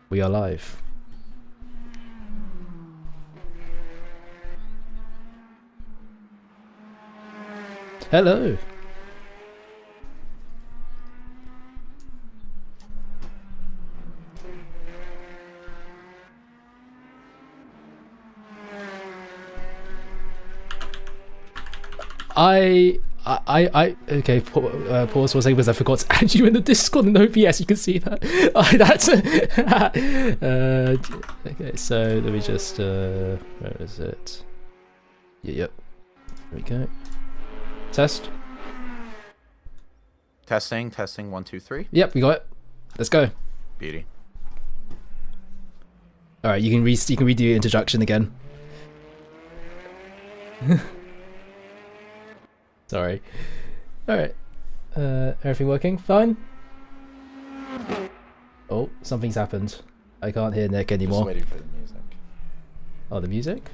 We are live. Hello. Okay, pause for a second because I forgot to add you in the Discord and OBS. You can see that. That's okay. So let me just where is it? Yep. There we go. Test. Testing. 1, 2, 3. Yep, we got it. Let's go. Beauty. All right, you can redo your introduction again. Sorry. Alright. Everything working? Fine? Oh, something's happened. I can't hear Nick anymore. Just waiting for the music. Oh, the music?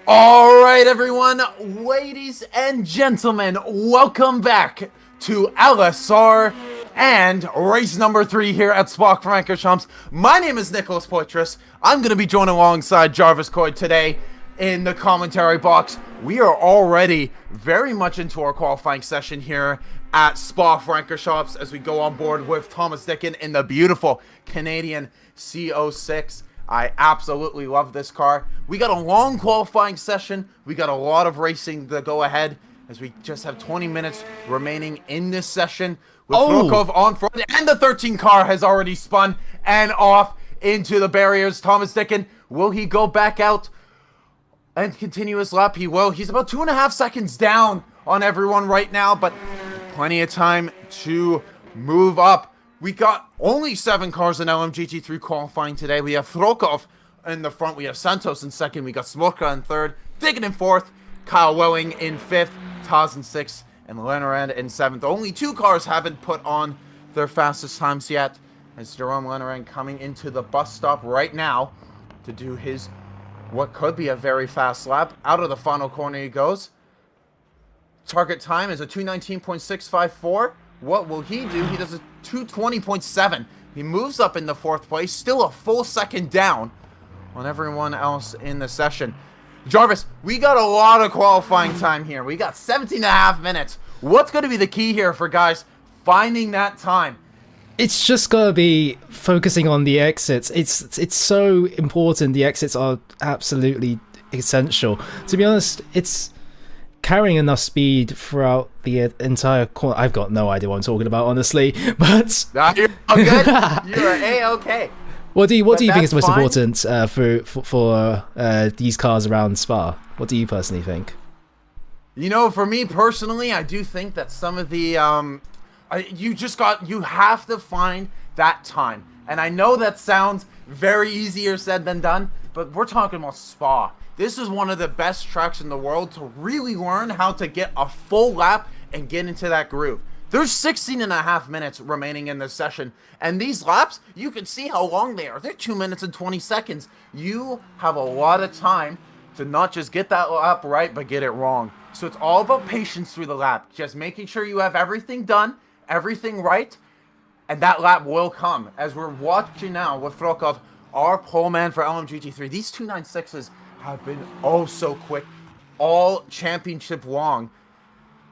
Alright, everyone. Ladies and gentlemen, welcome back to LSR and race number 3 here at Spa-Francorchamps. My name is Nicholas Poitras. I'm going to be joined alongside Jarvis Coy today in the commentary box. We are already very much into our qualifying session here at Spa-Francorchamps as we go on board with Thomas Dickin in the beautiful Canadian C06. I absolutely love this car. We got a long qualifying session. We got a lot of racing to go ahead as we just have 20 minutes remaining in this session with Rokov on front, and the 13 car has already spun and off into the barriers. Thomas Dickin, will he go back out and continue his lap? He will. He's about 2.5 seconds down on everyone right now, but plenty of time to move up. We got only 7 cars in LMGT3 qualifying today. We have Frokov in the front. We have Santos in second. We got Smolka in third. Diggin in fourth. Kyle Welling in fifth. Taz in sixth. And Lenorand in seventh. Only 2 cars haven't put on their fastest times yet. As Jerome Lenorand coming into the bus stop right now to do his what could be a very fast lap. Out of the final corner he goes. Target time is a 2:19.654. What will he do? He does a 2:20.7. He moves up in the 4th place. Still a full second down on everyone else in the session. Jarvis, we got a lot of qualifying time here. We got 17.5 minutes. What's going to be the key here for guys finding that time? It's just gotta be focusing on the exits. It's so important. The exits are absolutely essential. To be honest, it's carrying enough speed throughout the entire corner. I've got no idea what I'm talking about, honestly. But you're all good. You're A-okay. What do you think is most important for these cars around Spa? What do you personally think? You know, for me personally, I do think that some of the you have to find that time. And I know that sounds very easier said than done, but we're talking about Spa. This is one of the best tracks in the world to really learn how to get a full lap and get into that groove. There's 16.5 minutes remaining in this session, and these laps, you can see how long they are. They're 2 minutes and 20 seconds. You have a lot of time to not just get that lap right, but get it wrong. So it's all about patience through the lap. Just making sure you have everything done, everything right, and that lap will come. As we're watching now with Frokov, our pole man for LMGT3, these 296s have been oh so quick, all championship long.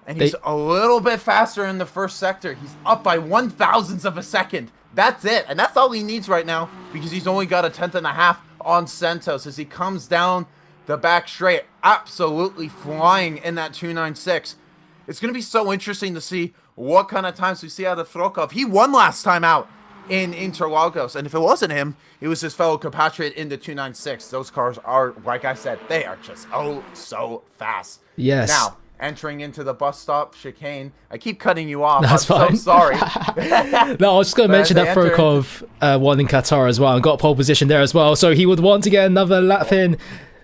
And he's a little bit faster in the first sector. He's up by 1/1000th of a second. That's it. And that's all he needs right now because he's only got a 10.5 on Santos as he comes down the back straight. Absolutely flying in that 296. It's going to be so interesting to see what kind of times we see out of Frokov. He won last time out in Interlagos. And if it wasn't him, it was his fellow compatriot in the 296. Those cars are, like I said, they are just oh so fast. Yes. Now, entering into the bus stop chicane. I keep cutting you off. That's I'm fine. so sorry. No, I was just going to mention that Frokov won in Qatar as well and got pole position there as well. So he would want to get another lap in.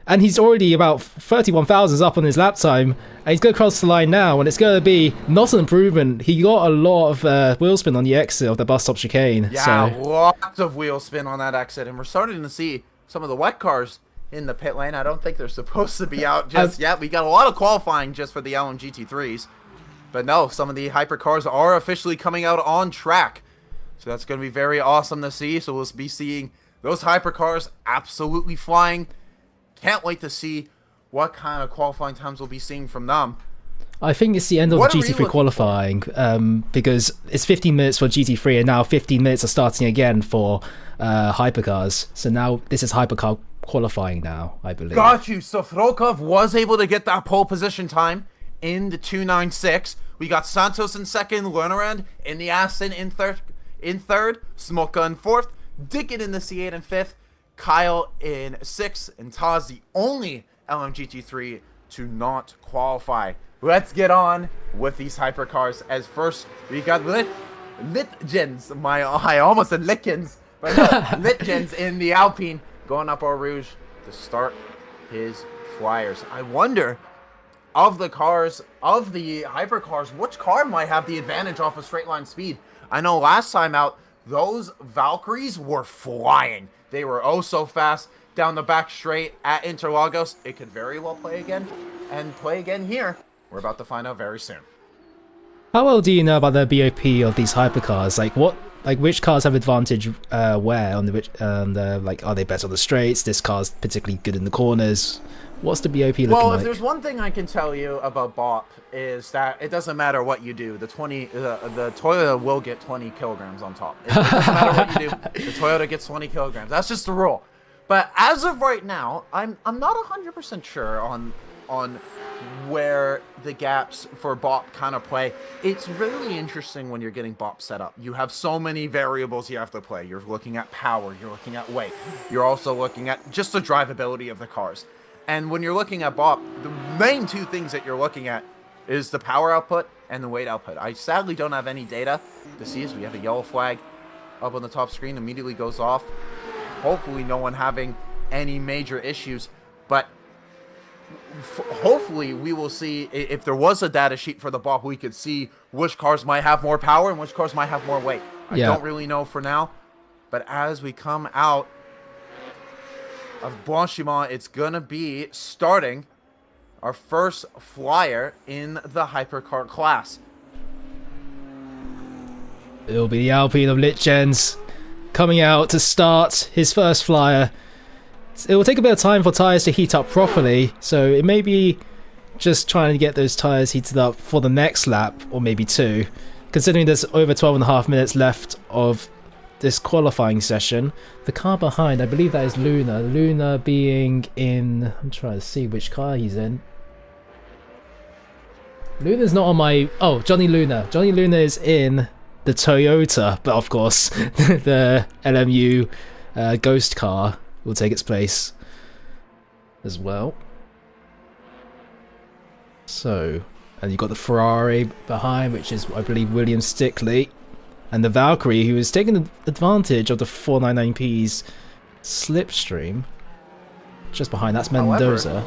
And he's already about 31,000 up on his lap time. And he's going to cross the line now. And it's going to be not an improvement. He got a lot of wheel spin on the exit of the bus stop chicane. Yeah, so. Lots of wheel spin on that exit. And we're starting to see some of the wet cars in the pit lane. I don't think they're supposed to be out just yet. We got a lot of qualifying just for the LMGT3s. But no, some of the hypercars are officially coming out on track. So that's going to be very awesome to see. So we'll be seeing those hypercars absolutely flying. Can't wait to see what kind of qualifying times we'll be seeing from them. I think it's the end of the GT3 qualifying because it's 15 minutes for GT3 and now 15 minutes are starting again for hypercars. So now this is hypercar qualifying now, I believe. Got you. So Frokov was able to get that pole position time in the 296. We got Santos in second, Lernerand in the Aston in third, Smolka in fourth, Dickett in the C8 in fifth, Kyle in sixth, and Taz the only LMGT3 to not qualify. Let's get on with these hypercars. As first, we got Litjens. I almost said Litkins, but no, Litjens in the Alpine going up Eau Rouge to start his flyers. I wonder, of the hypercars, which car might have the advantage off of straight line speed? I know last time out, those Valkyries were flying. They were oh so fast down the back straight at Interlagos. It could very well play again here. We're about to find out very soon. How well do you know about the BOP of these hypercars? Which cars have advantage where on the are they better on the straights? This car's particularly good in the corners. What's the BOP looking like? Well, if there's one thing I can tell you about BOP is that it doesn't matter what you do. The Toyota will get 20 kilograms on top. It doesn't matter what you do. The Toyota gets 20 kilograms. That's just the rule. But as of right now, I'm not 100% sure on where the gaps for BOP kind of play. It's really interesting when you're getting BOP set up. You have so many variables you have to play. You're looking at power, you're looking at weight, you're also looking at just the drivability of the cars. And when you're looking at BOP, the main two things that you're looking at is the power output and the weight output. I sadly don't have any data to see as we have a yellow flag up on the top screen, immediately goes off. Hopefully no one having any major issues, but hopefully we will see, if there was a data sheet for the BOP, we could see which cars might have more power and which cars might have more weight. I don't really know for now, but as we come out of Blanchiment, it's gonna be starting our first flyer in the hypercar class. It'll be the Alpine of Litjens coming out to start his first flyer. It will take a bit of time for tyres to heat up properly, so it may be just trying to get those tyres heated up for the next lap, or maybe two, considering there's over 12.5 minutes left of this qualifying session. The car behind, I believe that is Luna. Luna being in... I'm trying to see which car he's in. Luna's not on my... Oh, Johnny Luna. Johnny Luna is in the Toyota, but of course the LMU Ghost car will take its place as well. So, and you've got the Ferrari behind, which is, I believe, William Stickley, and the Valkyrie, who is taking advantage of the 499P's slipstream. Just behind, that's Mendoza. However,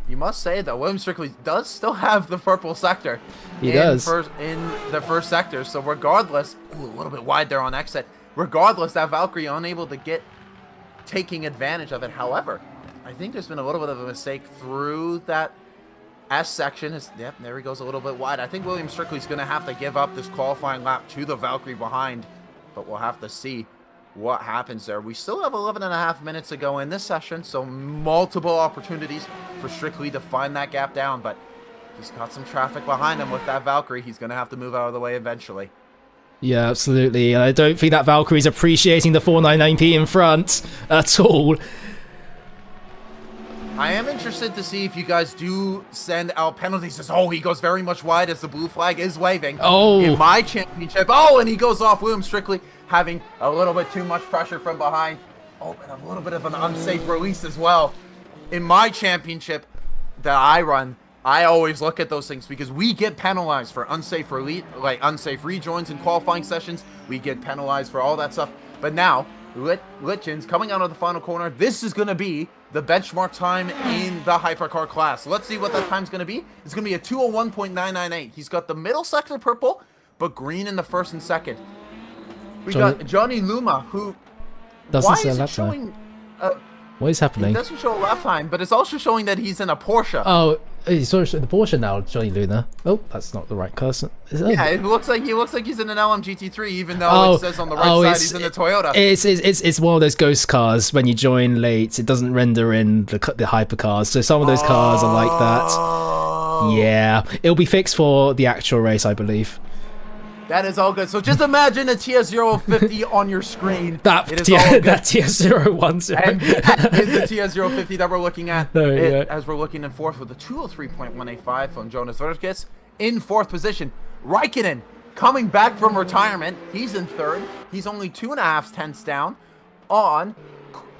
you must say that William Stickley does still have the purple sector. He does. In the first sector, so regardless, ooh, a little bit wide there on exit. Regardless, that Valkyrie unable to get taking advantage of it. However, I think there's been a little bit of a mistake through that S section. Yep, there he goes a little bit wide. I think William Strictly's going to have to give up this qualifying lap to the Valkyrie behind, but we'll have to see what happens there. We still have 11.5 minutes to go in this session, so multiple opportunities for Strictly to find that gap down, but he's got some traffic behind him with that Valkyrie. He's going to have to move out of the way eventually. Yeah, absolutely. And I don't think that Valkyrie's appreciating the 499P in front at all. I am interested to see if you guys do send out penalties. Oh, he goes very much wide as the blue flag is waving. Oh. In my championship. Oh, and he goes off. William Strictly having a little bit too much pressure from behind. Oh, and a little bit of an unsafe release as well. In my championship that I run, I always look at those things because we get penalized for unsafe rejoins in qualifying sessions. We get penalized for all that stuff. But now, Litjens coming out of the final corner. This is going to be the benchmark time in the hypercar class. So let's see what that time's going to be. It's going to be a 2:01.998. He's got the middle sector purple, but green in the first and second. We got Johnny Luma, who... Doesn't say lap time. What is happening? It doesn't show a lap time, but it's also showing that he's in a Porsche. Oh, You saw the Porsche now, Johnny Luna. Oh, that's not the right person. Yeah, it looks like he's in an LMGT3, even though it says on the right side he's in the Toyota. It's one of those ghost cars. When you join late, it doesn't render in the hypercars. So some of those cars are like that. Yeah, it'll be fixed for the actual race, I believe. That is all good. So just imagine a TS050 on your screen. That TS010. And that is the TS050 that we're looking at. As we're looking in fourth with a 203.185 from Jonas Verkis. In fourth position, Raikkonen coming back from retirement. He's in third. He's only 2.5 tenths down on...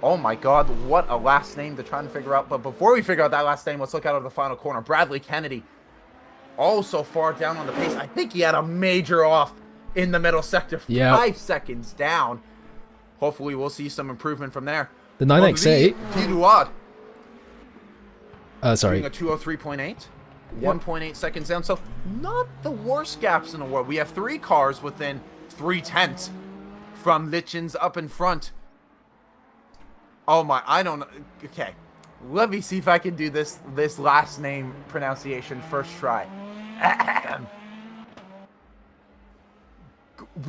Oh my god, what a last name to try and figure out. But before we figure out that last name, let's look out of the final corner. Bradley Kennedy. Also far down on the pace. I think he had a major off in the middle sector. 5 seconds down. Hopefully we'll see some improvement from there. The 9X8. Sorry. Doing a 203.8. 1.8 seconds down. So not the worst gaps in the world. We have 3 cars within 3 tenths from Lichens up in front. Oh my, I don't know. Okay. Let me see if I can do this last name pronunciation first try.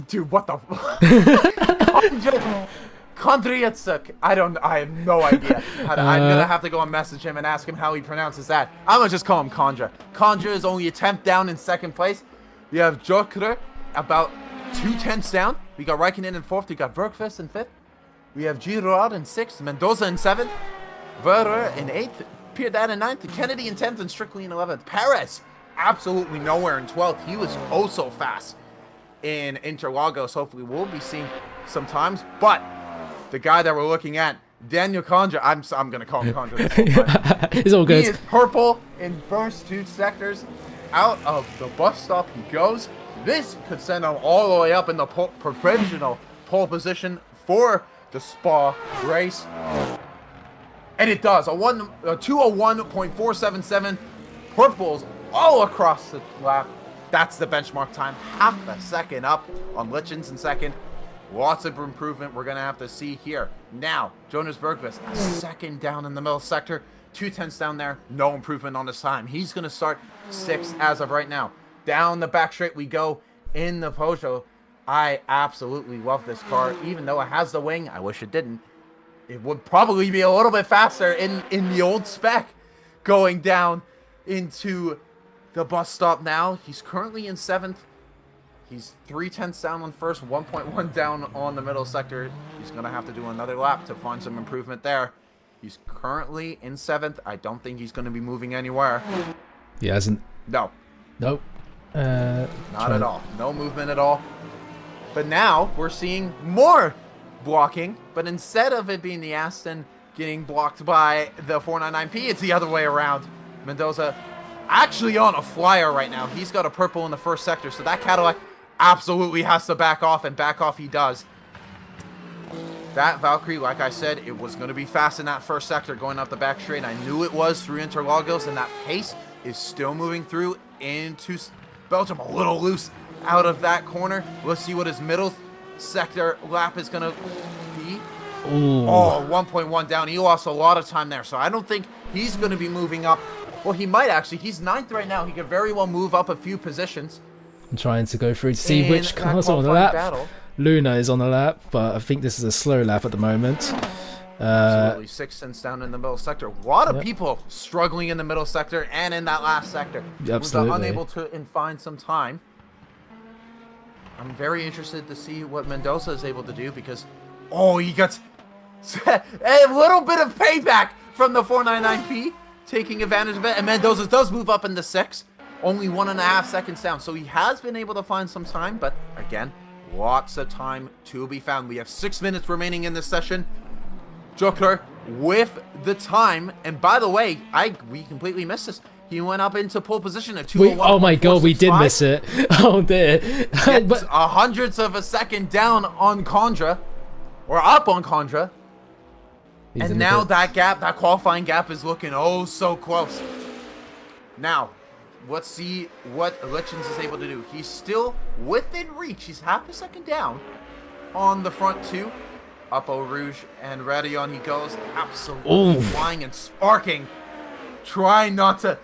Dude, what the Kondryatsyk. I have no idea. I'm gonna have to go and message him and ask him how he pronounces that. I'm gonna just call him Kondra. Kondra is only a tenth down in second place. We have Jokre about 2 tenths down. We got Raikkonen in fourth. We got Bergqvist in fifth. We have Girard in sixth. Mendoza in seventh. Verder in 8th, Piedad in 9th, Kennedy in 10th, and Strictly in 11th. Perez, absolutely nowhere in 12th. He was oh so fast in Interlagos. Hopefully we'll be seeing sometimes. But the guy that we're looking at, Daniel Kondra, I'm going to call him Kondra this whole time. It's all good. He is purple in first 2 sectors. Out of the bus stop he goes. This could send him all the way up in the provisional pole position for the Spa race. And it does. A 201.477 purples all across the lap. That's the benchmark time. Half a second up on Lichens in second. Lots of improvement we're going to have to see here. Now, Jonas Bergqvist, a second down in the middle sector. 2 tenths down there. No improvement on his time. He's going to start 6th as of right now. Down the back straight we go in the Peugeot. I absolutely love this car. Even though it has the wing, I wish it didn't. It would probably be a little bit faster in the old spec going down into the bus stop now. He's currently in 7th. He's 3 tenths down on first, 1.1 down on the middle sector. He's going to have to do another lap to find some improvement there. He's currently in 7th. I don't think he's going to be moving anywhere. He hasn't. No. Nope. Not at all. No movement at all. But now we're seeing more blocking, but instead of it being the Aston getting blocked by the 499P, it's the other way around. Mendoza actually on a flyer right now. He's got a purple in the first sector, so that Cadillac absolutely has to back off, and back off he does. That Valkyrie, like I said, it was going to be fast in that first sector going up the back straight. I knew it was through Interlagos, and that pace is still moving through into Belgium. A little loose out of that corner. Let's see what his middle sector lap is going to be. Ooh. Oh, 1.1 down. He lost a lot of time there, so I don't think he's going to be moving up. Well, he might actually. He's 9th right now. He could very well move up a few positions. I'm trying to go through to see which car's on the lap. Battle. Luna is on the lap, but I think this is a slow lap at the moment. Absolutely. 6 tenths down in the middle sector. A lot of people struggling in the middle sector and in that last sector. Absolutely. Unable to find some time. I'm very interested to see what Mendoza is able to do because, oh, he got a little bit of payback from the 499P, taking advantage of it. And Mendoza does move up into 6th, only 1.5 seconds down. So he has been able to find some time, but again, lots of time to be found. We have 6 minutes remaining in this session. Joker with the time. And by the way, we completely missed this. He went up into pole position at 2:01. Oh my god, we did miss it. Oh dear. But a hundredths of a second down on Kondra, or up on Kondra. And now that gap, that qualifying gap is looking oh so close. Now, let's see what Lichens is able to do. He's still within reach. He's half a second down on the front 2. Up Eau Rouge and Radion he goes. Absolutely flying and sparking. Trying not to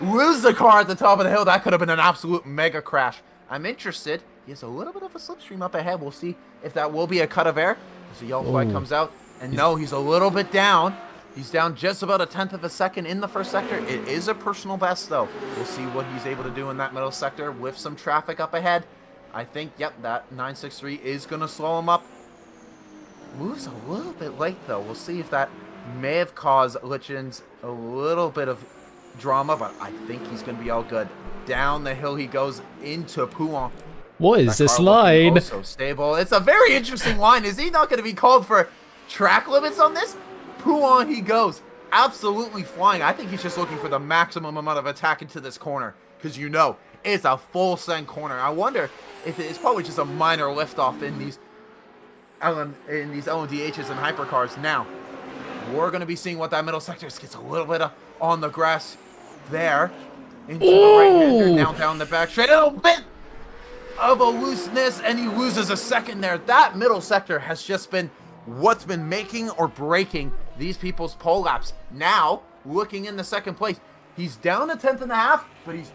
lose the car at the top of the hill. That could have been an absolute mega crash. I'm interested. He has a little bit of a slipstream up ahead. We'll see if that will be a cut of air. As the yellow flag comes out. And no, he's a little bit down. He's down just about a 1/10 of a second in the first sector. It is a personal best, though. We'll see what he's able to do in that middle sector with some traffic up ahead. I think, yep, that 963 is going to slow him up. Moves a little bit late, though. We'll see if that may have caused Lichens a little bit of drama, but I think he's going to be all good. Down the hill he goes into Pouin. What is this line? So stable. It's a very interesting line. Is he not going to be called for track limits on this? Pouin he goes. Absolutely flying. I think he's just looking for the maximum amount of attack into this corner, because you know it's a full send corner. I wonder if it's probably just a minor liftoff in these LMDHs and hypercars. Now, we're going to be seeing what that middle sector gets a little bit on the grass there. Into the right-hander, now down the back straight. A little bit of a looseness, and he loses a second there. That middle sector has just been what's been making or breaking these people's pole laps. Now, looking in the second place, he's down a 1/10 and a half, but he's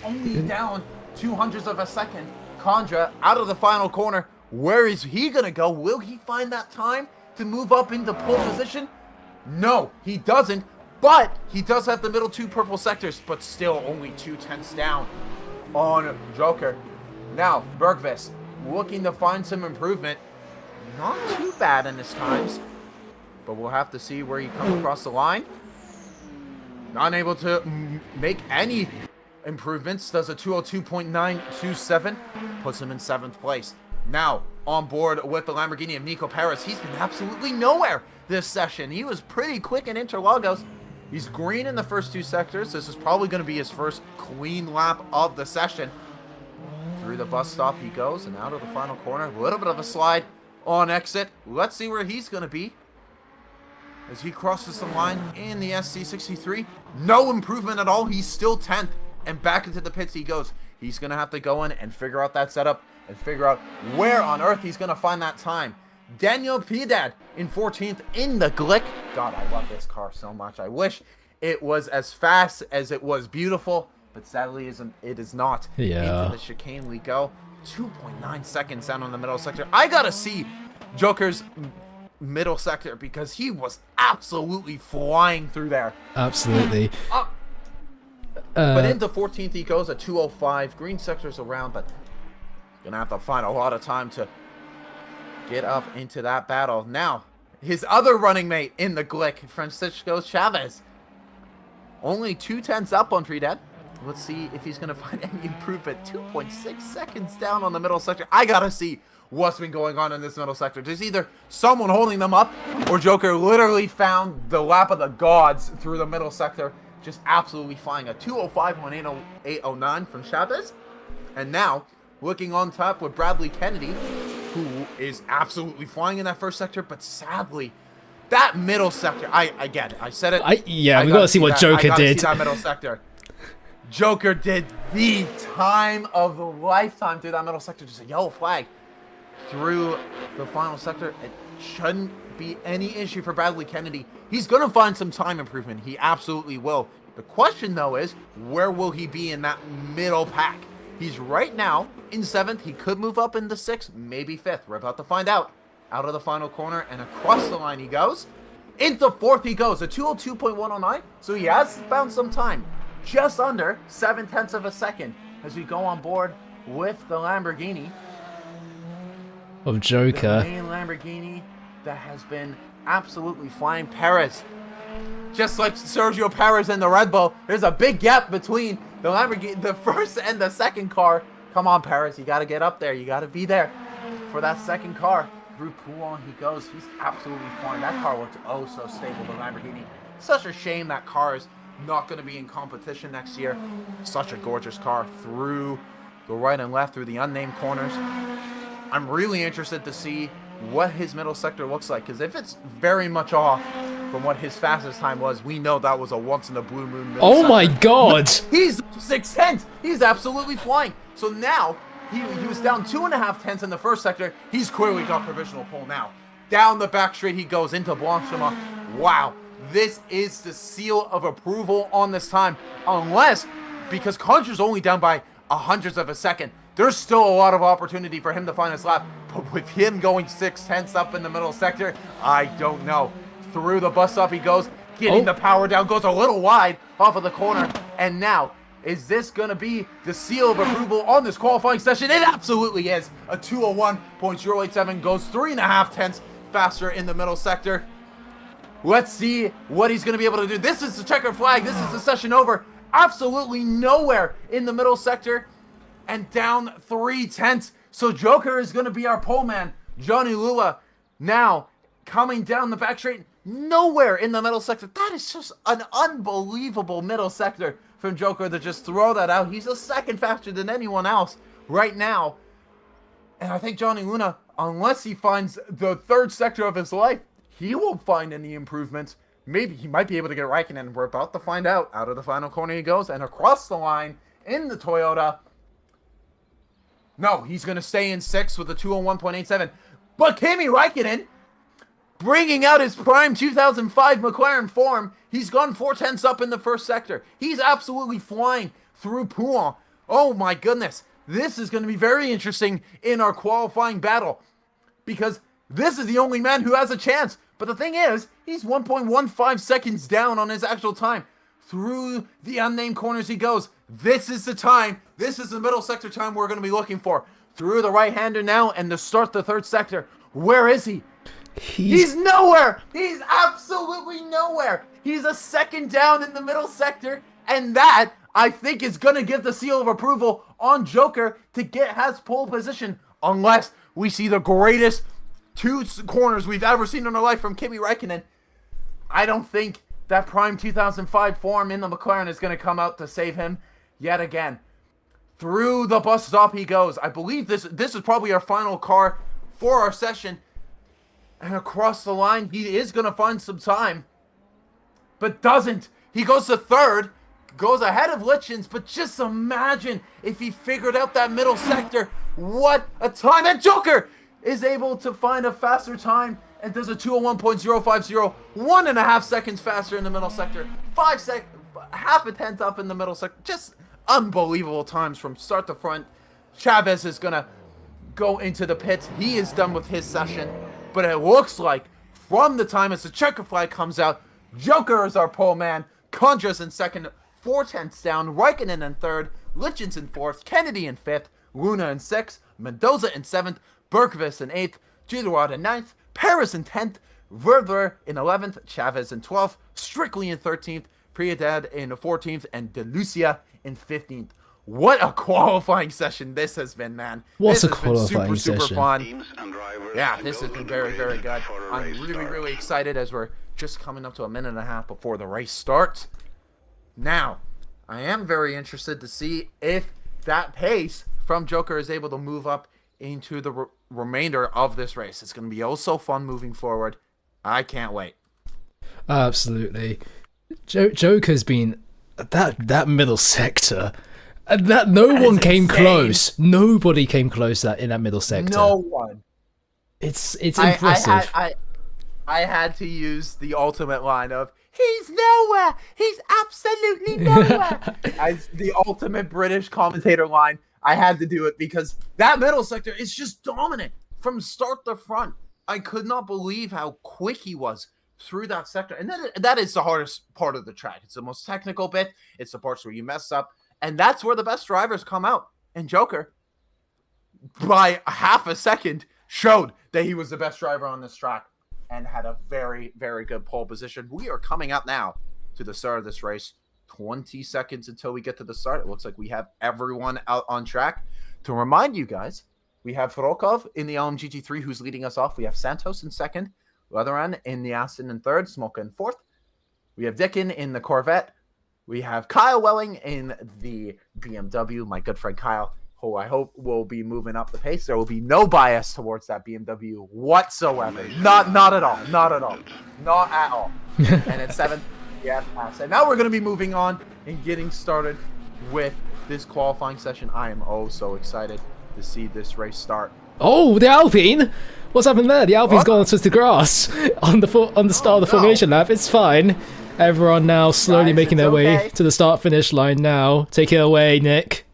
only down 0.02 of a second. Condra out of the final corner. Where is he going to go? Will he find that time to move up into pole position? No, he doesn't, but he does have the middle two purple sectors, but still only 0.2 down on Joker. Now, Bergqvist looking to find some improvement. Not too bad in his times, but we'll have to see where he comes across the line. Not able to make any improvements. Does a 202.927. Puts him in 7th place. Now, on board with the Lamborghini of Nico Perez. He's been absolutely nowhere this session. He was pretty quick in Interlagos. He's green in the first 2 sectors. This is probably going to be his first clean lap of the session. Through the bus stop he goes, and out of the final corner. A little bit of a slide on exit. Let's see where he's going to be as he crosses the line in the SC63. No improvement at all. He's still 10th, and back into the pits he goes. He's going to have to go in and figure out that setup and figure out where on earth he's going to find that time. Daniel Piedad in 14th in the Glick. God, I love this car so much. I wish it was as fast as it was beautiful, but sadly it is not. Yeah. Into the chicane we go. 2.9 seconds down on the middle sector. I gotta see Joker's middle sector because he was absolutely flying through there. Absolutely. But into 14th he goes at 2:05. Green sector's around, but gonna have to find a lot of time to get up into that battle. Now, his other running mate in the Glick, Francisco Chavez. Only 0.2 up on Piedad. Let's see if he's going to find any improvement. 2.6 seconds down on the middle sector. I got to see what's been going on in this middle sector. There's either someone holding them up or Joker literally found the lap of the gods through the middle sector. Just absolutely flying. A 2:05 on 809 from Chavez. And now, looking on top with Bradley Kennedy, who is absolutely flying in that first sector, but sadly, that middle sector, I get it. I said it. We got to see what Joker did. See that middle sector. Joker did the time of a lifetime through that middle sector. Just a yellow flag through the final sector. It shouldn't be any issue for Bradley Kennedy. He's going to find some time improvement. He absolutely will. The question, though, is where will he be in that middle pack? He's right now in 7th. He could move up into 6th, maybe 5th. We're about to find out. Out of the final corner and across the line he goes. Into 4th he goes. A 2:02.109. So he has found some time. Just under 0.7 of a second as we go on board with the Lamborghini of Joker. The main Lamborghini that has been absolutely flying. Perez, just like Sergio Perez and the Red Bull, there's a big gap between the Lamborghini, the first and the second car. Come on, Perez, you got to get up there. You got to be there for that second car. Through Pouin he goes. He's absolutely flying. That car looked oh so stable, the Lamborghini. Such a shame that car is not going to be in competition next year. Such a gorgeous car through the right and left, through the unnamed corners. I'm really interested to see what his middle sector looks like, because if it's very much off from what his fastest time was, we know that was a once-in-a-blue moon middle sector. My God! He's 6/10. He's absolutely flying. So now, he was down 2.5 tenths in the first sector. He's clearly got provisional pole now. Down the back straight he goes into Blanchiment. Wow. this is the seal of approval on this time. Unless, because Conjur's only down by a hundredth of a second, there's still a lot of opportunity for him to find his lap. But with him going 6/10 up in the middle sector, I don't know. Through the bus stop he goes, getting the power down, goes a little wide off of the corner. And now, is this going to be the seal of approval on this qualifying session? It absolutely is. A 2:01.087 goes 3.5 tenths faster in the middle sector. Let's see what he's going to be able to do. This is the checkered flag. This is the session over. Absolutely nowhere in the middle sector. And down 3 tenths. So Joker is going to be our pole man. Johnny Lula now coming down the back straight. Nowhere in the middle sector. That is just an unbelievable middle sector from Joker to just throw that out. He's a second faster than anyone else right now. And I think Johnny Luna, unless he finds the third sector of his life, he won't find any improvements. Maybe he might be able to get Raikkonen. We're about to find out. Out of the final corner he goes, and across the line in the Toyota. No, he's going to stay in 6th with a 2:01.87. But Kimi Raikkonen, bringing out his prime 2005 McLaren form, he's gone 4 tenths up in the first sector. He's absolutely flying through Pouin. Oh my goodness. This is going to be very interesting in our qualifying battle, because this is the only man who has a chance. But the thing is, he's 1.15 seconds down on his actual time. Through the unnamed corners he goes. This is the time. This is the middle sector time we're going to be looking for. Through the right-hander now and to start the third sector. Where is he? He's nowhere. He's absolutely nowhere. He's a second down in the middle sector. And that, I think, is going to give the seal of approval on Joker to has pole position. Unless we see the greatest 2 corners we've ever seen in our life from Kimi Räikkönen. I don't think that prime 2005 form in the McLaren is going to come out to save him yet again. Through the bus stop he goes. I believe this is probably our final car for our session. And across the line, he is going to find some time. But doesn't. He goes to third. Goes ahead of Lichens. But just imagine if he figured out that middle sector. What a time. And Joker is able to find a faster time. And does a 2:01.050. 1.5 seconds faster in the middle sector. 5 seconds. Half a tenth up in the middle sector. Just unbelievable times from start to front. Chavez is going to go into the pits. He is done with his session. But it looks like from the time as the checker flag comes out, Joker is our pole man. Condra's in second, 4 tenths down. Raikkonen in third. Lichens in fourth. Kennedy in fifth. Luna in sixth. Mendoza in seventh. Berkvis in eighth. Gilroy in ninth. Paris in 10th. Werther in 11th. Chavez in 12th. Strictly in 13th. Priedad in 14th. And De Lucia in 15th. What a qualifying session this has been, man. What a qualifying session. Super fun. Yeah, this has been very, very good. I'm really, really excited as we're just coming up to a minute and a half before the race starts. Now, I am very interested to see if that pace from Joker is able to move up into the remainder of this race. It's going to be oh so fun moving forward. I can't wait. Absolutely. Joker's been that middle sector. And that no one came close. Nobody came close in that middle sector. No one. It's impressive. I had to use the ultimate line of "He's nowhere. He's absolutely nowhere." As the ultimate British commentator line, I had to do it because that middle sector is just dominant from start to front. I could not believe how quick he was through that sector, and that is the hardest part of the track. It's the most technical bit. It's the parts where you mess up. And that's where the best drivers come out. And Joker, by half a second, showed that he was the best driver on this track and had a very, very good pole position. We are coming up now to the start of this race. 20 seconds until we get to the start. It looks like we have everyone out on track. To remind you guys, we have Frokov in the LMG GT3 who's leading us off. We have Santos in second, Leatheran in the Aston in third, Smolka in fourth. We have Dickin in the Corvette. We have Kyle Welling in the BMW, my good friend Kyle, who I hope will be moving up the pace. There will be no bias towards that BMW whatsoever. Not at all. Not at all. Not at all. And at seventh, yeah, and now we're going to be moving on and getting started with this qualifying session. I am oh so excited to see this race start. Oh, the Alpine! What's happened there? The Alpine's gone onto the grass on the start of the formation lap. It's fine. Everyone now slowly making their way to the start-finish line now. Take it away, Nick.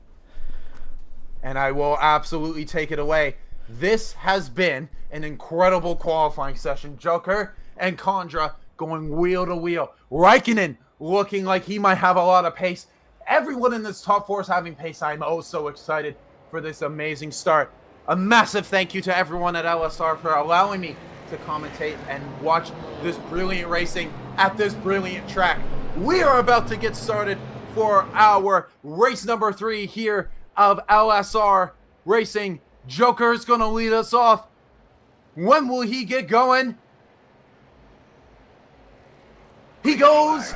And I will absolutely take it away. This has been an incredible qualifying session. Joker and Condra going wheel to wheel. Raikkonen looking like he might have a lot of pace. Everyone in this top four is having pace. I'm oh so excited for this amazing start. A massive thank you to everyone at LSR for allowing me to commentate and watch this brilliant racing at this brilliant track. We are about to get started for our race number 3 here of LSR Racing. Joker is going to lead us off. When will he get going? He goes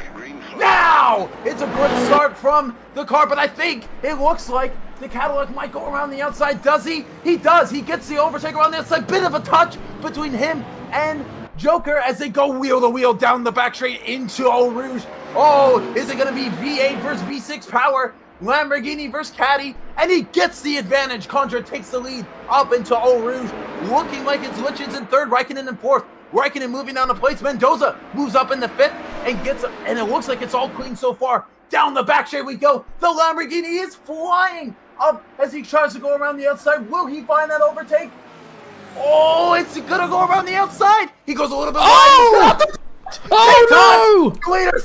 now! It's a good start from the car, but I think it looks like the Cadillac might go around the outside. Does he? He does. He gets the overtake around the outside. Bit of a touch between him and Joker as they go wheel to wheel down the back straight into Eau Rouge. Oh, is it going to be V8 versus V6 power? Lamborghini versus Caddy, and he gets the advantage. Condra takes the lead up into Eau Rouge, looking like it's Lichens in third, Raikkonen in fourth. Raikkonen moving down the plates. Mendoza moves up in the fifth and gets, and it looks like it's all clean so far. Down the back straight we go. The Lamborghini is flying up as he tries to go around the outside. Will he find that overtake? Oh, it's gonna go around the outside. He goes a little bit wide. Oh no! Later,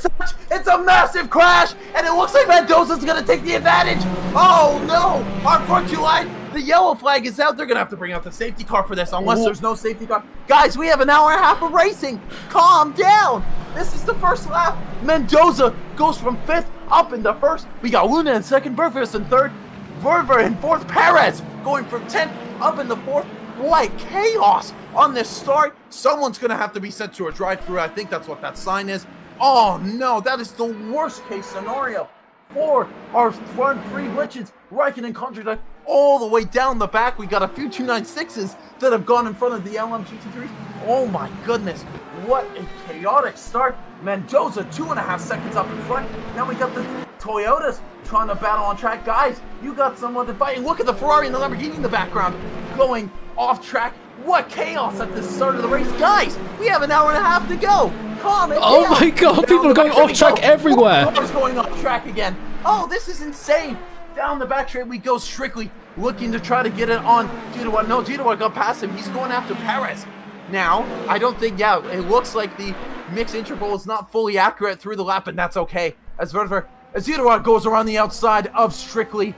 it's a massive crash, and it looks like Mendoza's gonna take the advantage. Oh no! Our front two line, the yellow flag is out. They're gonna have to bring out the safety car for this, unless there's no safety car. Guys, we have an hour and a half of racing. Calm down. This is the first lap. Mendoza goes from 5th up into 1st. We got Luna in 2nd, Burfus in 3rd, Verver in 4th, Perez going from 10th up in the 4th. What chaos on this start. Someone's going to have to be sent to a drive-thru. I think that's what that sign is. Oh, no, that is the worst-case scenario for our front three glitches. Raikkonen contract all the way down the back. We got a few 296s that have gone in front of the LM GT3s. Oh, my goodness. What a chaotic start. Mendoza, 2.5 seconds up in front. Now we got the Toyotas trying to battle on track. Guys, you got someone to fight. And look at the Ferrari and the Lamborghini in the background going off track. What chaos at the start of the race. Guys, we have an hour and a half to go. Calm it down. Oh my god, people are going off track everywhere. Cars going off track again. Oh, this is insane. Down the back straight we go. Strictly looking to try to get it on Gidawad. No, Gidawad got past him. He's going after Perez. Now, I don't think, it looks like the mix interval is not fully accurate through the lap, and that's okay. As Gidawad goes around the outside of Strictly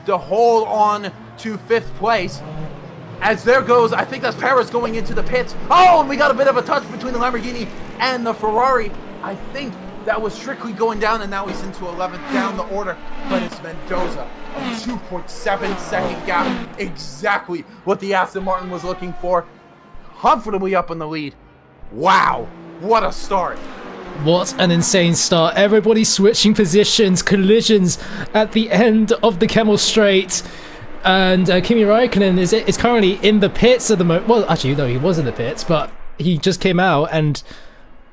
to hold on to 5th place. As there goes, I think that's Perez going into the pits. Oh, and we got a bit of a touch between the Lamborghini and the Ferrari. I think that was Strictly going down, and now he's into 11th down the order. But it's Mendoza, a 2.7 second gap. Exactly what the Aston Martin was looking for. Comfortably up in the lead. Wow, what a start. What an insane start. Everybody switching positions, collisions at the end of the Kemmel Straight. And Kimi Räikkönen is currently in the pits at the moment. Well, actually, no, he was in the pits, but he just came out, and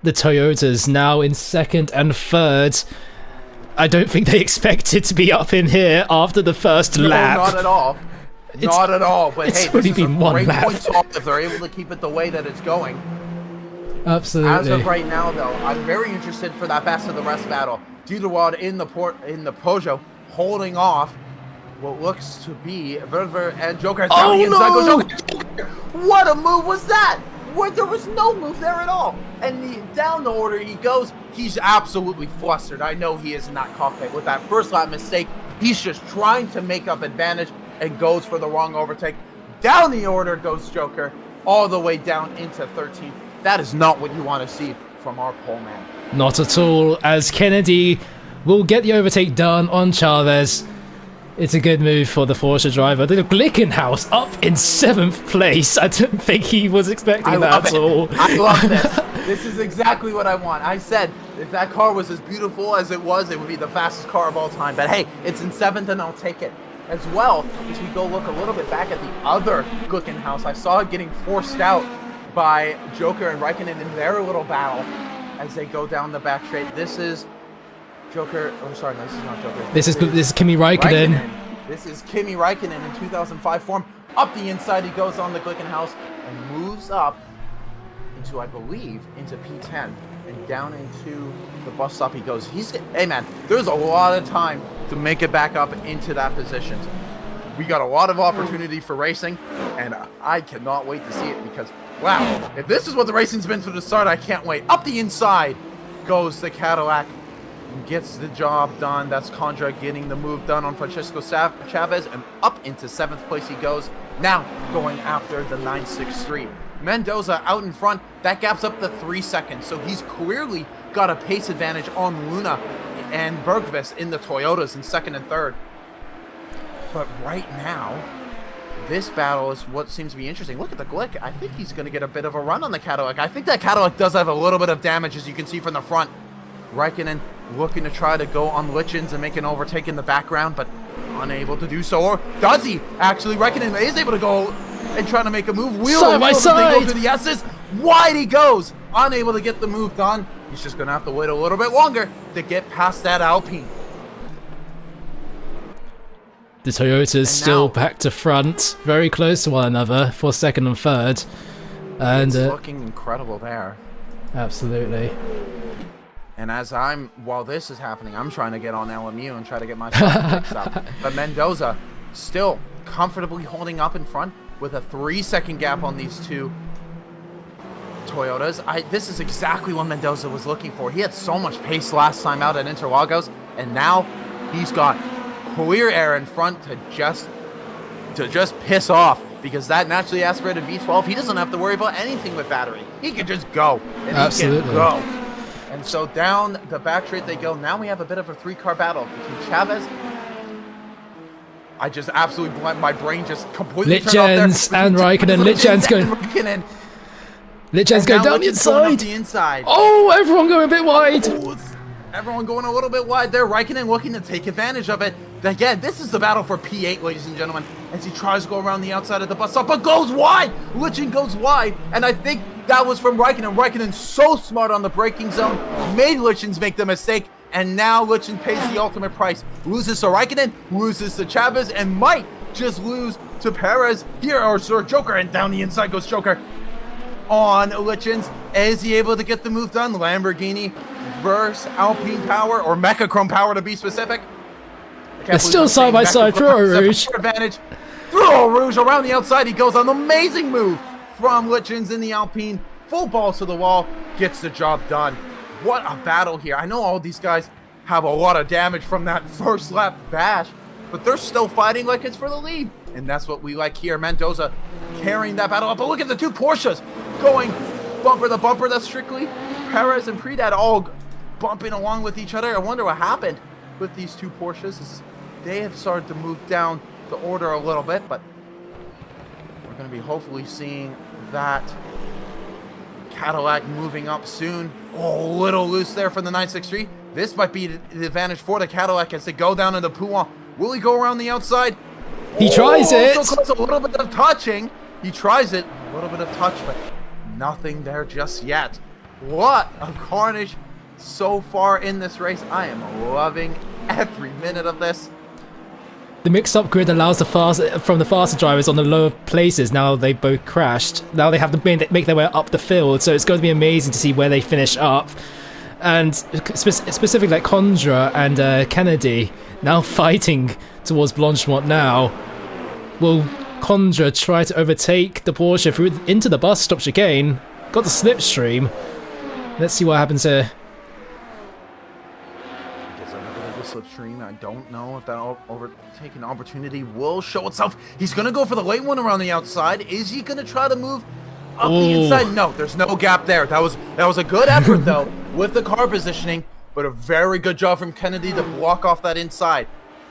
the Toyotas now in 2nd and 3rd. I don't think they expected to be up in here after the first lap. No, not at all. Not at all. But it's hey, only this is been a one great lap. point off if they're able to keep it the way that it's going. Absolutely. As of right now, though, I'm very interested for that best of the rest battle. Gidawad in the Peugeot holding off what looks to be Verver and Joker. Oh no! Joker. What a move was that? There was no move there at all. And down the order he goes. He's absolutely flustered. I know he is in that cockpit with that first lap mistake. He's just trying to make up advantage and goes for the wrong overtake. Down the order goes Joker, all the way down into 13th. That is not what you want to see from our pole man. Not at all, as Kennedy will get the overtake done on Chavez. It's a good move for the Porsche driver. The Glickenhaus up in 7th place. I don't think he was expecting that at all. I love this. This is exactly what I want. I said if that car was as beautiful as it was, it would be the fastest car of all time. But hey, it's in 7th and I'll take it. As well, as we go look a little bit back at the other Glickenhaus, I saw it getting forced out by Joker and Raikkonen in their little battle as they go down the back straight. This is Joker. Oh, sorry, no, this is not Joker. This is Kimi Räikkönen. This is Kimi Räikkönen in 2005 form. Up the inside he goes on the Glickenhaus and moves up into, I believe, into P10 and down into the bus stop he goes. Hey man, there's a lot of time to make it back up into that position. We got a lot of opportunity for racing, and I cannot wait to see it because, wow, if this is what the racing's been from the start, I can't wait. Up the inside goes the Cadillac and gets the job done. That's Condra getting the move done on Francisco Chavez, and up into 7th place he goes. Now going after the 963. Mendoza out in front. That gap's up to 3 seconds, so he's clearly got a pace advantage on Luna and Bergqvist in the Toyotas in 2nd and 3rd. But right now, this battle is what seems to be interesting. Look at the Glick. I think he's going to get a bit of a run on the Cadillac. I think that Cadillac does have a little bit of damage, as you can see from the front. Räikkönen looking to try to go on Lichens and make an overtake in the background, but unable to do so. Or does he? Actually, Räikkönen is able to go and try to make a move. Side by side. They go to the S's. Wide he goes. Unable to get the move done. He's just going to have to wait a little bit longer to get past that Alpine. The Toyotas still back to front, very close to one another for 2nd and 3rd. And it's looking incredible there. Absolutely. And while this is happening, I'm trying to get on LMU and try to get myself fixed up. But Mendoza still comfortably holding up in front with a 3-second gap on these two Toyotas. This is exactly what Mendoza was looking for. He had so much pace last time out at Interlagos, and now he's got clear air in front to just piss off, because that naturally aspirated V12, he doesn't have to worry about anything with battery. He can just go. And absolutely. He can go. And so down the back straight they go. Now we have a bit of a 3-car battle between Chavez. I just absolutely my brain just completely turned off there. And Räikkönen. Lichens going. Lichens going down the inside. Oh, everyone going a bit wide. Everyone going a little bit wide there. Räikkönen looking to take advantage of it. Again, this is the battle for P8, ladies and gentlemen, as he tries to go around the outside of the bus stop, but goes wide. Lichens goes wide, and I think that was from Räikkönen. Räikkönen's so smart on the braking zone, made Lichens make the mistake, and now Lichens pays the ultimate price. Loses to Räikkönen, loses to Chavez, and might just lose to Perez here, or Sir Joker, and down the inside goes Joker on Lichens. Is he able to get the move done? Lamborghini versus Alpine Power, or Mechachrome Power to be specific. It's still side by side. Through Rouge. Advantage. Through Rouge around the outside. He goes on the amazing move from Lichens in the Alpine. Full balls to the wall. Gets the job done. What a battle here. I know all these guys have a lot of damage from that first lap bash, but they're still fighting like it's for the lead. And that's what we like here. Mendoza carrying that battle up. But look at the two Porsches going bumper to bumper. That's strictly Perez and Predad all bumping along with each other. I wonder what happened with these two Porsches. They have started to move down the order a little bit, but we're going to be hopefully seeing that Cadillac moving up soon. Oh, a little loose there from the 963. This might be the advantage for the Cadillac as they go down into Pouin. Will he go around the outside? He tries it. So close, a little bit of touching. He tries it. A little bit of touch, but nothing there just yet. What a carnage so far in this race. I am loving every minute of this. The mixed-up grid allows the faster drivers on the lower places. Now they both crashed. Now they have to make their way up the field, so it's going to be amazing to see where they finish up. And specifically like Condra and Kennedy now fighting towards Blanchemont now. Will Condra try to overtake the Porsche through into the bus stop chicane? Got the slipstream. Let's see what happens here. Slipstream. I don't know if that overtaking opportunity will show itself. He's going to go for the late one around the outside. Is he going to try to move up the inside? No, there's no gap there. That was a good effort, though, with the car positioning, but a very good job from Kennedy to block off that inside.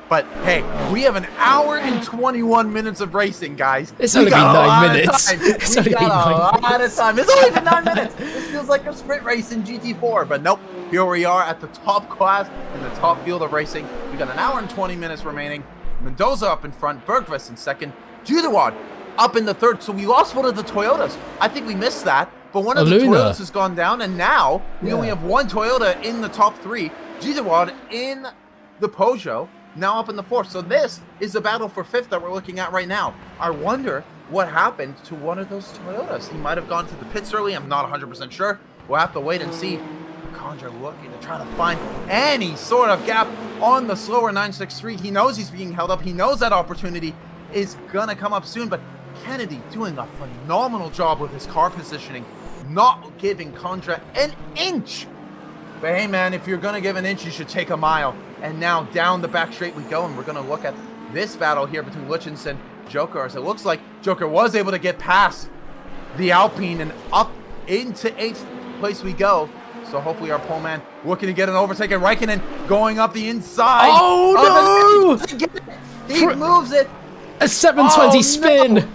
But, hey, we have an hour and 21 minutes of racing, guys. It's only been 9 minutes. It's only been 9 minutes. It's only been 9 minutes. This feels like a sprint race in GT4, but nope. Here we are at the top class in the top field of racing. We got an hour and 20 minutes remaining. Mendoza up in front, Bergqvist in second, Juderwad up in the third. So we lost one of the Toyotas. I think we missed that, but one of the Toyotas has gone down, and now we only have one Toyota in the top three. Juderwad in the Peugeot, now up in the 4th. So this is the battle for 5th that we're looking at right now. I wonder what happened to one of those Toyotas. He might have gone to the pits early. I'm not 100% sure. We'll have to wait and see. Condra looking to try to find any sort of gap on the slower 963. He knows he's being held up. He knows that opportunity is gonna come up soon, but Kennedy doing a phenomenal job with his car positioning, not giving Condra an inch. But hey man, if you're gonna give an inch, you should take a mile. And now down the back straight we go, and we're gonna look at this battle here between Lichens and Joker, as it looks like Joker was able to get past the Alpine and up into 8th place we go. So hopefully our pole man looking to get an overtake, and Raikkonen going up the inside. Oh no! He moves it. A 720 spin. No.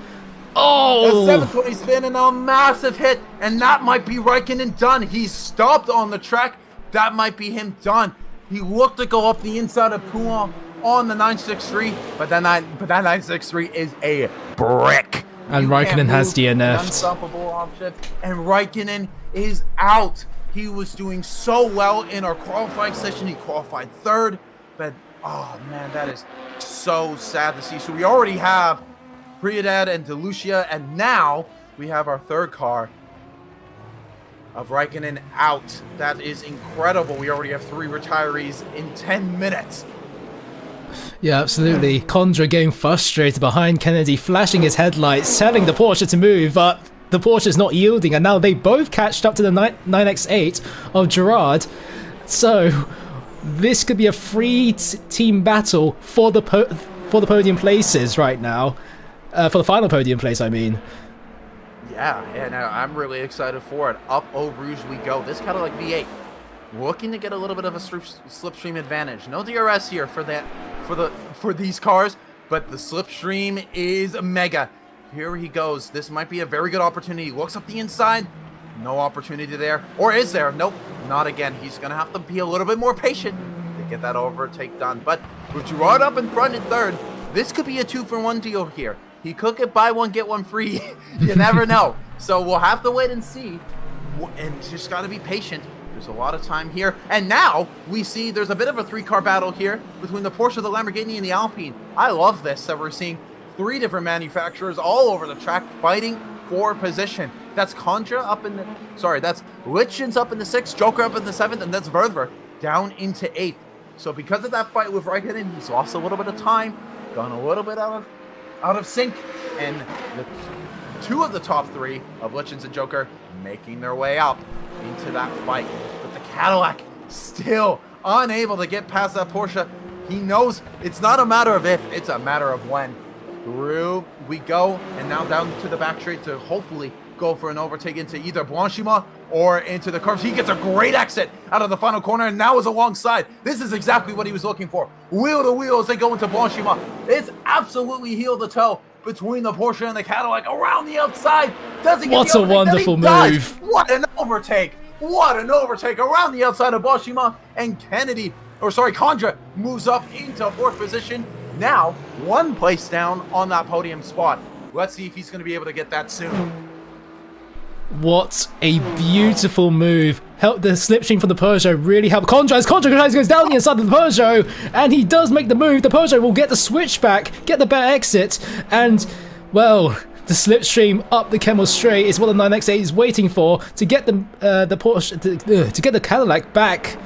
Oh! A 720 spin and a massive hit, and that might be Raikkonen done. He stopped on the track. That might be him done. He looked to go up the inside of Pouin on the 963, but that 963 is a brick. And Raikkonen has DNF'd. Unstoppable option, and Raikkonen is out. He was doing so well in our qualifying session. He qualified 3rd, but oh man, that is so sad to see. So we already have Priadad and DeLucia, and now we have our 3rd car of Raikkonen out. That is incredible. We already have 3 retirees in 10 minutes. Yeah, absolutely. Condra getting frustrated behind Kennedy, flashing his headlights, telling the Porsche to move, but the Porsche is not yielding, and now they both catched up to the 9X8 of Gerard. So this could be a free team battle for the podium places right now, for the final podium place, I mean. Yeah, no, I'm really excited for it. Up Eau Rouge we go. This Cadillac V8 looking to get a little bit of a slipstream advantage. No DRS here for these cars, but the slipstream is mega. Here he goes. This might be a very good opportunity. Looks up the inside. No opportunity there. Or is there? Nope, not again. He's going to have to be a little bit more patient to get that overtake done. But with Gerard up in front in 3rd, this could be a 2-for-1 deal here. He could get buy one, get one free. You never know. So we'll have to wait and see. And just got to be patient. There's a lot of time here. And now we see there's a bit of a 3-car battle here between the Porsche, the Lamborghini, and the Alpine. I love this, that we're seeing 3 different manufacturers all over the track fighting for position. That's Condra up in the... Sorry, that's Lichens up in the 6th, Joker up in the 7th, and that's Werther down into 8th. So because of that fight with Raikkonen, he's lost a little bit of time, gone a little bit out of sync, and the 2 of the top 3 of Lichens and Joker making their way up into that fight. But the Cadillac still unable to get past that Porsche. He knows it's not a matter of if, it's a matter of when. Through we go, and now down to the back straight to hopefully go for an overtake into either Blanchiment or into the curves. He gets a great exit out of the final corner, and now is alongside. This is exactly what he was looking for. Wheel to wheel as they go into Blanchiment. It's absolutely heel to toe between the Porsche and the Cadillac around the outside. Doesn't get What the a wonderful move. What an overtake. What an overtake around the outside of Blanchiment, and Condra moves up into 4th position. Now, 1 place down on that podium spot. Let's see if he's going to be able to get that soon. What a beautiful move. Help the slipstream from the Peugeot really help Condra as Condra goes down the inside of the Peugeot, and he does make the move. The Peugeot will get the switchback, get the better exit, and, well, the slipstream up the Kemmel Straight is what the 9X8 is waiting for to get the Porsche, to get the Cadillac back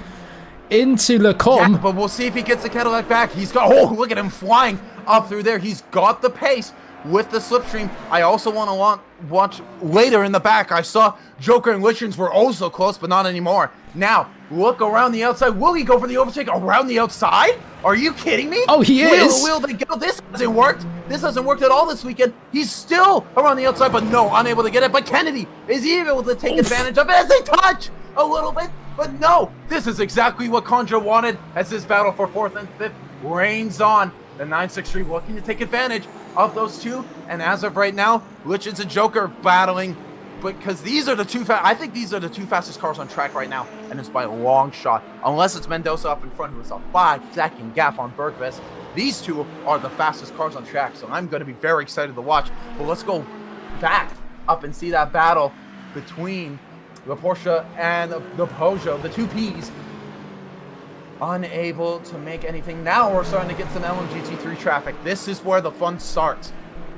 into Le Com. Yeah, but we'll see if he gets the Cadillac back. He's got, oh, look at him flying up through there. He's got the pace with the slipstream. I also want to watch later in the back. I saw Joker and Lichens were also close, but not anymore. Now, look around the outside. Will he go for the overtake around the outside? Are you kidding me? Oh, he is. Will they go? This hasn't worked. This hasn't worked at all this weekend. He's still around the outside, but no, unable to get it. But Kennedy is able to take advantage of it as they touch a little bit. But no, this is exactly what Condra wanted as this battle for 4th and 5th reigns on. The 963 looking to take advantage of those 2. And as of right now, Lichens and Joker battling. Because these are the 2 I think these are the 2 fastest cars on track right now. And it's by a long shot. Unless it's Mendoza up in front who has a 5-second gap on Bergqvist. These 2 are the fastest cars on track. So I'm going to be very excited to watch. But let's go back up and see that battle between the Porsche and the Peugeot, the 2 Ps. unable to make anything. Now we're starting to get some LMGT3 traffic. This is where the fun starts.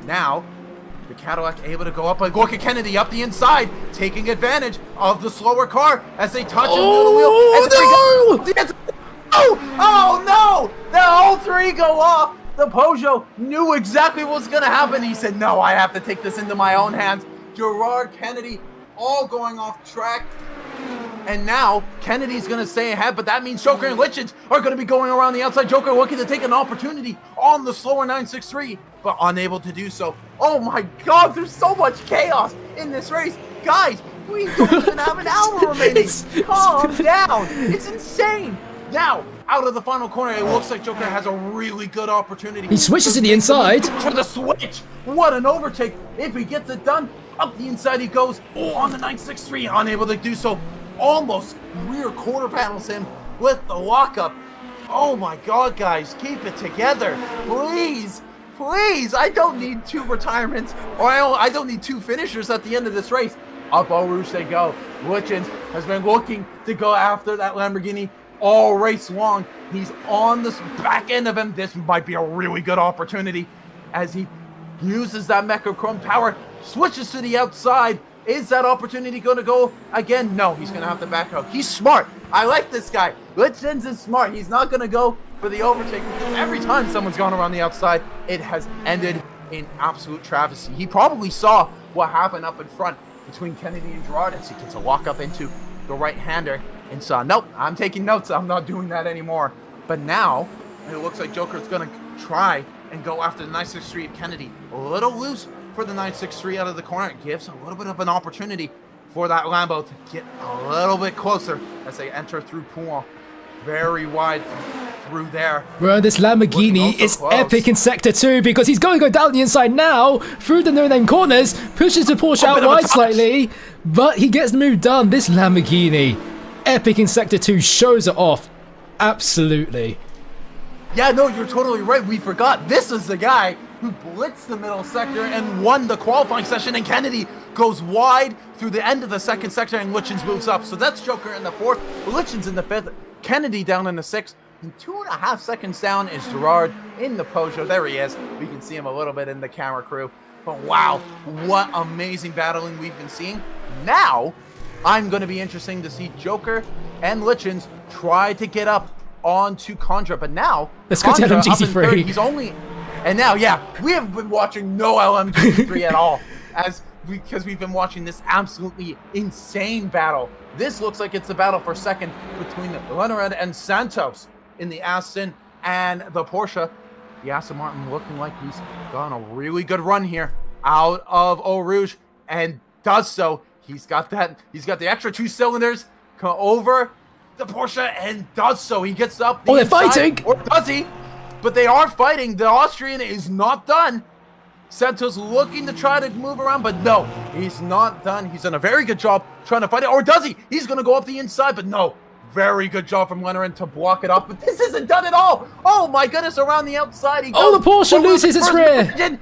Now, the Cadillac able to go up by Gorka Kennedy up the inside, taking advantage of the slower car as they touch him near the wheel. Oh no! The all three go off. The Peugeot knew exactly what was going to happen. He said, no, I have to take this into my own hands. Gerard Kennedy all going off track. And now Kennedy's going to stay ahead, but that means Joker and Lichens are going to be going around the outside. Joker looking to take an opportunity on the slower 963, but unable to do so. Oh my God, there's so much chaos in this race. Guys, we don't even have an hour remaining. Calm down. It's insane. Now, out of the final corner, it looks like Joker has a really good opportunity. He switches to the inside. For the switch. What an overtake. If he gets it done, up the inside he goes on the 963, unable to do so. Almost rear quarter panels him with the lockup. Oh my God, guys, keep it together. Please, please. I don't need 2 retirements, or I don't need 2 finishers at the end of this race. Up Eau Rouge they go. Lichens has been looking to go after that Lamborghini all race long. He's on the back end of him. This might be a really good opportunity as he uses that Mecha Chrome power, switches to the outside. Is that opportunity going to go again? No, he's going to have to back out. He's smart. I like this guy. Lichens is smart. He's not going to go for the overtake because every time someone's gone around the outside, it has ended in absolute travesty. He probably saw what happened up in front between Kennedy and Gerard as he gets a walk up into the right-hander and saw, nope, I'm taking notes. I'm not doing that anymore. But now it looks like Joker's going to try and go after the 963 of Kennedy. A little loose for the 963 out of the corner. It gives a little bit of an opportunity for that Lambo to get a little bit closer as they enter through Pouen. Very wide through there. Bro, this Lamborghini is close. Epic in Sector 2 because he's going to go down the inside now through the no-name corners, pushes the Porsche out wide slightly, but he gets the move done. This Lamborghini, epic in Sector 2, shows it off. Absolutely. Yeah, no, you're totally right. We forgot. This is the guy who blitzed the middle sector and won the qualifying session, and Kennedy goes wide through the end of the second sector, and Lichens moves up. So that's Joker in the 4th, Lichens in the 5th, Kennedy down in the 6th, and 2.5 seconds down is Gerard in the Peugeot. There he is. We can see him a little bit in the camera crew. But wow, what amazing battling we've been seeing. Now, I'm going to be interesting to see Joker and Lichens try to get up onto Condra, but now let's go to LMGT3. He's only, and now, yeah, we have been watching no LMGT3 at all, because we've been watching this absolutely insane battle. This looks like it's a battle for second between Leonard and Santos in the Aston and the Porsche. The Aston Martin looking like he's got a really good run here out of Eau Rouge, and does so. He's got the extra 2 cylinders over the Porsche and does so. He gets up the they're inside, fighting! Or does he? But they are fighting. The Austrian is not done. Santos looking to try to move around, but no, he's not done. He's done a very good job trying to fight it. Or does he? He's going to go up the inside, but no. Very good job from Leonard to block it off, but this isn't done at all. Oh my goodness, around the outside he goes. Oh, the Porsche loses its rear.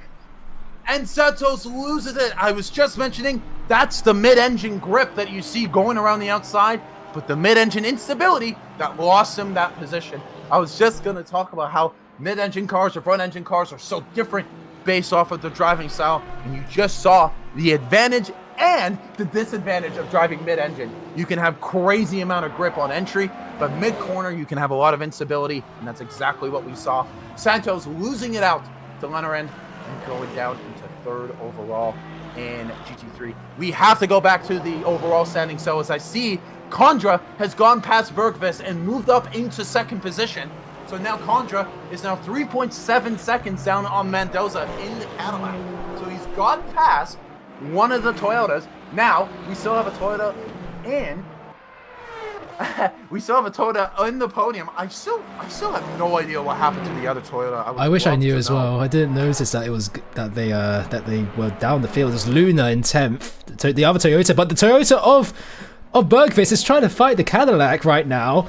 And Santos loses it. I was just mentioning, that's the mid-engine grip that you see going around the outside, but the mid-engine instability that lost him that position. I was just going to talk about how mid-engine cars or front-engine cars are so different based off of the driving style, and you just saw the advantage and the disadvantage of driving mid-engine. You can have crazy amount of grip on entry, but mid-corner you can have a lot of instability, and that's exactly what we saw. Santos losing it out to Leonard and going down into 3rd overall in GT3. We have to go back to the overall standing. So as I see, Condra has gone past Bergqvist and moved up into 2nd position. So now Condra is now 3.7 seconds down on Mendoza in the Cadillac. So he's got past one of the Toyotas. Now we still have a Toyota in. We still have a Toyota in the podium. I still have no idea what happened to the other Toyota. I wish I knew as well. I didn't notice that it was that they were down the field. It was Luna in 10th, the other Toyota, but the Toyota of Bergqvist is trying to fight the Cadillac right now.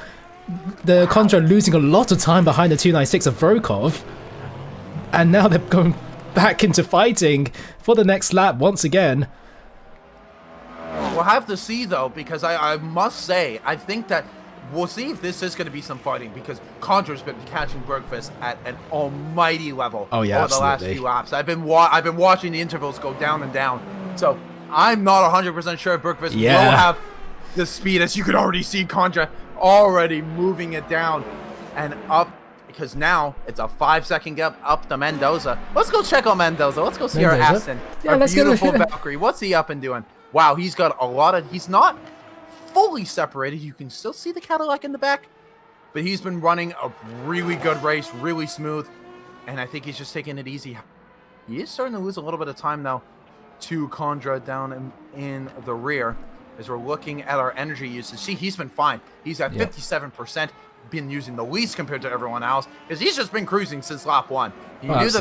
The Condra losing a lot of time behind the 296 of Vrokov, and now they're going back into fighting for the next lap once again. We'll have to see though, because I must say, I think that we'll see if this is going to be some fighting, because Condra's been catching Bergfist at an almighty level Oh yeah, over the last few laps. I've been watching the intervals go down and down, so I'm not 100% sure if Bergfist will have the speed, as you can already see Condra already moving it down and up, because now it's a 5-second gap up to Mendoza. Let's go check on Mendoza. Let's go see our Aston, our beautiful Valkyrie. What's he up and doing? Wow, he's got a lot of... He's not fully separated. You can still see the Cadillac in the back, but he's been running a really good race, really smooth, and I think he's just taking it easy. He is starting to lose a little bit of time, though, to Condra down in the rear. As we're looking at our energy usage, see, he's been fine. He's at 57%, been using the least compared to everyone else, because he's just been cruising since lap 1. He knew the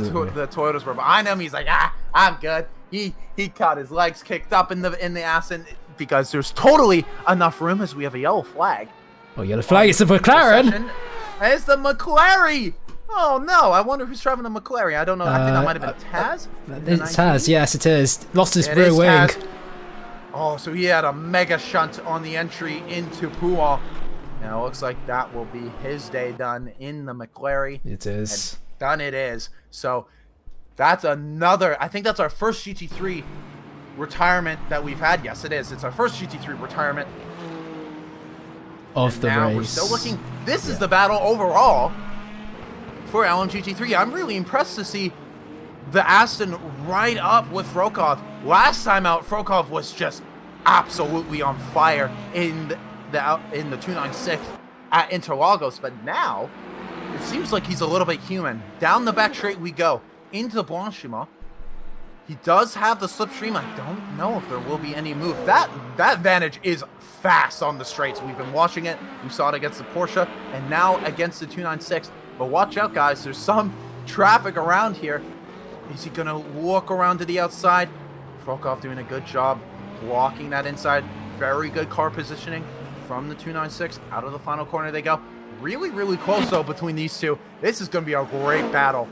Toyotas were behind him. He's like, I'm good. He got his legs kicked up in the Aston, because there's totally enough room, as we have a yellow flag. Oh, yellow flag, it's the McLaren. It's the McLaren. Oh no, I wonder who's driving the McLaren. I don't know. I think that might have been Taz. It's Taz, yes it is. Lost his rear wing. Oh, so he had a mega shunt on the entry into Pua. Now it looks like that will be his day done in the McLaren. It is. And done it is. So that's another, I think that's our first GT3 retirement that we've had. Yes, it is. It's our first GT3 retirement of the race. Now we're still looking. This is the battle overall for LMGT3. I'm really impressed to see the Aston right up with Frokov. Last time out, Frokov was just absolutely on fire in the 296 at Interlagos, but now it seems like he's a little bit human. Down the back straight we go into Blanchiment. He does have the slipstream. I don't know if there will be any move. That Vantage is fast on the straights. We've been watching it. We saw it against the Porsche, and now against the 296. But watch out, guys. There's some traffic around here. Is he going to walk around to the outside? Frokov doing a good job blocking that inside. Very good car positioning from the 296. Out of the final corner they go. Really, really close, though, between these two. This is going to be a great battle.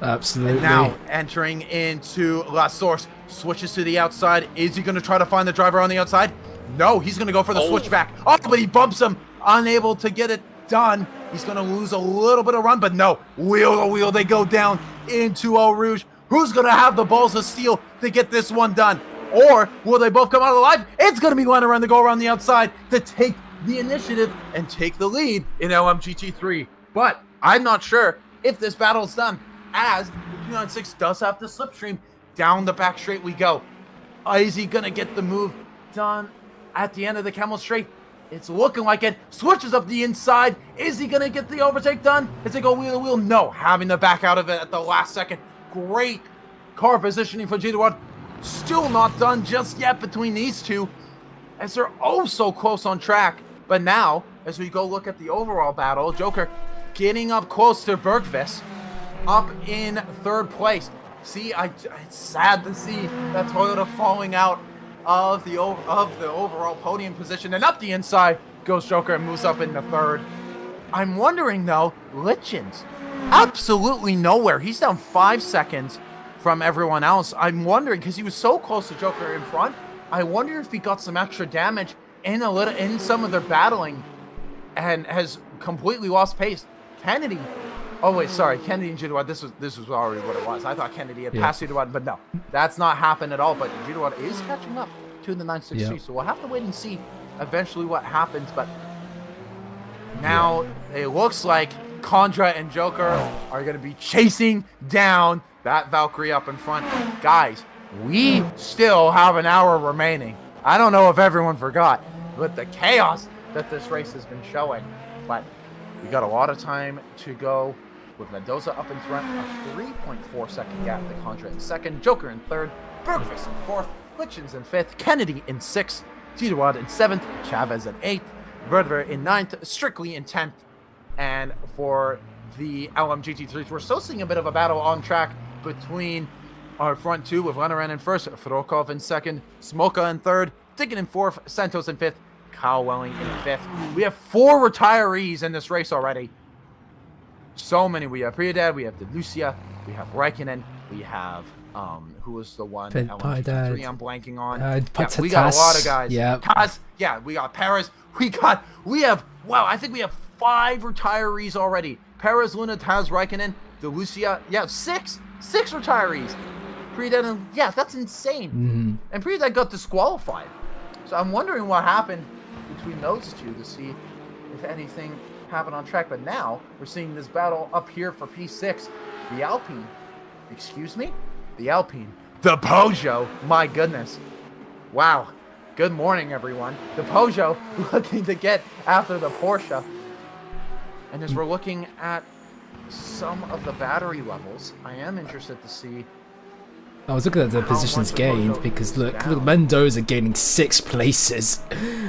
Absolutely. And now entering into La Source. Switches to the outside. Is he going to try to find the driver on the outside? No, he's going to go for the switchback. Oh, but he bumps him. Unable to get it done. He's going to lose a little bit of run, but no. Wheel to wheel, they go down into Eau Rouge. Who's going to have the balls of steel to get this one done? Or will they both come out alive? It's going to be Leonard to go around the outside to take the initiative and take the lead in LMGT3. But I'm not sure if this battle's done, as the 296 does have the slipstream. Down the back straight we go. Is he going to get the move done at the end of the Camel Straight? It's looking like it. Switches up the inside. Is he going to get the overtake done? As they go wheel to wheel? No. Having to back out of it at the last second. Great car positioning for G2. Still not done just yet between these two, as they're oh so close on track. But now, as we go look at the overall battle, Joker getting up close to Bergfist, up in third place. See, it's sad to see that Toyota falling out of the overall podium position, and up the inside goes Joker and moves up into third. I'm wondering though, Lichens, absolutely nowhere. He's down 5 seconds from everyone else. I'm wondering, because he was so close to Joker in front, I wonder if he got some extra damage in some of their battling and has completely lost pace. Kennedy, oh wait, sorry, Kennedy and Jidawad, this was already what it was. I thought Kennedy had passed Jidawad, but no, that's not happened at all. But Jidawad is catching up to the 963, so we'll have to wait and see eventually what happens. But now it looks like Condra and Joker are going to be chasing down that Valkyrie up in front. Guys, we still have an hour remaining. I don't know if everyone forgot, but the chaos that this race has been showing. But we got a lot of time to go with Mendoza up in front, a 3.4 second gap to Condra in second, Joker in third, Bergfist in fourth, Lichens in fifth, Kennedy in sixth, Jidawad in seventh, Chavez in eighth, Verver in ninth, Strictly in 10th. And for the LMGT3s, we're still seeing a bit of a battle on track between our front two, with Lenaran in first, Frokov in second, Smoka in third, Ticket in fourth, Santos in fifth, Kyle Welling in fifth. We have 4 retirees in this race already. So many. We have Priadad, we have DeLucia, we have Raikkonen, we have Who was the one? But LMG3 I'm blanking on. We got a lot of guys. Yeah. Yeah, we got Perez. Wow, I think we have 5 retirees already. Perez, Luna, Taz, Raikkonen, DeLucia. Yeah, 6 retirees. Preden, yeah, that's insane. And Preden got disqualified. So I'm wondering what happened between those two to see if anything happened on track. But now we're seeing this battle up here for P6. The Alpine. Excuse me? The Alpine. The Peugeot. My goodness. Wow. Good morning, everyone. The Peugeot looking to get after the Porsche. And as we're looking at some of the battery levels, I am interested to see. I was looking at the positions gained because look, Mendoza gaining 6 places.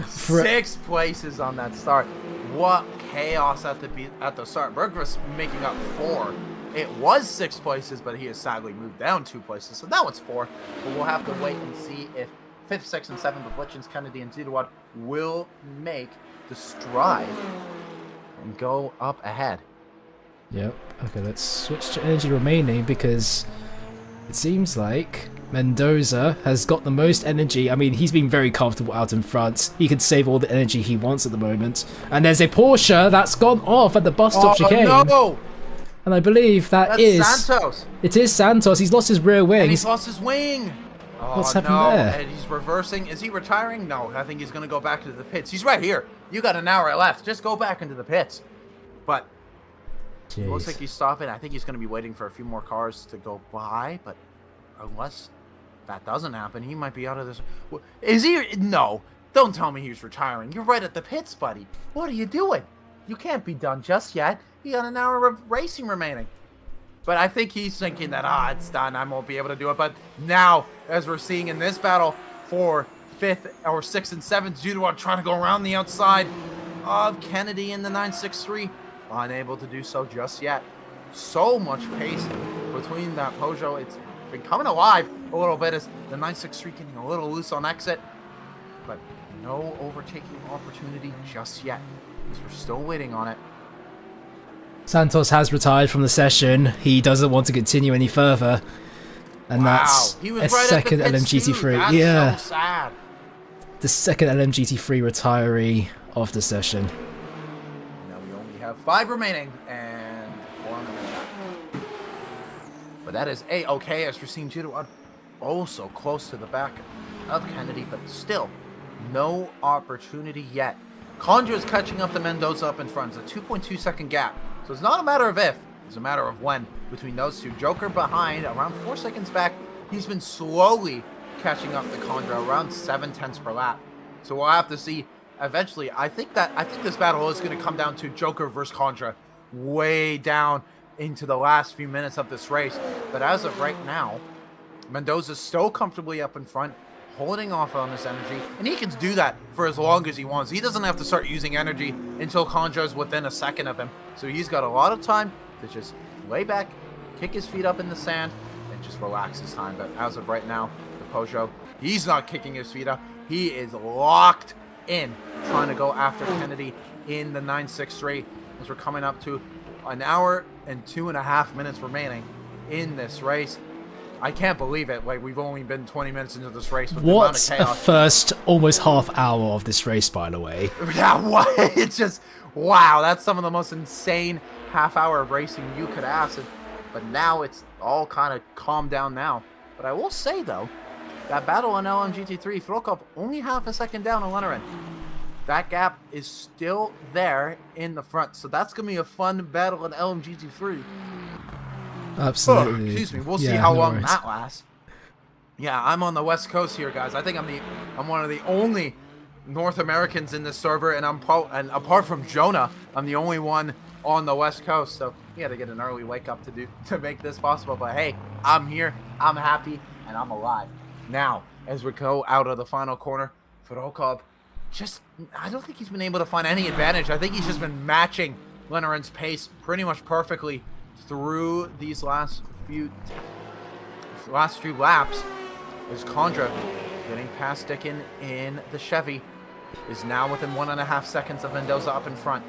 6 places on that start. What chaos at the start. Bergquist making up 4. It was 6 places, but he has sadly moved down 2 places, so now it's 4. But we'll have to wait and see if 5th, 6th, and 7th, of Lichens, Kennedy, and Zidawad will make the stride and go up ahead. Yep. Okay, let's switch to energy remaining because it seems like Mendoza has got the most energy. I mean, he's been very comfortable out in front. He can save all the energy he wants at the moment. And there's a Porsche that's gone off at the bus stop chicane. No! And I believe that's Santos. It is Santos. He's lost his rear wing. And he's lost his wing. Oh, what's happened there? And he's reversing. Is he retiring? No, I think he's going to go back into the pits. He's right here. You got an hour left. Just go back into the pits. But it looks like he's stopping. I think he's going to be waiting for a few more cars to go by. But unless that doesn't happen, he might be out of this. Is he? No. Don't tell me he's retiring. You're right at the pits, buddy. What are you doing? You can't be done just yet. You got an hour of racing remaining. But I think he's thinking that, it's done. I won't be able to do it. But now, as we're seeing in this battle for 5th or 6th and 7th, Zidawad trying to go around the outside of Kennedy in the 963. Unable to do so just yet. So much pace between that Peugeot. It's been coming alive a little bit as the 963 getting a little loose on exit. But no overtaking opportunity just yet, because we're still waiting on it. Santos has retired from the session. He doesn't want to continue any further. And that's he was a right second at the pits LMGT3. That's yeah. so sad. The second LMGT3 retiree of the session. Now we only have 5 remaining and 4 on the back. But that is A-okay as we're seeing Zidawad also close to the back of Kennedy, but still no opportunity yet. Condra is catching up to Mendoza up in front. It's a 2.2 second gap. So it's not a matter of if, it's a matter of when between those two. Joker behind, around 4 seconds back. He's been slowly catching up to Condra, around 7/10 per lap. So we'll have to see eventually. I think this battle is going to come down to Joker versus Condra way down into the last few minutes of this race. But as of right now, Mendoza's still comfortably up in front, holding off on his energy, and he can do that for as long as he wants. He doesn't have to start using energy until Condra's within a second of him. So he's got a lot of time to just lay back, kick his feet up in the sand, and just relax his time. But as of right now, the Peugeot, he's not kicking his feet up. He is locked in, trying to go after Kennedy in the 963 as we're coming up to an hour and 2.5 minutes remaining in this race. I can't believe it. Like, we've only been 20 minutes into this race with the amount of chaos. What's the first almost half hour of this race, by the way? Yeah, what? It's just, wow, that's some of the most insane half hour of racing you could ask. But now it's all kind of calmed down now. But I will say, though, that battle on LMGT3, Throkov only half a second down on Lennerin. That gap is still there in the front. So that's going to be a fun battle on LMGT3. Absolutely. Oh, excuse me. We'll see how long that lasts. Yeah, I'm on the West Coast here, guys. I think I'm one of the only North Americans in this server, and and apart from Jonah, I'm the only one on the West Coast. So we had to get an early wake up to make this possible. But hey, I'm here, I'm happy, and I'm alive. Now, as we go out of the final corner, Fedorkov I don't think he's been able to find any advantage. I think he's just been matching Lennerin's pace pretty much perfectly through these last few laps. As Condra getting past Dickin in the Chevy is now within 1.5 seconds of Mendoza up in front.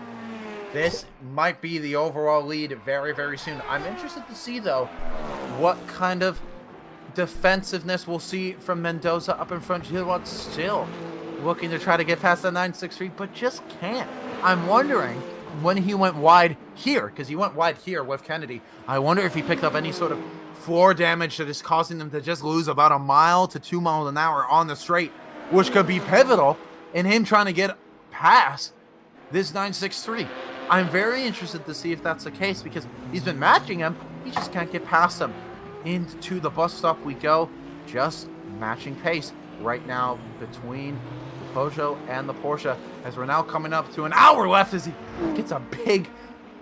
This might be the overall lead very, very soon. I'm interested to see, though, what kind of defensiveness we'll see from Mendoza up in front. Gilles still looking to try to get past the 963, but just can't. I'm wondering when he went wide here, because he went wide here with Kennedy, I wonder if he picked up any sort of floor damage that is causing them to just lose about 1 mile to 2 miles an hour on the straight, which could be pivotal in him trying to get past this 963. I'm very interested to see if that's the case, because he's been matching him. He just can't get past him. Into the bus stop we go, just matching pace right now between the Peugeot and the Porsche, as we're now coming up to an hour left as he gets a big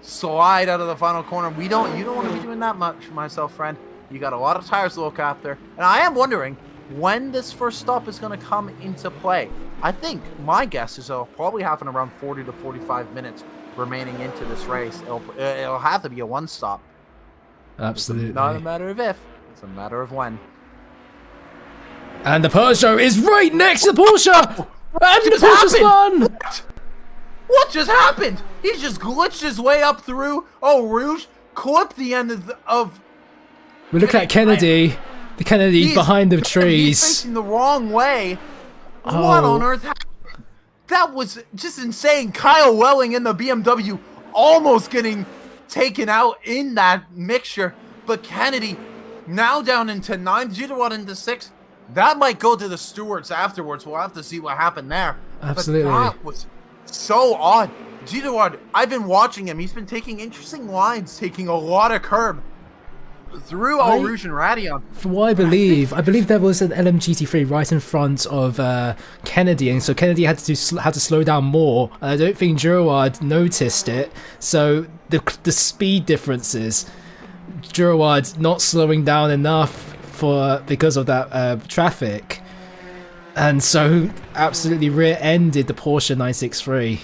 slide out of the final corner. You don't want to be doing that much, myself, friend. You got a lot of tires to look after, and I am wondering when this first stop is going to come into play. I think my guess is it'll probably happen around 40 to 45 minutes remaining into this race. It'll have to be a one stop. Absolutely. It's not a matter of if, it's a matter of when. And the Peugeot is right next to the Porsche! And the Porsche spun! What just happened? He just glitched his way up through Eau Rouge, clipped the end of We look at Kennedy. The Kennedy behind the trees. He's facing the wrong way. Oh. What on earth happened? That was just insane. Kyle Welling in the BMW almost getting taken out in that mixture. But Kennedy now down into 9, Gilles into 6. That might go to the stewards afterwards. We'll have to see what happened there. Absolutely. But that was so odd. Gilles, I've been watching him. He's been taking interesting lines, taking a lot of curb through Eau Rouge and Radion. From what I believe there was an LMGT3 right in front of Kennedy, and so Kennedy had to slow down more. And I don't think Gilles noticed it. So the speed differences, Gilles not slowing down enough because of that traffic, and so absolutely rear-ended the Porsche 963.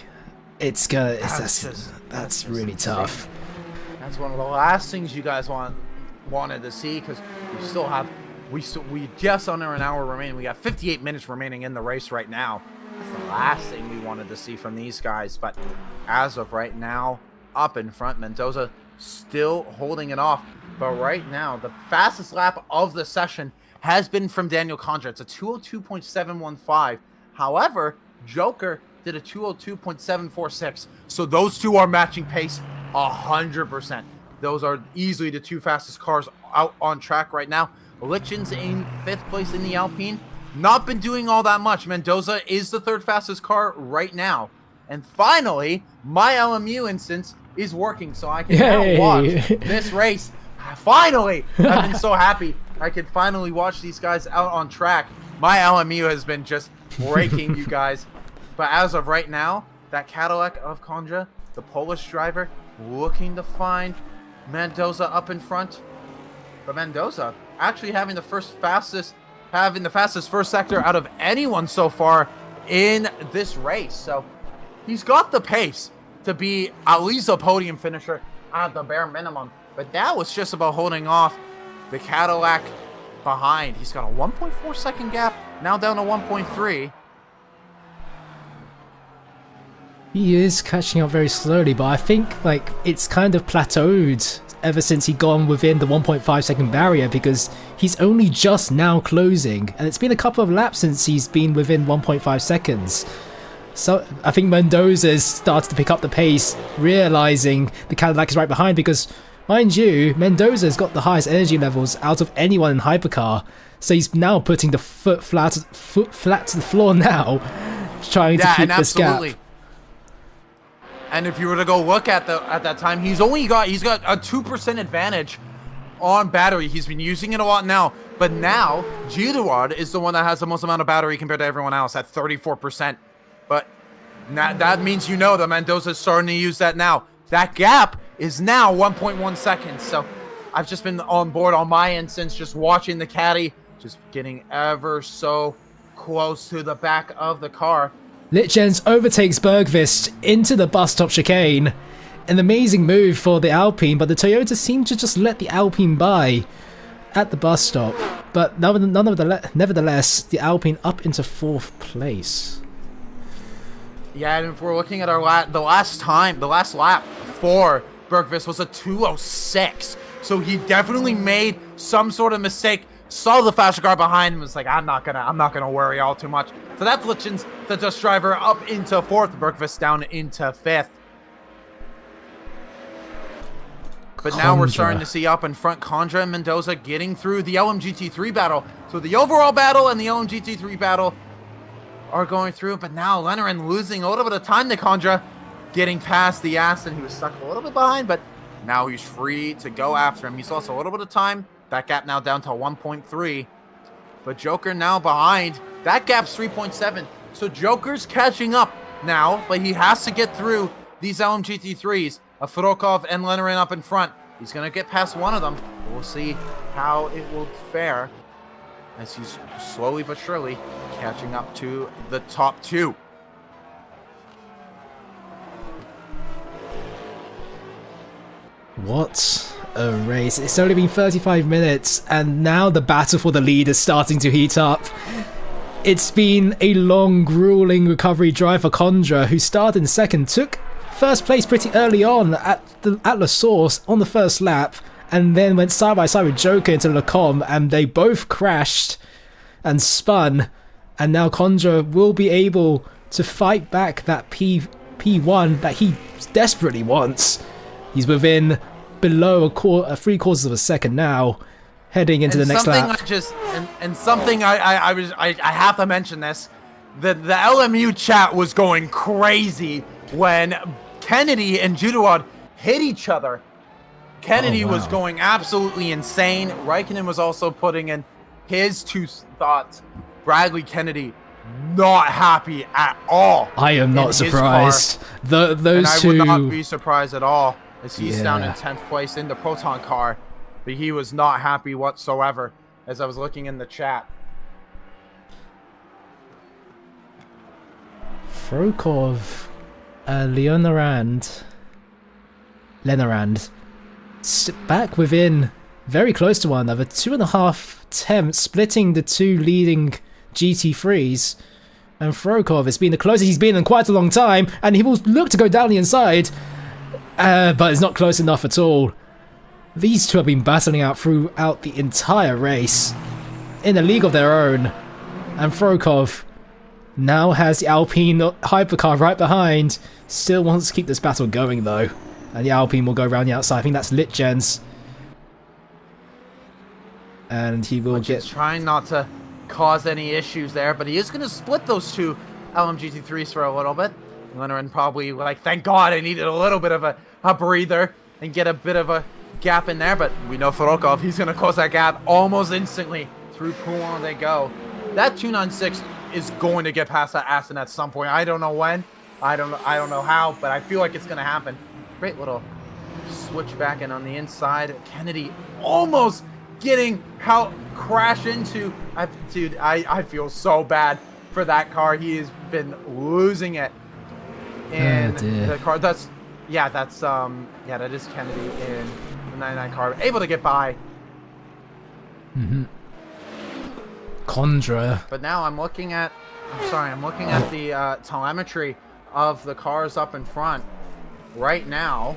That's really tough. That's one of the last things you guys wanted to see, because we just under an hour remaining. We got 58 minutes remaining in the race right now. That's the last thing we wanted to see from these guys. But as of right now, up in front, Mendoza still holding it off. But right now, the fastest lap of the session has been from Daniel Condra. It's a 202.715. However, Joker did a 202.746. So those two are matching pace 100%. Those are easily the two fastest cars out on track right now. Lichen's in 5th place in the Alpine. Not been doing all that much. Mendoza is the 3rd fastest car right now. And finally, my LMU instance is working, so I can now watch this race. Finally! I've been so happy. I can finally watch these guys out on track. My LMU has been just breaking, you guys. But as of right now, that Cadillac of Condra, the Polish driver, looking to find Mendoza up in front. But Mendoza actually having the fastest first sector out of anyone so far in this race. So he's got the pace to be at least a podium finisher at the bare minimum. But that was just about holding off the Cadillac behind. He's got a 1.4 second gap, now down to 1.3. He is catching up very slowly, but I think it's kind of plateaued ever since he gone within the 1.5 second barrier, because he's only just now closing, and it's been a couple of laps since he's been within 1.5 seconds. So I think Mendoza has started to pick up the pace, realizing the Cadillac is right behind, because mind you, Mendoza's got the highest energy levels out of anyone in hypercar, so he's now putting the foot flat to the floor now, trying to keep this gap. And if you were to go look at that time, he's got a 2% advantage on battery. He's been using it a lot now, but now Gilles is the one that has the most amount of battery compared to everyone else at 34%. But that means that Mendoza is starting to use that now. That gap is now 1.1 seconds. So I've just been on board on my instance, just watching the caddy, just getting ever so close to the back of the car. Lichtjens overtakes Bergqvist into the bus stop chicane. An amazing move for the Alpine, but the Toyota seemed to just let the Alpine by at the bus stop. But nevertheless, the Alpine up into 4th place. Yeah, and if we're looking at the last lap for Bergqvist was a 2:06. So he definitely made some sort of mistake saw the faster car behind him, was like, I'm not gonna worry all too much. So that flichens the Dutch driver up into 4th, Bergqvist down into 5th. But now we're starting to see up in front Condra and Mendoza getting through the LMGT3 battle. So the overall battle and the LMGT3 battle are going through, but now Lenneran losing a little bit of time to Condra, getting past the Aston. He was stuck a little bit behind, but now he's free to go after him. He's lost a little bit of time. That gap now down to 1.3. But Joker now behind. That gap's 3.7. So Joker's catching up now, but he has to get through these LMGT3s. Frokov and Lenneran up in front. He's going to get past one of them. We'll see how it will fare as he's slowly but surely catching up to the top 2. What a race. It's only been 35 minutes and now the battle for the lead is starting to heat up. It's been a long, grueling recovery drive for Condra, who started in second, took first place pretty early on at La Source on the first lap, and then went side by side with Joker into Lacombe, and they both crashed and spun, and now Condra will be able to fight back that P1 that he desperately wants. He's within below three quarters of a second now, heading into the next lap. Something I have to mention this. The LMU chat was going crazy when Kennedy and Judawad hit each other. Kennedy was going absolutely insane. Raikkonen was also putting in his 2 thoughts. Bradley Kennedy not happy at all. I am not surprised. Those I two would not be surprised at all, as he's down in 10th place in the Proton car. But he was not happy whatsoever, as I was looking in the chat. Frokov, Lenorand, back within very close to one another, 2.5 attempts, splitting the 2 leading GT3s. And Frokov has been the closest he's been in quite a long time, and he will look to go down the inside, but it's not close enough at all. These two have been battling out throughout the entire race in a league of their own, and Frokov now has the Alpine hypercar right behind. Still wants to keep this battle going though, and the Alpine will go around the outside. I think that's Litjens, and he will get trying not to cause any issues there, but he is going to split those 2 LMGT3s for a little bit. Lenneran probably like, thank God I needed a little bit of a breather and get a bit of a gap in there, but we know Frokov, he's going to close that gap almost instantly. Through Poulan they go. That 296 is going to get past that Aston at some point. I don't know when, I don't know how, but I feel like it's going to happen. Great little switch back in on the inside. Kennedy almost getting crash into. Dude, I feel so bad for that car. He has been losing it in the car. That is Kennedy in the 99 car, able to get by. Condra. But now I'm looking at the telemetry of the cars up in front right now.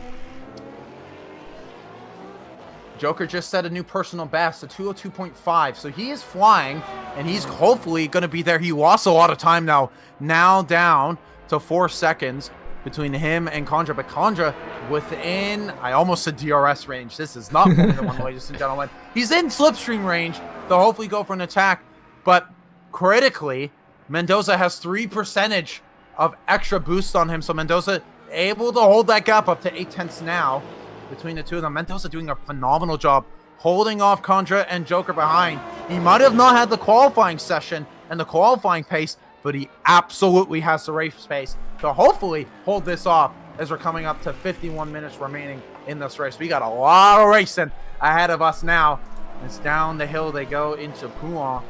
Joker just set a new personal best, a 202.5. So he is flying, and he's hopefully going to be there. He lost a lot of time now down to 4 seconds between him and Condra. But Condra within, I almost said DRS range. This is not Formula 1, ladies and gentlemen. He's in slipstream range. They'll hopefully go for an attack. But critically, Mendoza has 3% of extra boost on him. So Mendoza able to hold that gap up to 0.8 now between the two of them. Mendoza doing a phenomenal job holding off Condra and Joker behind. He might have not had the qualifying session and the qualifying pace, but he absolutely has the race pace to hopefully hold this off as we're coming up to 51 minutes remaining in this race. We got a lot of racing ahead of us now. It's down the hill they go into Poulan.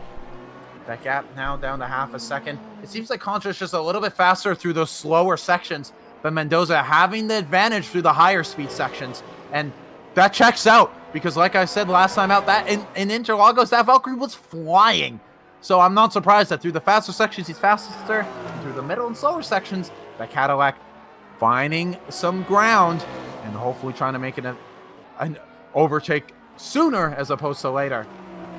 That gap now down to half a second. It seems like Condra's just a little bit faster through those slower sections, but Mendoza having the advantage through the higher speed sections. And that checks out because, like I said last time out, that in Interlagos, that Valkyrie was flying. So I'm not surprised that through the faster sections, he's faster. And through the middle and slower sections, that Cadillac finding some ground and hopefully trying to make it an overtake sooner as opposed to later.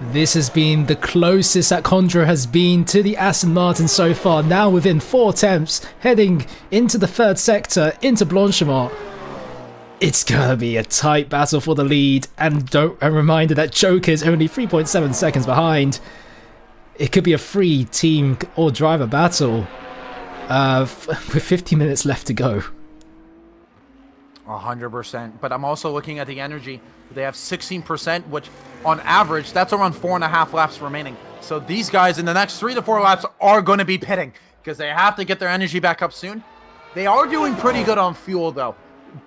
This has been the closest that Condra has been to the Aston Martin so far, now within 4 attempts, heading into the third sector, into Blanchimont. It's gonna be a tight battle for the lead, and a reminder that Joker is only 3.7 seconds behind. It could be a free team or driver battle with 50 minutes left to go. 100%. But I'm also looking at the energy. They have 16%, which on average, that's around 4.5 laps remaining. So these guys in the next 3 to 4 laps are going to be pitting because they have to get their energy back up soon. They are doing pretty good on fuel, though.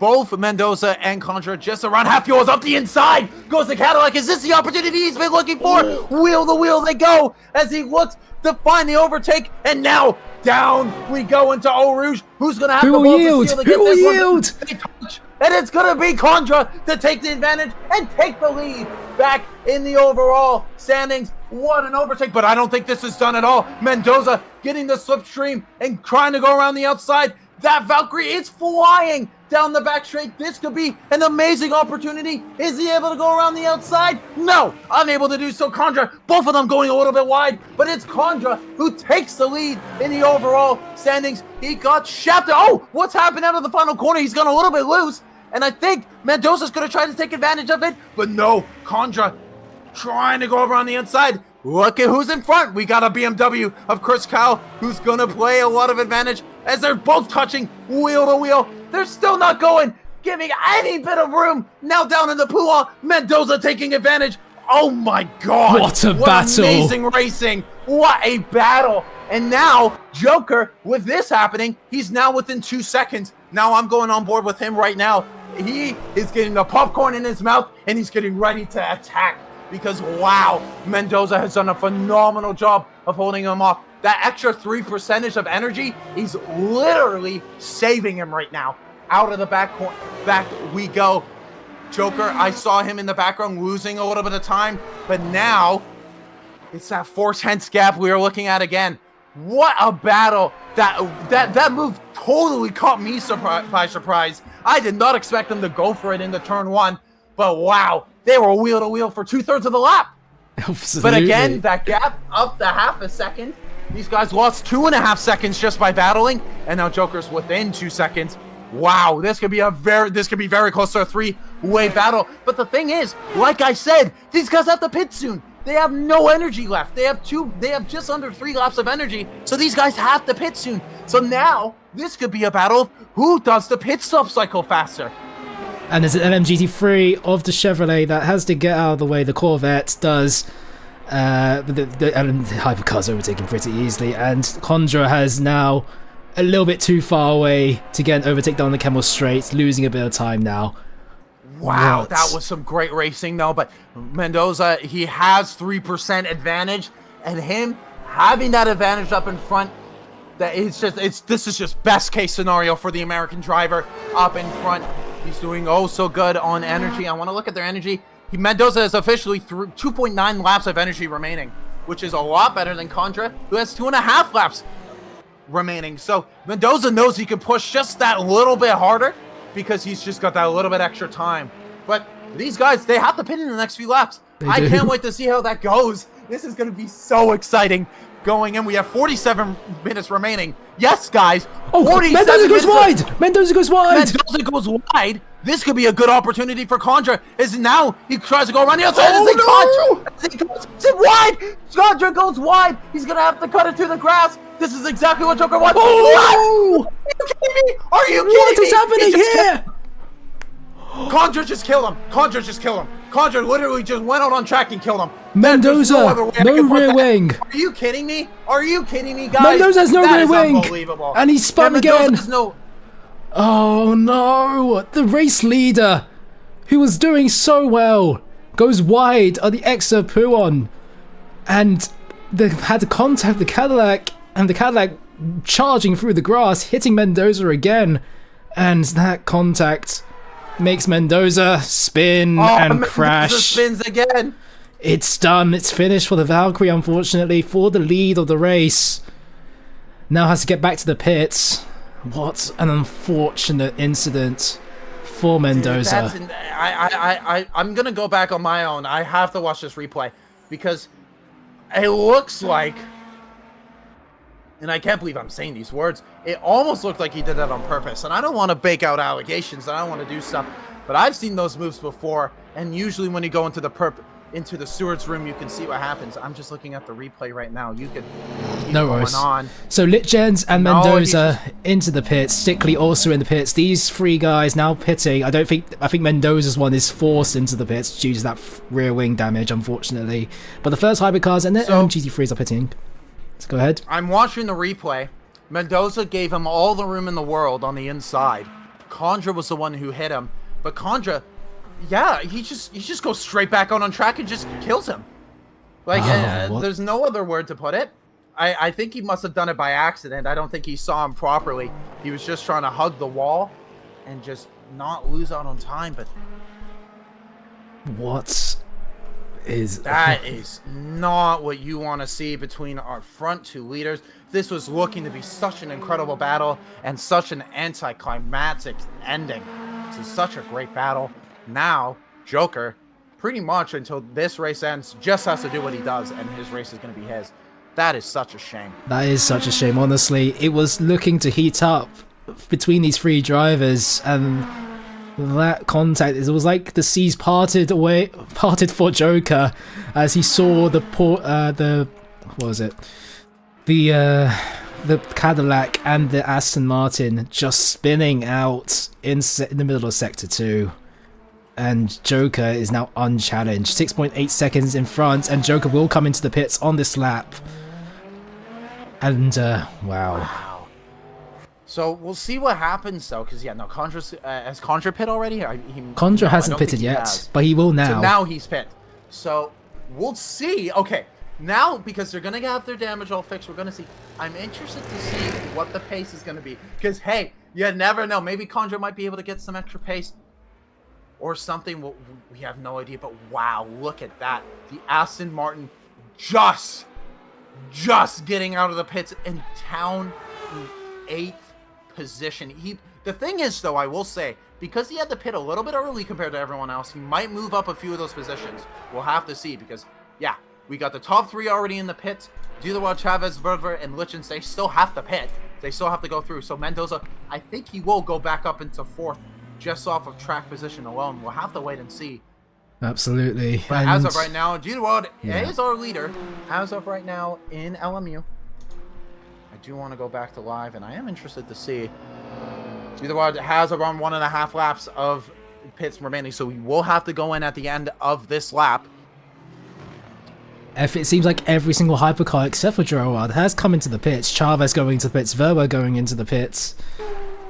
Both Mendoza and Condra just around half fuel is up the inside. Goes the Cadillac. Is this the opportunity he's been looking for? Wheel to wheel they go as he looks to find the overtake. And now down we go into Eau Rouge. Who's going to have the ball to steal to get this one? And it's going to be Condra to take the advantage and take the lead back in the overall standings. What an overtake, but I don't think this is done at all. Mendoza getting the slipstream and trying to go around the outside. That Valkyrie is flying down the back straight. This could be an amazing opportunity. Is he able to go around the outside? No, unable to do so. Condra, both of them going a little bit wide, but it's Condra who takes the lead in the overall standings. He got shafted. Oh, what's happened out of the final corner? He's gone a little bit loose, and I think Mendoza's going to try to take advantage of it, but no, Condra trying to go around the inside. Look at who's in front. We got a BMW of Chris Kyle who's going to play a lot of advantage as they're both touching wheel to wheel. They're still not going, giving any bit of room. Now down in the pool, Mendoza taking advantage. Oh my God. What a battle. Amazing racing. What a battle. And now Joker, with this happening, he's now within 2 seconds. Now I'm going on board with him right now. He is getting the popcorn in his mouth and he's getting ready to attack. Because, wow, Mendoza has done a phenomenal job of holding him off. That extra 3% of energy, he's literally saving him right now. Out of the back we go. Joker, I saw him in the background losing a little bit of time. But now, it's that 4/10 gap we are looking at again. What a battle. That move totally caught me by surprise. I did not expect them to go for it into turn 1. But, wow. They were wheel to wheel for 2/3 of the lap. Absolutely. But again, that gap up to half a second. These guys lost 2.5 seconds just by battling, and now Joker's within 2 seconds. Wow, this could be very close to a 3-way battle. But the thing is, like I said, these guys have to pit soon. They have no energy left. They have just under 3 laps of energy. So these guys have to pit soon. So now this could be a battle of who does the pit stop cycle faster. And there's an LMGT3 of the Chevrolet that has to get out of the way. The Corvette does. The hypercar's overtaken pretty easily. And Condra has now a little bit too far away to get an overtake down the Camel Straight, losing a bit of time now. Wow, that was some great racing though. But Mendoza, he has 3% advantage. And him having that advantage up in front, this is just best case scenario for the American driver up in front. He's doing oh so good on energy. I want to look at their energy. Mendoza is officially through 2.9 laps of energy remaining, which is a lot better than Condra, who has 2.5 laps remaining. So Mendoza knows he can push just that little bit harder because he's just got that little bit extra time. But these guys, they have to pit in the next few laps. I can't wait to see how that goes. This is going to be so exciting. Going in, we have 47 minutes remaining. Yes, guys. Oh, Mendoza goes wide. Mendoza goes wide. Mendoza goes wide. This could be a good opportunity for Condra. Is now he tries to go around the outside. Oh, no! He goes wide. Condra goes wide. He's gonna have to cut it through the grass. This is exactly what Joker wants. Oh! What? Are you kidding me? Are you kidding me? What is happening here? Condra just killed him. Condra just killed him. Condra literally just went out on track and killed him. Mendoza, no rear wing. Are you kidding me? Are you kidding me, guys? Mendoza has no rear wing. Unbelievable. And he's spun again. No... Oh no! The race leader, who was doing so well, goes wide on the extra Puon. And they had to contact the Cadillac, and the Cadillac charging through the grass, hitting Mendoza again. And that contact makes Mendoza spin and crash. Mendoza spins again. It's done. It's finished for the Valkyrie, unfortunately, for the lead of the race. Now has to get back to the pits. What an unfortunate incident for Mendoza. I'm going to go back on my own. I have to watch this replay. because it looks like, and I can't believe I'm saying these words, it almost looked like he did that on purpose. And I don't want to bake out allegations. I don't want to do stuff, but I've seen those moves before. And usually when you go into the steward's room, you can see what happens. I'm just looking at the replay right now. You could keep no going worries. on. So Litjens and Mendoza into the pits. Stickley also in the pits. These three guys now pitting. I think Mendoza's one is forced into the pits due to that rear wing damage, unfortunately. But the first hypercars and the GT3s are pitting. Let's go ahead. I'm watching the replay. Mendoza gave him all the room in the world on the inside. Condra was the one who hit him, but Condra, yeah, he just goes straight back out on track and just kills him. Like, there's no other word to put it. I think he must have done it by accident. I don't think he saw him properly. He was just trying to hug the wall and just not lose out on time. But that is not what you want to see between our front two leaders. This was looking to be such an incredible battle and such an anticlimactic ending to such a great battle. Now, Joker, pretty much until this race ends, just has to do what he does, and his race is going to be his. That is such a shame. That is such a shame, honestly. It was looking to heat up between these three drivers, and that contact, it was like the seas parted for Joker as he saw the Cadillac and the Aston Martin just spinning out in the middle of Sector 2. And Joker is now unchallenged. 6.8 seconds in front, and Joker will come into the pits on this lap. And, wow. So, we'll see what happens, though, because, yeah, no, has Condra pit already? Condra hasn't pitted yet, but he will now. So now he's pit. So, we'll see. Okay, now, because they're going to have their damage all fixed, we're going to see. I'm interested to see what the pace is going to be. Because, hey, you never know. Maybe Condra might be able to get some extra pace or something. We have no idea, but wow, look at that. The Aston Martin just getting out of the pits and down in 8th position. The thing is, though, I will say, because he had to pit a little bit early compared to everyone else, he might move up a few of those positions. We'll have to see, because, yeah, we got the top 3 already in the pits. Dudewa, Chavez, Verver, and Lichens, they still have to pit. They still have to go through. So Mendoza, I think he will go back up into 4th. Just off of track position alone. We'll have to wait and see. Absolutely. But as of right now, Dudewa is our leader. As of right now in LMU. I do want to go back to live, and I am interested to see. Dudewa has around 1.5 laps of pits remaining, so we will have to go in at the end of this lap. If it seems like every single hypercar except for Gerard has come into the pits. Chavez going into the pits, Verba going into the pits.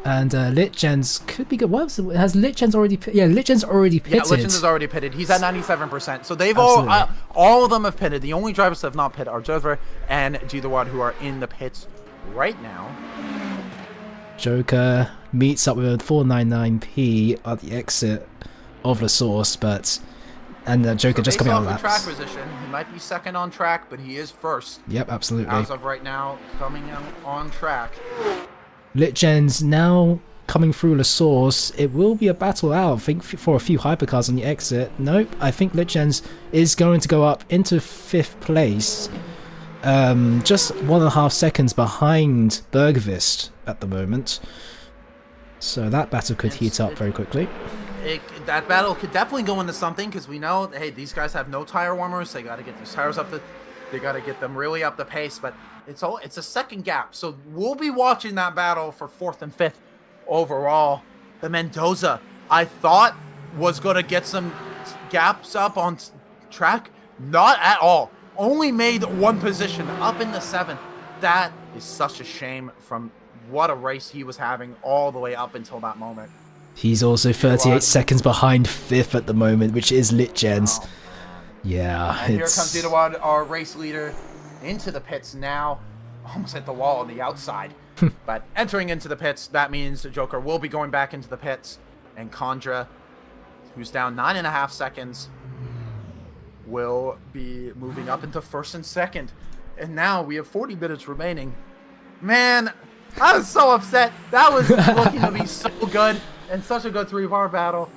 And Litjens could be good. Has Litjens already pitted? Yeah, Litjens already pitted. Yeah, Litjens is already pitted. He's at 97%. So they've all of them have pitted. The only drivers that have not pitted are Jover and Gidawad, who are in the pits right now. Joker meets up with a 499p at the exit of the source, and Joker just coming out of laps. Track position, he might be second on track, but he is first. Yep, absolutely. As of right now, coming out on track. Litjens now coming through the source. It will be a battle out, I think, for a few hypercars on the exit. Nope, I think Litjens is going to go up into 5th place. Just 1.5 seconds behind Bergvist at the moment. So that battle could heat up very quickly. That battle could definitely go into something, because we know, hey, these guys have no tire warmers. They got to get these tires up. They got to get them really up the pace, but it's a second gap. So we'll be watching that battle for 4th and 5th overall. The Mendoza, I thought, was going to get some gaps up on track. Not at all. Only made 1 position up in the 7th. That is such a shame from what a race he was having all the way up until that moment. He's also 38 seconds behind 5th at the moment, which is Litjens. Wow. Yeah, and here comes Didawad, our race leader, into the pits now. Almost hit the wall on the outside. But entering into the pits, that means the Joker will be going back into the pits. And Condra, who's down 9.5 seconds, will be moving up into 1st and 2nd. And now we have 40 minutes remaining. Man, I was so upset. That was looking to be so good and such a good 3-bar battle.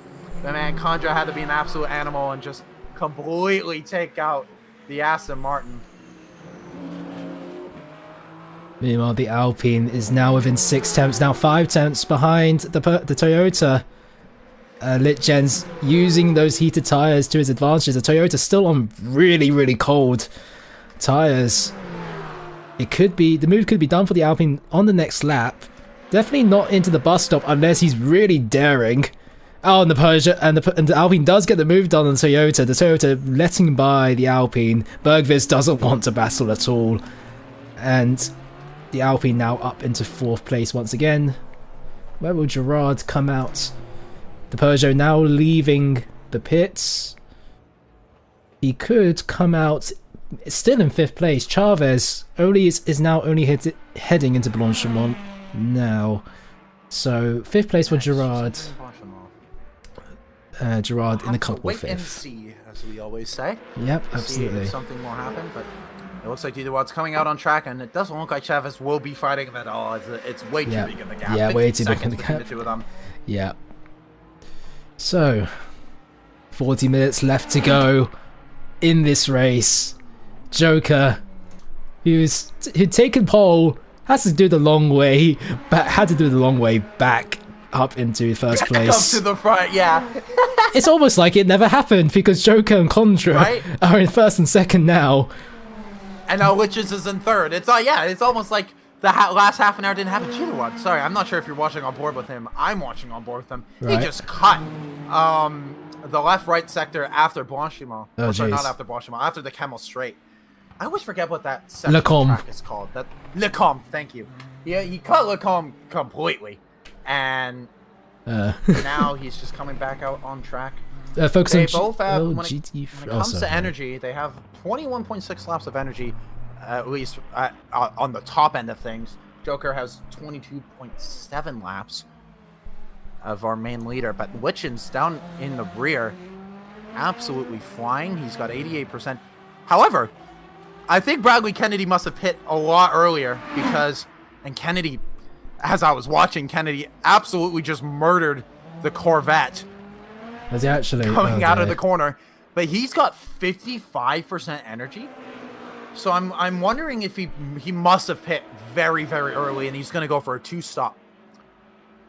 But man, Condra had to be an absolute animal and just completely take out the Aston Martin. Meanwhile, the Alpine is now within 6 tenths, now 5 tenths behind the Toyota. Litgen's using those heated tyres to his advantage. The Toyota's still on really, really cold tyres. The move could be done for the Alpine on the next lap. Definitely not into the bus stop unless he's really daring. Oh, and the Peugeot and the Alpine does get the move done on the Toyota. The Toyota letting by the Alpine. Bergvis doesn't want to battle at all. And the Alpine now up into 4th place once again. Where will Gerard come out? The Peugeot now leaving the pits. He could come out still in 5th place. Chavez is now only heading into Blanchimont now. So 5th place for Gerard. Gerard in a couple wait 5th. And see, as we always say. Yep, absolutely. See if something will happen, but it looks like Gerard's coming out on track, and it doesn't look like Chavez will be fighting him at all. It's way too big in the gap. Yeah, way too big in the gap. The two of them. Yeah. So, 40 minutes left to go in this race. Joker, who'd taken pole, has to do the long way, but had to do the long way back up into 1st place. Up to the front, yeah. It's almost like it never happened because Joker and Condra are in 1st and 2nd now. And now Liches is in 3rd. It's almost like the last half an hour didn't happen. Gerard, sorry, I'm not sure if you're watching on board with him. I'm watching on board with him. Right. He just cut the left-right sector after Blanchimont. Oh, sorry, not after Blanchimont, after the Camel Straight. I always forget what that section of track is called. Lecombe, thank you. Yeah, he cut Lecombe completely. And now he's just coming back out on track. Focusing they both have, when it comes to energy, they have 21.6 laps of energy, at least on the top end of things. Joker has 22.7 laps of our main leader, but Litchen's down in the rear, absolutely flying. He's got 88%. However, I think Bradley Kennedy must have hit a lot earlier because, and Kennedy, as I was watching, Kennedy absolutely just murdered the Corvette. Was he actually coming out of the corner? But he's got 55% energy. So I'm wondering if he must have hit very, very early and he's going to go for a 2-stop.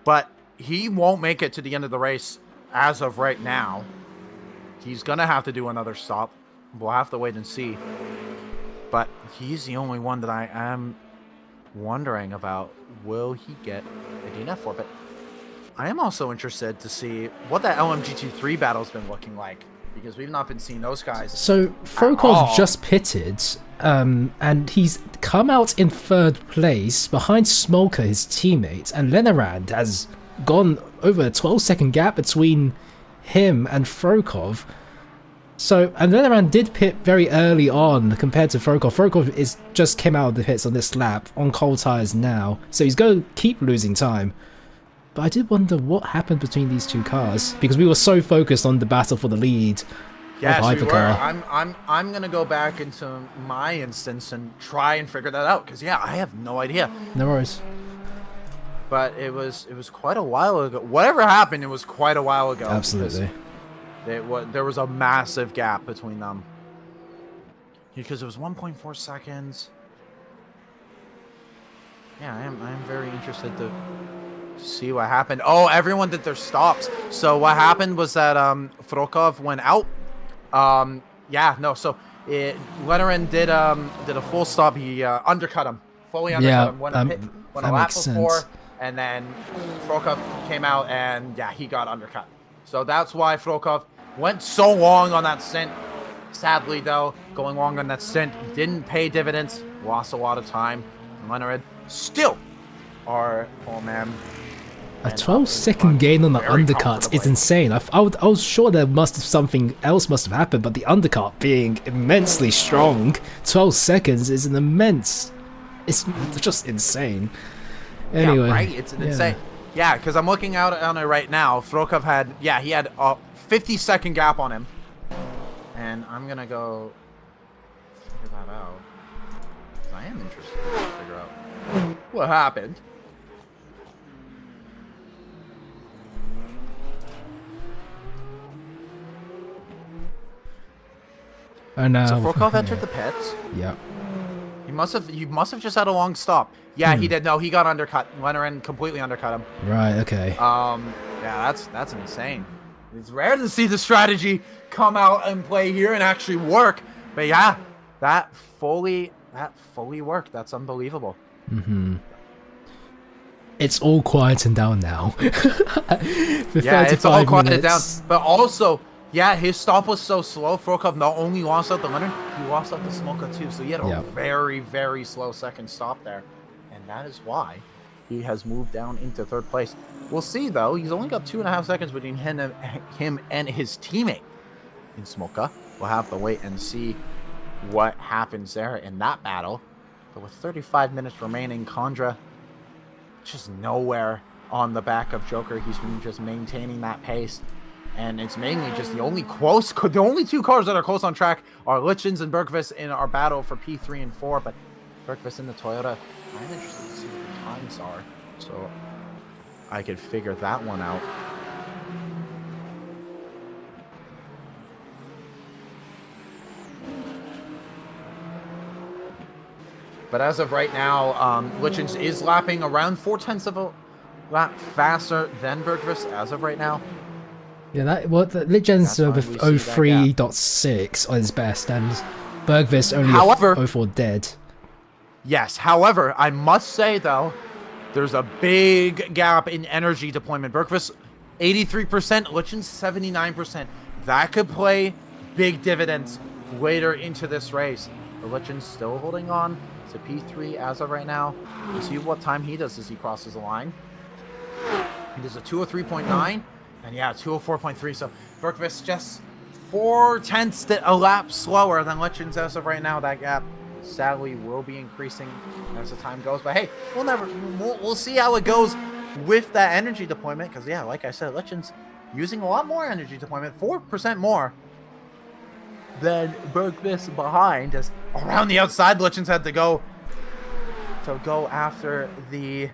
But he won't make it to the end of the race as of right now. He's going to have to do another stop. We'll have to wait and see. But he's the only one that I am wondering about. Will he get a DNF for? But I am also interested to see what that LMGT3 battle's been looking like, because we've not been seeing those guys. So Frokov just pitted, and he's come out in 3rd place behind Smolka, his teammate, and Lenorand has gone over a 12-second gap between him and Frokov. So, and Lenorand did pit very early on compared to Frokov. Frokov just came out of the pits on this lap on cold tyres now, so he's going to keep losing time. But I did wonder what happened between these two cars, because we were so focused on the battle for the lead. Yes, we were. I'm gonna go back into my instance and try and figure that out, because I have no idea. No worries. But it was quite a while ago. Whatever happened, it was quite a while ago. Absolutely. There was a massive gap between them, because it was 1.4 seconds. Yeah, I am very interested to see what happened. Oh, everyone did their stops. So what happened was that Frokov went out. So Lenorand did a full stop. He undercut him, fully undercut him. Went a lap before, and then Frokov came out, and he got undercut. So that's why Frokov went so long on that stint. Sadly, though, going long on that stint didn't pay dividends. Lost a lot of time. Lenorand still our pole man. A 12-second gain on the undercut is insane. I was sure there something else must have happened, but the undercut being immensely strong, 12 seconds is an immense. It's just insane. Anyway, yeah, right. It's insane. Yeah, because I'm looking out on it right now. Frokov had he had a 50-second gap on him, and I'm gonna go figure that out. I am interested to figure out what happened. And So Furkov entered the pits. Yeah. He must have just had a long stop. Yeah, he did. No, he got undercut. Leonard completely undercut him. Right. Okay. Yeah, that's insane. It's rare to see the strategy come out and play here and actually work. But yeah, that fully worked. That's unbelievable. It's all quietened down now. For yeah, it's all quieted down. minutes. But also, yeah, his stop was so slow. Furkov not only lost out the Leonard, he lost out the Smolka too. So he had a very, very slow second stop there. And that is why he has moved down into third place. We'll see, though. He's only got 2.5 seconds between him and his teammate in Smolka. We'll have to wait and see what happens there in that battle. But with 35 minutes remaining, Condra just nowhere on the back of Joker. He's been just maintaining that pace. And it's mainly just the only two cars that are close on track are Lichens and Bergqvist in our battle for P3 and 4. But Bergqvist in the Toyota, I'm interested to see what the times are. So I could figure that one out. But as of right now, Lichens is lapping around 0.4 of a lap faster than Bergqvist as of right now. Yeah, the Lichens with 03.6 on his best, and Bergqvist only 04 dead. Yes, however, I must say, though, there's a big gap in energy deployment. Bergqvist, 83%, Lichens, 79%. That could play big dividends later into this race. But Lichens still holding on to P3 as of right now. We'll see what time he does as he crosses the line. He does a 203.9, and yeah, 204.3. So Bergqvist just 0.4 a lap slower than Lichens as of right now. That gap sadly will be increasing as the time goes. But hey, we'll see how it goes with that energy deployment. Because yeah, like I said, Lichens using a lot more energy deployment, 4% more than Bergqvist behind. As around the outside, Lichens had to go after the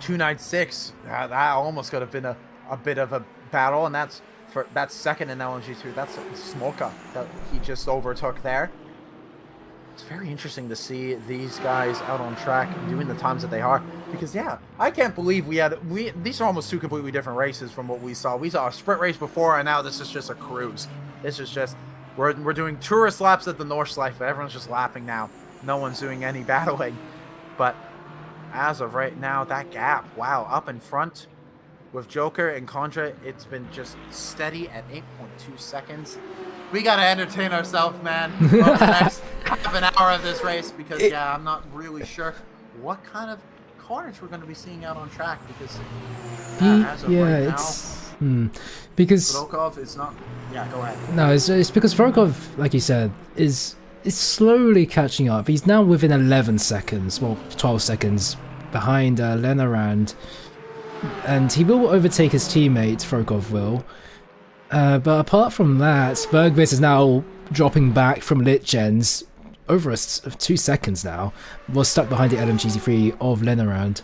296. That almost could have been a bit of a battle, and that's second in LNG2. That's Smolka that he just overtook there. It's very interesting to see these guys out on track doing the times that they are, because yeah, I can't believe these are almost two completely different races from what we saw. We saw a sprint race before, and now this is just a cruise. This is just we're doing tourist laps at the Nordschleife. Everyone's just lapping now. No one's doing any battling. But as of right now, that gap, wow, up in front with Joker and Condra, it's been just steady at 8.2 seconds. We gotta entertain ourselves, man, over the next half an hour of this race, because yeah, I'm not really sure what kind of carnage we're gonna be seeing out on track, because as of right now, because Furkov is not. Yeah, go ahead. No, it's because Furkov, like you said, is slowly catching up. He's now within 11 seconds, well, 12 seconds behind Lenorand, and he will overtake his teammate. Furkov will. But apart from that, Bergqvist is now dropping back from Lichens over 2 seconds now. Was stuck behind the LMGT3 of Lenorand.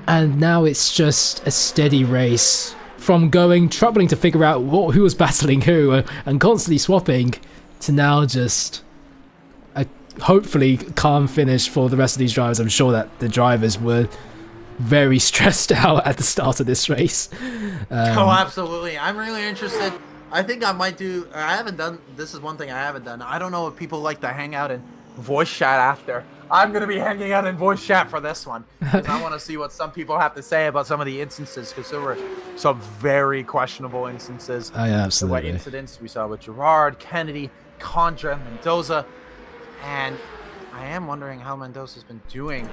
And now it's just a steady race from troubling to figure out who was battling who and constantly swapping, to now just a hopefully calm finish for the rest of these drivers. I'm sure that the drivers were very stressed out at the start of this race. Oh, absolutely. I'm really interested. I think I might this is one thing I haven't done. I don't know if people like to hang out in voice chat after. I'm going to be hanging out in voice chat for this one, because I want to see what some people have to say about some of the instances, because there were some very questionable instances. Oh, yeah, absolutely. What incidents we saw with Gerard, Kennedy, Condra, Mendoza, and I am wondering how Mendoza's been doing.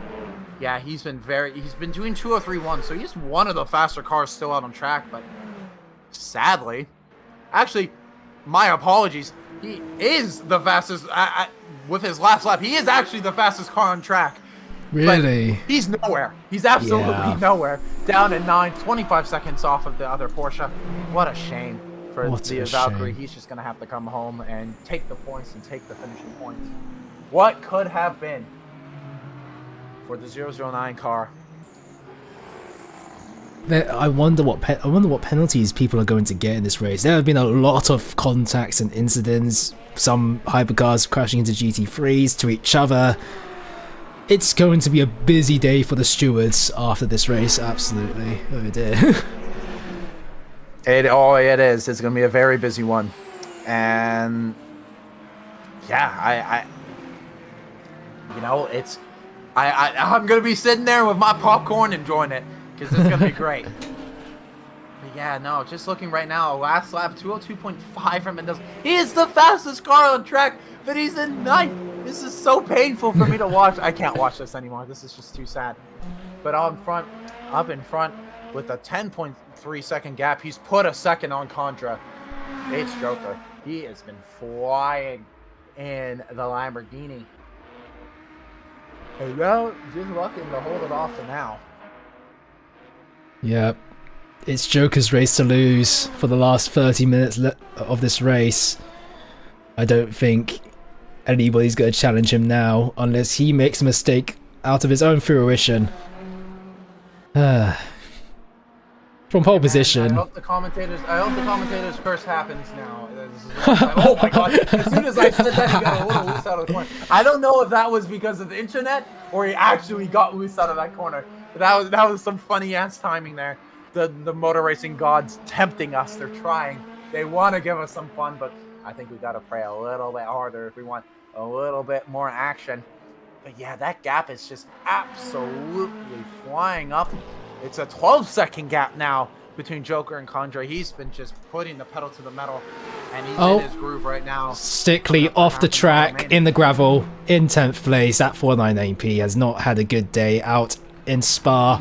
Yeah, he's been doing 203.1, so he's one of the faster cars still out on track, but sadly, actually, my apologies, he is the fastest, with his last lap, he is actually the fastest car on track. Really? But he's nowhere. He's absolutely nowhere. Down at 9, 25 seconds off of the other Porsche. What a shame for the Valkyrie. He's just going to have to come home and take the points and take the finishing points. What could have been for the 009 car? I wonder what penalties people are going to get in this race. There have been a lot of contacts and incidents. Some hypercars crashing into GT3s to each other. It's going to be a busy day for the stewards after this race. Absolutely. Oh dear. It is. It's going to be a very busy one, and yeah, I'm going to be sitting there with my popcorn enjoying it because it's going to be great. But yeah, no, just looking right now, last lap 202.5 from Mendoza. He is the fastest car on track, but he's in ninth. This is so painful for me to watch. I can't watch this anymore. This is just too sad. But up in front with a 10.3 second gap, he's put a second on Condra. It's Joker. He has been flying in the Lamborghini. And now, just looking to hold it off for now. Yep. It's Joker's race to lose for the last 30 minutes of this race. I don't think anybody's going to challenge him now unless he makes a mistake out of his own fruition. From pole position. I hope the commentators curse happens now. Oh my god! As soon as I said that, he got a little loose out of the corner. I don't know if that was because of the internet or he actually got loose out of that corner. But that was some funny ass timing there. The motor racing gods tempting us. They're trying. They want to give us some fun, but I think we got to pray a little bit harder if we want a little bit more action. But yeah, that gap is just absolutely flying up. It's a 12-second gap now between Joker and Condra. He's been just putting the pedal to the metal, and he's in his groove right now. Stickley off the track in the gravel in 10th place. That 498P has not had a good day out in Spa.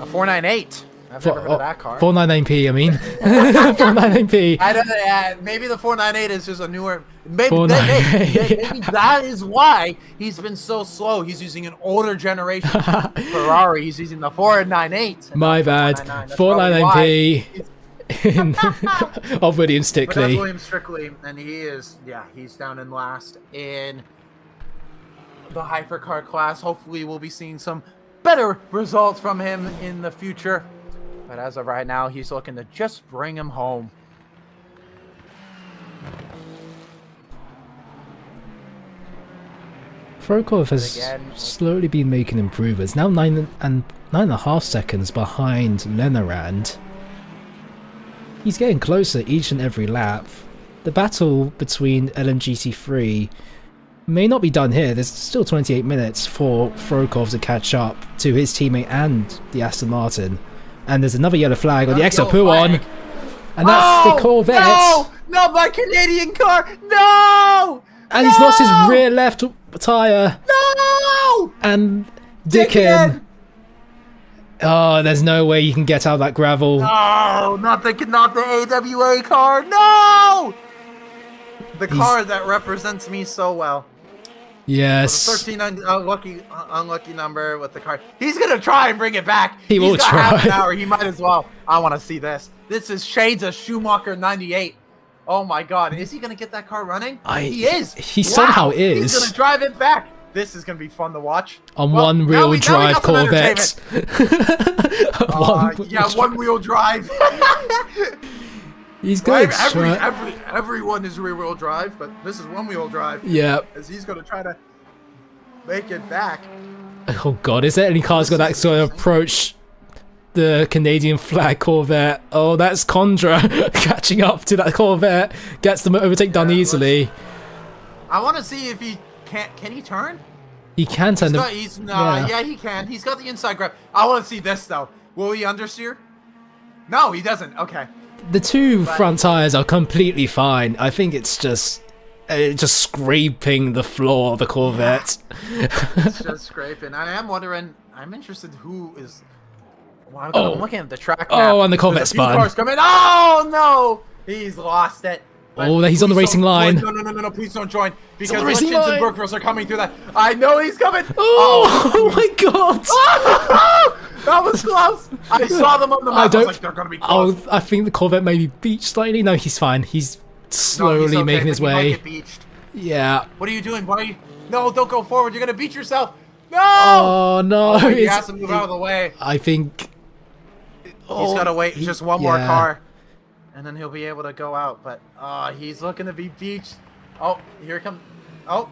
A 498. I've never heard of that car. 499P, I mean. 499P. I don't know. Maybe the 498 is just a newer. Maybe that is why he's been so slow. He's using an older generation Ferrari. He's using the 498. My bad. 499P of William Stickley. But that's William Stickley, and he's down in last in the hypercar class. Hopefully, we'll be seeing some better results from him in the future. But as of right now, he's looking to just bring him home. Frokov has slowly been making improvements. Now 9.5 seconds behind Lenorand. He's getting closer each and every lap. The battle between LMGT3 may not be done here. There's still 28 minutes for Frokov to catch up to his teammate and the Aston Martin. And there's another yellow flag on the Exo-Puon. And that's the Corvette. No! Not my Canadian car! No! And he's lost his rear left tyre. No! And Dickin. Oh, there's no way you can get out of that gravel. No! Not the AWA car! No! The car that represents me so well. Yes. 13 unlucky number with the car. He's gonna try and bring it back. He will try. Half an hour. He might as well. I want to see this. This is shades of Schumacher '98. Oh my God! Is he gonna get that car running? He is. He somehow is. He's gonna drive it back. This is gonna be fun to watch. On one-wheel drive Corvette. One-wheel drive. He's good. Everyone is rear-wheel drive, but this is one-wheel drive. Yeah. As he's gonna try to make it back. Oh God! Is there any cars that sort of approach the Canadian flag Corvette? Oh, that's Condra catching up to that Corvette. Gets them overtake done easily. I want to see if he can he turn? He can turn. Yeah, he can. He's got the inside grab. I want to see this though. Will he understeer? No, he doesn't. Okay. The two front tires are completely fine. I think it's just scraping the floor of the Corvette. It's just scraping. I am wondering. I'm interested who is. Well, I'm looking at the track map. Oh, and the Corvette spun. Cars coming. Oh no! He's lost it. Oh, he's on the racing line. No, please don't join. Because Richards and Burkross are coming through that. I know he's coming. Oh my God. That was close. I saw them on the map. I was like, they're going to be close. Oh, I think the Corvette may be beached slightly. No, he's fine. He's slowly making his way. He might get beached. Yeah. What are you doing? No, don't go forward. You're going to beat yourself. No. Oh, no. He has to move out of the way. I think He's got to wait just one more yeah. car, and then he'll be able to go out. But he's looking to be beached. Oh, here it comes. Oh,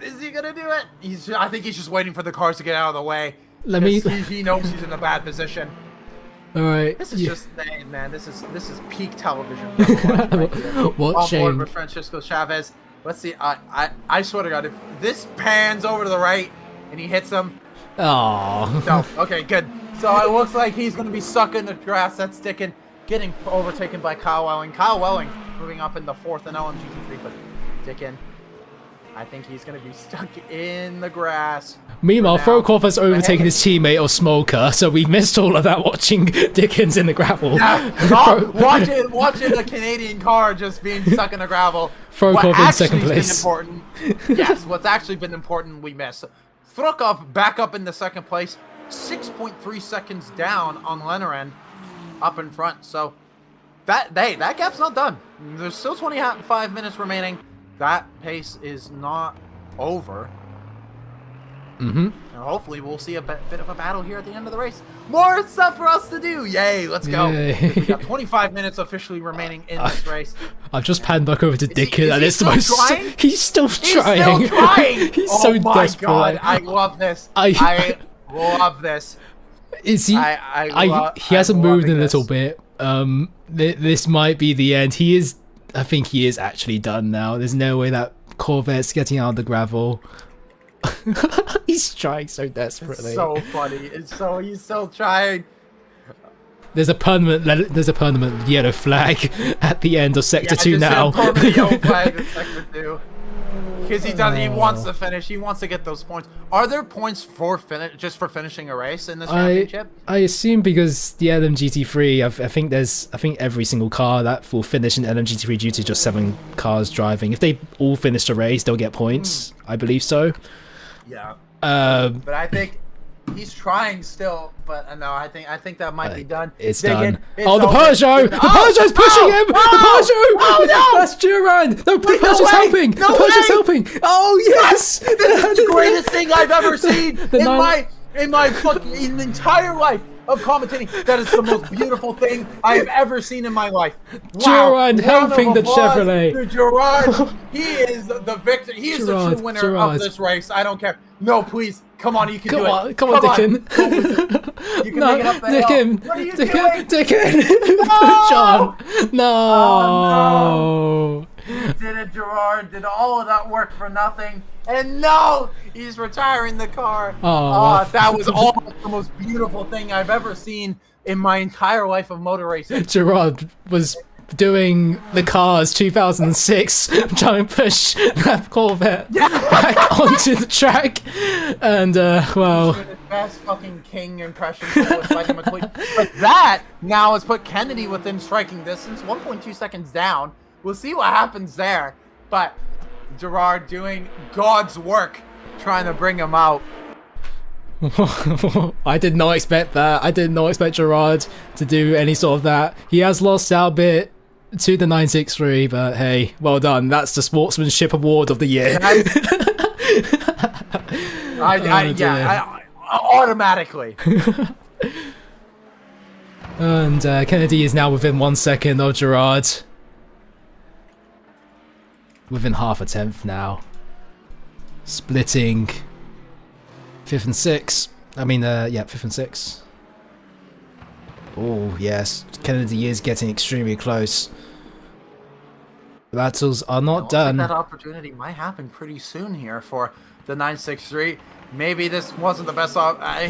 is he gonna do it? I think he's just waiting for the cars to get out of the way. He knows he's in a bad position. All right. This is just, man. This is peak television. What on shame. board with Francisco Chavez. Let's see. I swear to God, if this pans over to the right and he hits him. Oh. No. Okay, good. So it looks like he's going to be stuck in the grass. That's Dickin getting overtaken by Kyle Welling. Kyle Welling moving up in the 4th and LMGT3, but Dickin, I think he's going to be stuck in the grass. Meanwhile, Frokov has overtaken his teammate or Smolka, so we missed all of that watching Dickens in the gravel. Yeah, watching the Canadian car just being stuck in the gravel. Frokov in second place. Yes, what's actually been important we missed. Frokov back up in the 2nd place, 6.3 seconds down on Lenoren up in front. So that gap's not done. There's still 25 minutes remaining. That pace is not over. And hopefully we'll see a bit of a battle here at the end of the race. More stuff for us to do. Yay, let's go. We got 25 minutes officially remaining in this race. I've just panned back over to Dickin, and it's he's still trying. He's so desperate. Oh my God, I love this. I love this. Is he? He hasn't moved in a little bit. This might be the end. I think he is actually done now. There's no way that Corvette's getting out of the gravel. He's trying so desperately. It's so funny. He's still trying. There's a permanent yellow flag at the end of Sector 2 now. Permanent yellow flag in Sector 2. Because he wants to finish. He wants to get those points. Are there points for just for finishing a race in this championship? I assume because the LMGT3, I think every single car that will finish in LMGT3 due to just 7 cars driving. If they all finish the race, they'll get points. I believe so. Yeah. But I think he's trying still. But no, I think that might be done. It's done. The Peugeot! The Peugeot's pushing him! The Peugeot! Oh no! That's Durand! No, the Peugeot's helping! The Peugeot's helping! Oh yes! This is the greatest thing I've ever seen in my fucking entire life of commentating. That is the most beautiful thing I have ever seen in my life. Wow. Durand helping the Chevrolet. Durand, he is the victor. He is the true winner of this race. I don't care. No, please. Come on, you can do it. Come on, Dickin. You can make it up the hill. What are you doing? Dickin. No! No. Oh, no. He did it, Gerard. Did all of that work for nothing. And no, he's retiring the car. That was almost the most beautiful thing I've ever seen in my entire life of motor racing. Gerard was doing the Cars 2006, trying to push that Corvette back onto the track, and well, the best fucking king impression but that now has put Kennedy within striking distance, 1.2 seconds down. We'll see what happens there, but Gerard doing God's work trying to bring him out. I did not expect that. I did not expect Gerard to do any sort of that. He has lost out a bit to the 963, but hey, well done. That's the Sportsmanship Award of the year. Automatically. And Kennedy is now within 1 second of Gerard. Within half a tenth now. Splitting 5th and 6th. I mean, 5th and 6th. Oh, yes. Kennedy is getting extremely close. The battles are not done. That opportunity might happen pretty soon here for the 963. Maybe this wasn't the best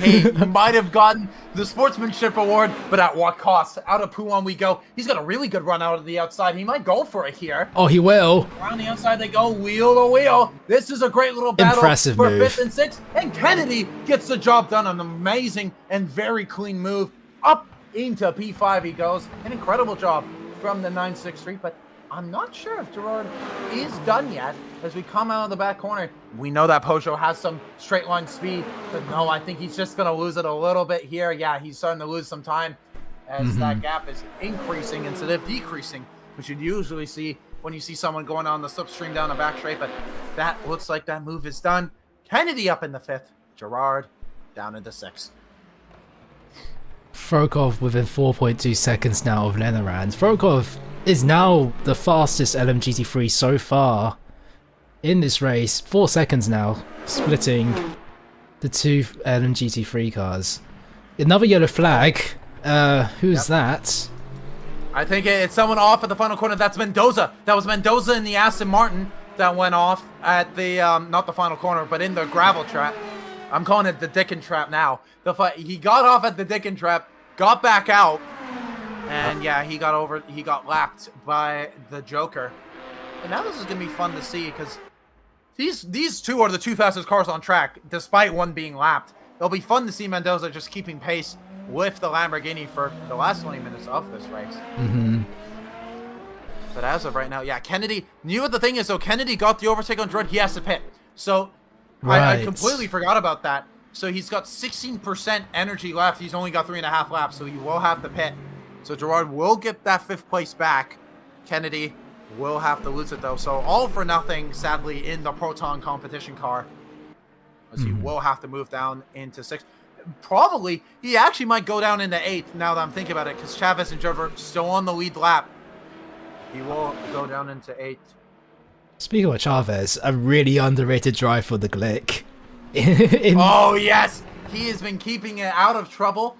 he might have gotten the Sportsmanship Award, but at what cost? Out of Pouan we go. He's got a really good run out of the outside. He might go for it here. Oh, he will. Around the outside they go, wheel to wheel. This is a great little battle Impressive for move. 5th and 6th. And Kennedy gets the job done. An amazing and very clean move. Up into P5 he goes. An incredible job from the 963, but I'm not sure if Gerard is done yet. As we come out of the back corner, we know that Peugeot has some straight line speed, but no, I think he's just going to lose it a little bit here. Yeah, he's starting to lose some time as that gap is increasing instead of decreasing, which you'd usually see when you see someone going on the slipstream down the back straight, but that looks like that move is done. Kennedy up in the 5th, Gerard down in the 6th. Frokov within 4.2 seconds now of Lenorand. Frokov is now the fastest LMGT3 so far in this race. 4 seconds now, splitting the two LMGT3 cars. Another yellow flag. Who's that? I think it's someone off at the final corner. That's Mendoza. That was Mendoza in the Aston Martin that went off at the, not the final corner, but in the gravel trap. I'm calling it the Dickon trap now. He got off at the Dickon trap, got back out, and yeah, he got lapped by the Joker. And now this is going to be fun to see because these two are the two fastest cars on track, despite one being lapped. It'll be fun to see Mendoza just keeping pace with the Lamborghini for the last 20 minutes of this race. But as of right now, yeah, Kennedy, knew what the thing is, though. Kennedy got the overtake on Gerard. He has to pit. So I completely forgot about that. So he's got 16% energy left. He's only got 3.5 laps, so he will have to pit. So Gerard will get that 5th place back. Kennedy will have to lose it, though. So all for nothing, sadly, in the Proton competition car. As he will have to move down into 6th. Probably, he actually might go down into 8th now that I'm thinking about it, because Chavez and Jover still on the lead lap. He will go down into 8th. Speaking of Chavez, a really underrated drive for the Glick. Oh, yes! He has been keeping it out of trouble.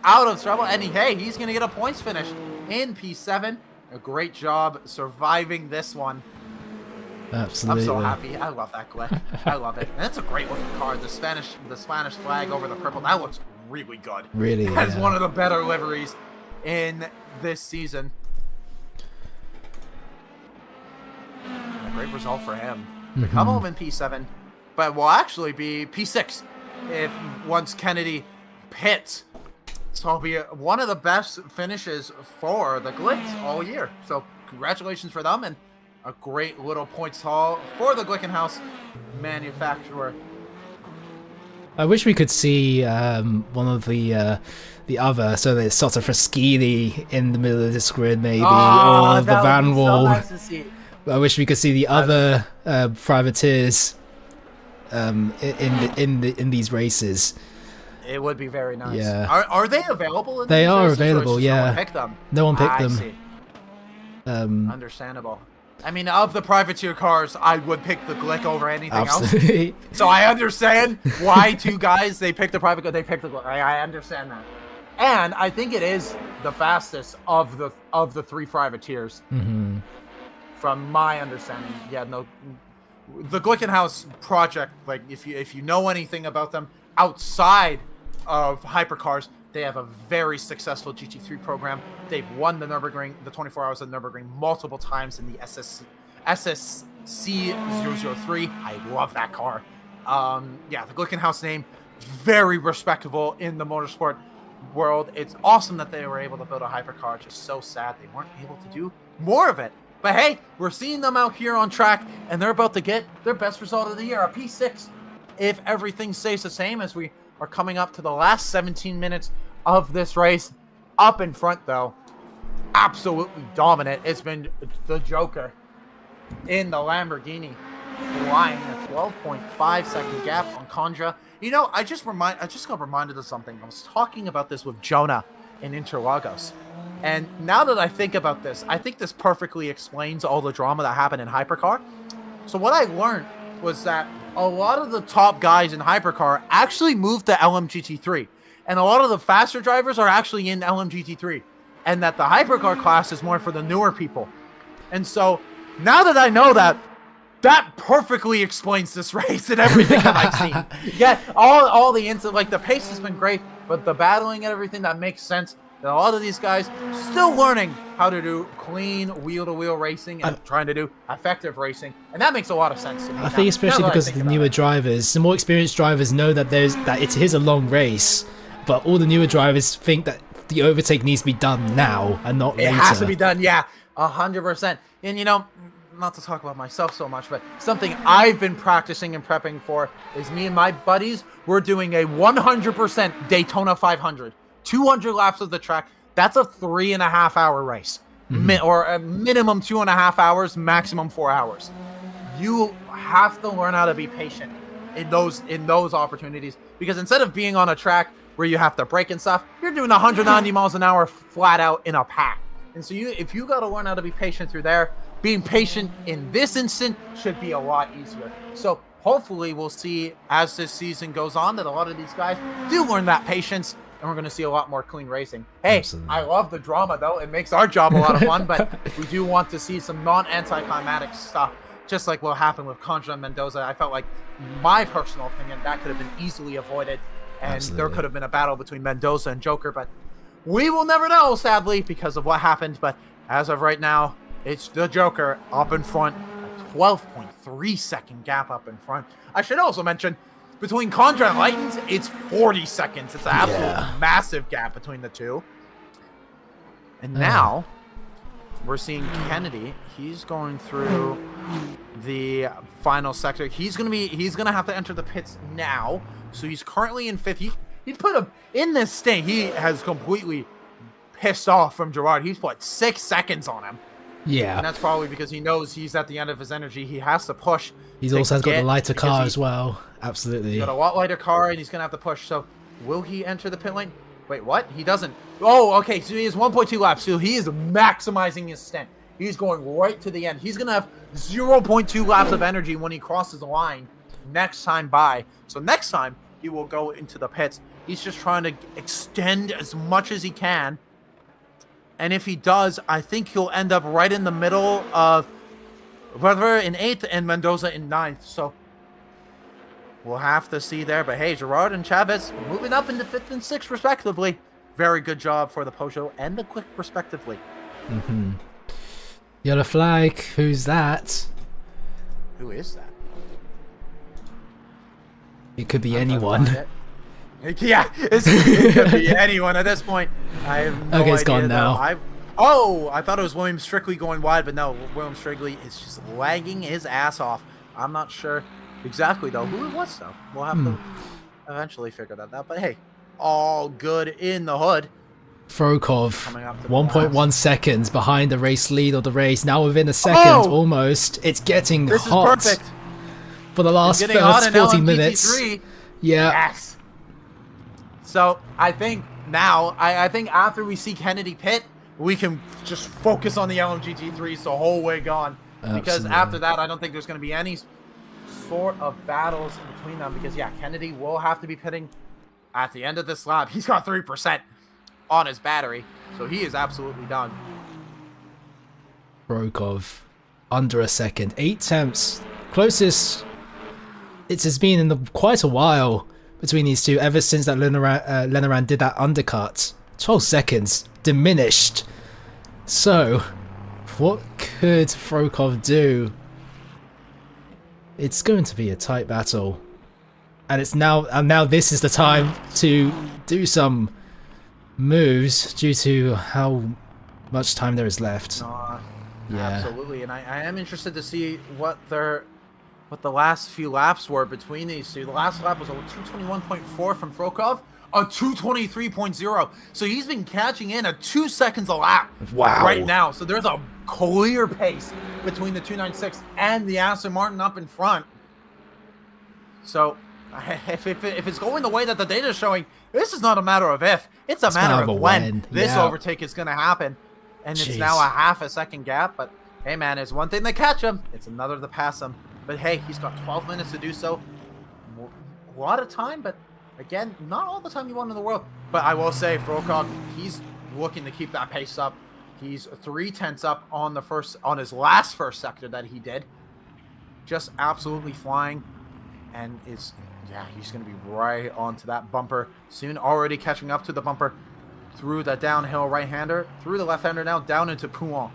And he's going to get a points finish in P7. A great job surviving this one. Absolutely. I'm so happy. I love that Glick. I love it. And it's a great looking car. The Spanish flag over the purple. That looks really good. Really, That's one of the better liveries in this season. A great result for him. To come home in P7, but will actually be P6 if once Kennedy pits. So it'll be one of the best finishes for the Glicks all year. So congratulations for them, and a great little points haul for the Glickenhaus manufacturer. I wish we could see one of the other, so there's sort of Fraschini in the middle of this grid, maybe, or the Van Wall. So nice to see. I wish we could see the other privateers in these races. It would be very nice. Yeah. Are they available? They are available. Yeah. No one picked them. No one picked them. See. Understandable. I mean, of the privateer cars, I would pick the Glick over anything else. So I understand why two guys, they picked the private car, they picked the Glick. I understand that. And I think it is the fastest of the three privateers. From my understanding. Yeah, no. The Glickenhaus project, like, if you know anything about them outside of hypercars, they have a very successful GT3 program. They've won the Nürburgring, the 24 Hours of Nürburgring, multiple times in the SSC003. I love that car. Yeah, the Glickenhaus name, very respectable in the motorsport world. It's awesome that they were able to build a hypercar. Just so sad they weren't able to do more of it. But hey, we're seeing them out here on track, and they're about to get their best result of the year, a P6, if everything stays the same as we are coming up to the last 17 minutes of this race. Up in front, though, absolutely dominant. It's been the Joker in the Lamborghini, flying a 12.5 second gap on Condra. You know, I just got reminded of something. I was talking about this with Jonah in Interlagos. And now that I think about this, I think this perfectly explains all the drama that happened in Hypercar. So what I learned was that a lot of the top guys in Hypercar actually moved to LMGT3. And a lot of the faster drivers are actually in LMGT3. And that the Hypercar class is more for the newer people. And so now that I know that, that perfectly explains this race and everything that I've seen. Yeah, all the incidents, like the pace has been great, but the battling and everything, that makes sense. A lot of these guys still learning how to do clean wheel-to-wheel racing and trying to do effective racing, and that makes a lot of sense to me. I think especially because of the newer drivers, the more experienced drivers know that it is a long race, but all the newer drivers think that the overtake needs to be done now and not later. It has to be done, yeah, 100%. And you know, not to talk about myself so much, but something I've been practicing and prepping for is me and my buddies, we're doing a 100% Daytona 500. 200 laps of the track. That's a 3.5 hour race, or a minimum 2.5 hours, maximum 4 hours. You have to learn how to be patient. in those opportunities, because instead of being on a track where you have to brake and stuff, you're doing 190 miles an hour flat out in a pack. And so if you got to learn how to be patient through there, being patient in this instant should be a lot easier. So hopefully we'll see as this season goes on that a lot of these guys do learn that patience, and we're going to see a lot more clean racing. Hey, absolutely. I love the drama, though. It makes our job a lot of fun, but we do want to see some non-anticlimactic stuff, just like what happened with Contra and Mendoza. I felt like, my personal opinion, that could have been easily avoided, and absolutely. There could have been a battle between Mendoza and Joker, but we will never know, sadly, because of what happened. But as of right now, it's the Joker up in front, a 12.3 second gap up in front. I should also mention, between Contra and Lightens, it's 40 seconds. It's an absolute massive gap between the two. And now we're seeing Kennedy. He's going through the final sector. He's gonna have to enter the pits now. So he's currently in fifth. He put him in this stint. He has completely pissed off from Gerard. He's put 6 seconds on him. Yeah. And that's probably because he knows he's at the end of his energy. He has to push. He's also got the lighter car as well. Absolutely. He's got a lot lighter car, and he's going to have to push. So will he enter the pit lane? Wait, what? He doesn't. Oh, okay. So he has 1.2 laps. So he is maximizing his stint. He's going right to the end. He's going to have 0.2 laps of energy when he crosses the line next time by. So next time, he will go into the pits. He's just trying to extend as much as he can. And if he does, I think he'll end up right in the middle of Rivera in 8th and Mendoza in 9th. So we'll have to see there. But hey, Gerard and Chavez moving up into 5th and 6th respectively. Very good job for the Peugeot and the Quick respectively. Mm-hmm. Yellow flag. Who's that? Who is that? It could be anyone. Yeah, it could be anyone at this point. I have no idea. It's gone now. I thought it was William Strictly going wide, but no, William Strictly is just lagging his ass off. I'm not sure exactly, though, who it was, though. We'll have to eventually figure that out. But hey, all good in the hood. Frokov, 1.1 seconds behind the race lead of the race. Now within a second, almost. It's getting hot. This is perfect. For the last 40 minutes. Yeah. Yes. So I think now, I think after we see Kennedy pit, we can just focus on the LMGT3s the whole way gone. Because after that, I don't think there's going to be any sort of battles between them. Because yeah, Kennedy will have to be pitting at the end of this lap. He's got 3% on his battery, so he is absolutely done. Brokov, under a second, 8 attempts, closest it has been in quite a while between these two, ever since that Lenaran did that undercut. 12 seconds, diminished. So, what could Frokov do? It's going to be a tight battle, and it's now this is the time to do some moves due to how much time there is left. Yeah, absolutely. And I am interested to see what the last few laps were between these two. The last lap was a 221.4 from Frokov, a 223.0. So he's been catching in at 2 seconds a lap right now. So there's a clear pace between the 296 and the Aston Martin up in front. So if it's going the way that the data is showing, this is not a matter of if, it's a matter of when this overtake is going to happen. And it's now a half a second gap. But hey, man, it's one thing to catch him. It's another to pass him. But hey, he's got 12 minutes to do so. A lot of time, but again, not all the time you want in the world. But I will say, Frokov, he's looking to keep that pace up. He's 3/10 up on his last first sector that he did. Just absolutely flying. And he's going to be right onto that bumper soon. Already catching up to the bumper through the downhill right-hander, through the left-hander now, down into Pouin.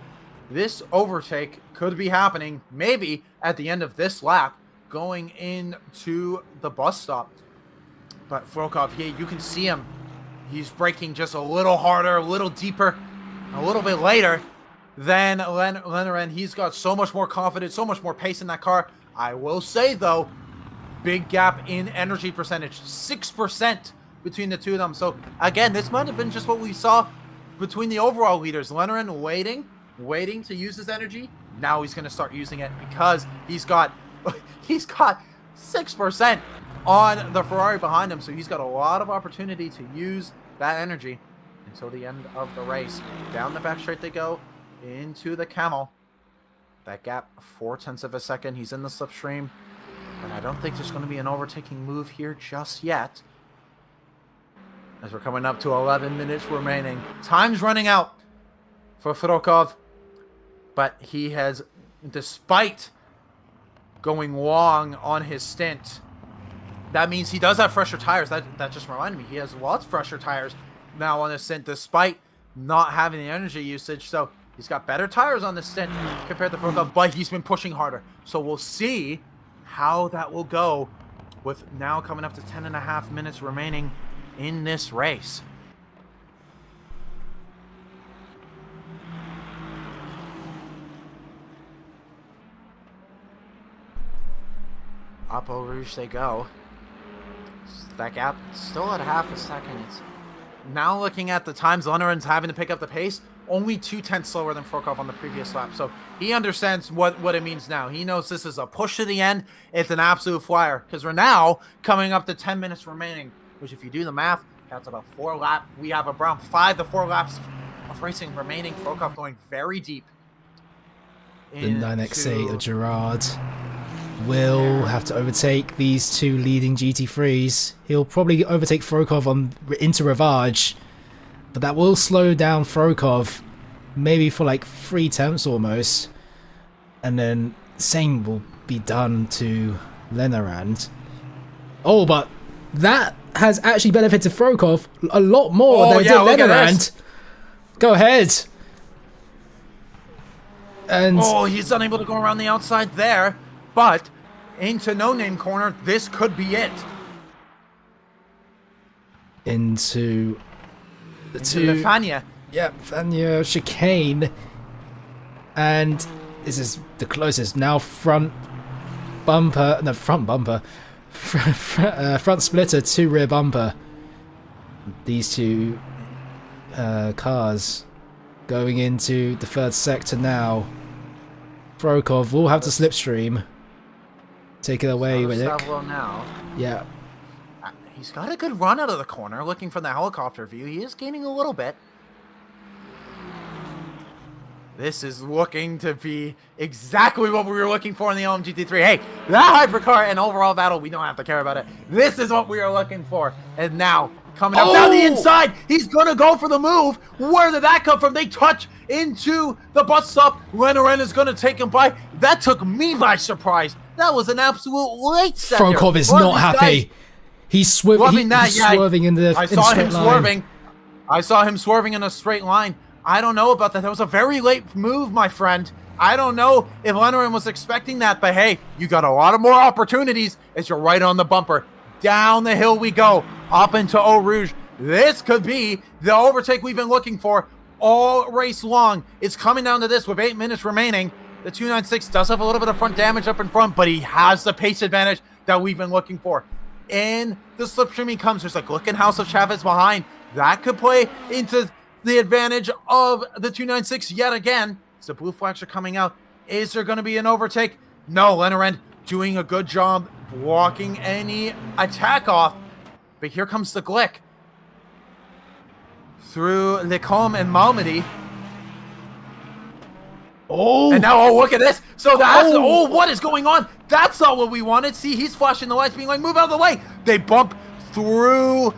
This overtake could be happening maybe at the end of this lap going into the bus stop. But Frokov here, you can see him. He's braking just a little harder, a little deeper, a little bit later than Lenaran. He's got so much more confidence, so much more pace in that car. I will say, though, big gap in energy percentage, 6% between the two of them. So, again, this might have been just what we saw between the overall leaders. Lenaran waiting to use his energy. Now he's going to start using it because he's got 6% on the Ferrari behind him, so he's got a lot of opportunity to use that energy until the end of the race. Down the back straight they go into the Camel. That gap, 0.4 of a second. He's in the slipstream, and I don't think there's going to be an overtaking move here just yet, as we're coming up to 11 minutes remaining. Time's running out for Furokov, but he has, despite going long on his stint, that means he does have fresher tires. That just reminded me, he has lots of fresher tires now on his stint, despite not having the energy usage. So he's got better tires on this stint compared to Furokov, but he's been pushing harder. So we'll see how that will go with now coming up to 10.5 minutes remaining in this race. Up Eau Rouge they go. That gap still at half a second. It's now looking at the times Lenneren's having to pick up the pace, only 0.2 slower than Furokov on the previous lap. So he understands what it means now. He knows this is a push to the end. It's an absolute flyer, because we're now coming up to 10 minutes remaining, which if you do the math, that's about 4 laps. We have around 5 to 4 laps of racing remaining. Furokov going very deep. The 9X8 of Gerard will have to overtake these two leading GT3s. He'll probably overtake Furokov into Rivage, but that will slow down Furokov maybe for like 3 tenths almost, and then same will be done to Lenorand. Oh, but that has actually benefited Furokov a lot more than it did Lenorand. Go ahead. And he's unable to go around the outside there, but into No Name corner, this could be it. Into the Fania. Yeah, Fania chicane. And this is the closest. Now front bumper front splitter to rear bumper. These two cars going into the third sector now. Furokov will have to slipstream. Take it away with it. Now. Yeah. He's got a good run out of the corner, looking from the helicopter view. He is gaining a little bit. This is looking to be exactly what we were looking for in the LMGT3. Hey, that hypercar and overall battle, we don't have to care about it. This is what we are looking for. And now, coming up down the inside, he's going to go for the move. Where did that come from? They touch into the bus stop. Lenoren is going to take him by. That took me by surprise. That was an absolute late second. Furokov is not happy. He's swerving. He's swerving in the I saw him swerving. I saw him swerving in a straight line. I don't know about that. That was a very late move, my friend. I don't know if Lenoren was expecting that, but hey, you got a lot of more opportunities as you're right on the bumper. Down the hill we go, up into Eau Rouge. This could be the overtake we've been looking for all race long. It's coming down to this with 8 minutes remaining. The 296 does have a little bit of front damage up in front, but he has the pace advantage that we've been looking for. In the slipstream he comes. There's a Glicken House of Chavez behind. That could play into the advantage of the 296 yet again. So blue flags are coming out. Is there going to be an overtake? No, Lenoren doing a good job blocking any attack off. But here comes the Glick through Lecombe and Malmedy. Oh! And now, look at this. So that's, what is going on? That's not what we wanted. See, he's flashing the lights, being like, move out of the way. They bump through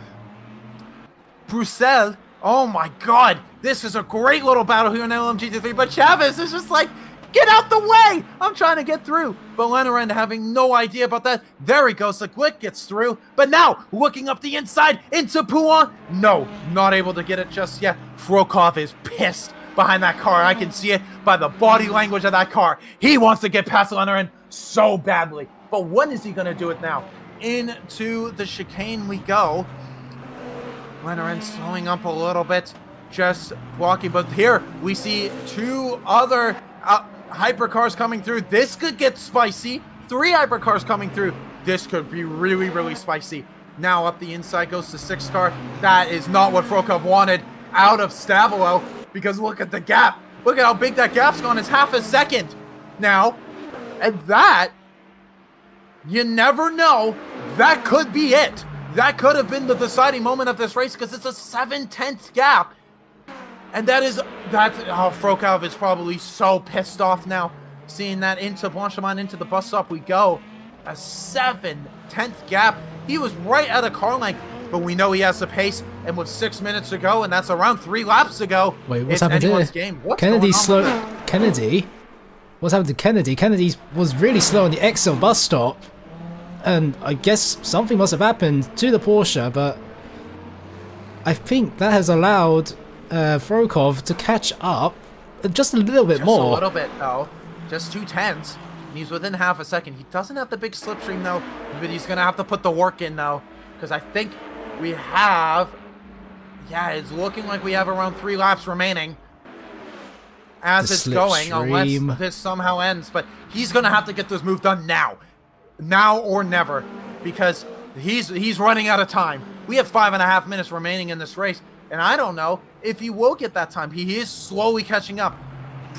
Bruxelles. Oh my God. This is a great little battle here in LMGT3, but Chavez is just like, get out the way. I'm trying to get through. But Lenoren having no idea about that. There he goes. The Glick gets through. But now, looking up the inside into Pouin. No, not able to get it just yet. Furokov is pissed behind that car. I can see it by the body language of that car. He wants to get past Lenoren so badly. But when is he going to do it now? Into the chicane we go. Lenoren slowing up a little bit, just blocking. But here we see 2 other hypercars coming through. This could get spicy. 3 hypercars coming through. This could be really, really spicy. Now up the inside goes the 6 car. That is not what Furokov wanted out of Stavolo, because look at the gap. Look at how big that gap's gone. It's half a second now. And that you never know. That could be it. That could have been the deciding moment of this race because it's a 7/10 gap. And Frokov is probably so pissed off now. Seeing that into Blanchimont, into the bus stop we go. A 7/10 gap. He was right at a car length, but we know he has the pace. And with 6 minutes to go, and that's around 3 laps to go. Wait, what's happened here? Game. What's Kennedy going on? slow. Kennedy? What's happened to Kennedy? Kennedy was really slow on the Excel bus stop. And I guess something must have happened to the Porsche, but I think that has allowed Frokov to catch up just a little bit more. Just a little bit, though. Just 2/10s. And he's within half a second. He doesn't have the big slipstream, though, but he's going to have to put the work in, though, because I think we have... Yeah, it's looking like we have around 3 laps remaining as it's going, unless this somehow ends. But he's going to have to get this move done now. Now or never, because he's running out of time. We have 5.5 minutes remaining in this race, and I don't know if he will get that time. He is slowly catching up,